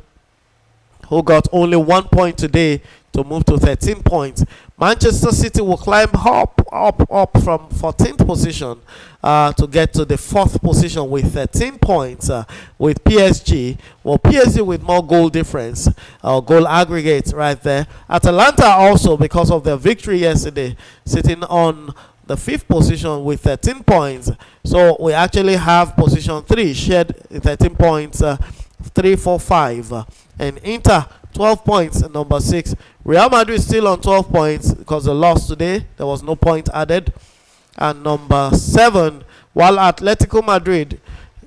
who got only 1 point today to move to 13 points. Manchester City will climb up from 14th position to get to the 4th position with 13 points with PSG. Well, PSG with more goal difference, goal aggregate right there. Atalanta also, because of their victory yesterday, sitting on the 5th position with 13 points. So we actually have position 3 shared 13 points, 3, 4, 5. And Inter 12 points at number 6. Real Madrid still on 12 points because they lost today. There was no point added. And number 7, while Atletico Madrid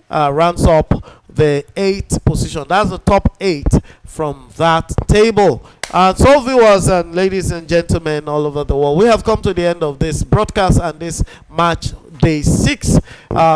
rounds up the 8th position. That's the top 8 from that table. And so, viewers and ladies and gentlemen all over the world, we have come to the end of this broadcast and this match day 6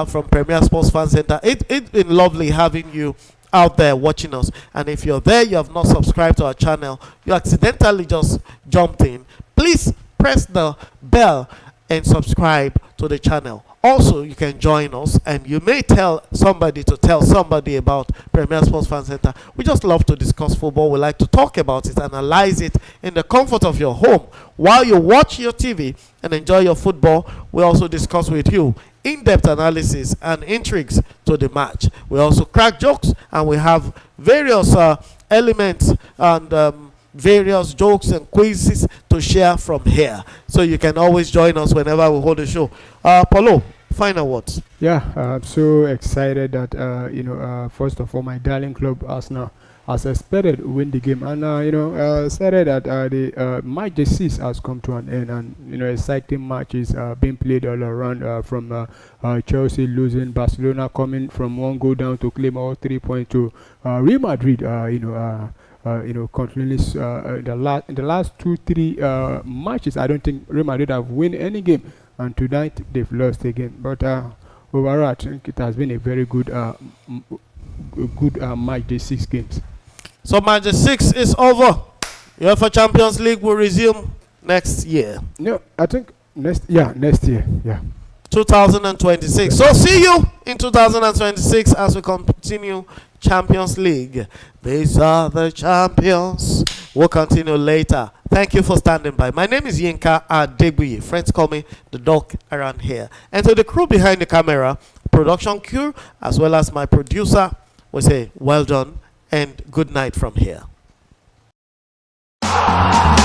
from Premier Sports Fan Center. It's been lovely having you out there watching us, and if you're there, you have not subscribed to our channel, you accidentally just jumped in, please press the bell and subscribe to the channel. Also, you can join us, and you may tell somebody to tell somebody about Premier Sports Fan Center. We just love to discuss football. We like to talk about it, analyze it in the comfort of your home while you watch your TV and enjoy your football. We also discuss with you in-depth analysis and intrigues to the match. We also crack jokes, and we have various elements and various jokes and quizzes to share from here. So you can always join us whenever we hold a show. Paulo, final words. Yeah, I'm so excited that first of all, my darling club Arsenal, as expected, win the game, and excited that the match day 6 has come to an end, and exciting matches being played all around, from Chelsea losing, Barcelona coming from 1 goal down to claim all 3 points, to Real Madrid continually in the last 2-3 matches. I don't think Real Madrid have won any game, and tonight they've lost again. But overall, I think it has been a very good match day 6 games. So match day 6 is over. UEFA Champions League will resume next year. No, I think next year. Yeah. 2026. So see you in 2026 as we continue Champions League. These are the champions. We'll continue later. Thank you for standing by. My name is Yinka Adegbuyi. Friends call me the dog around here. And to the crew behind the camera, production crew, as well as my producer, we say well done and good night from here.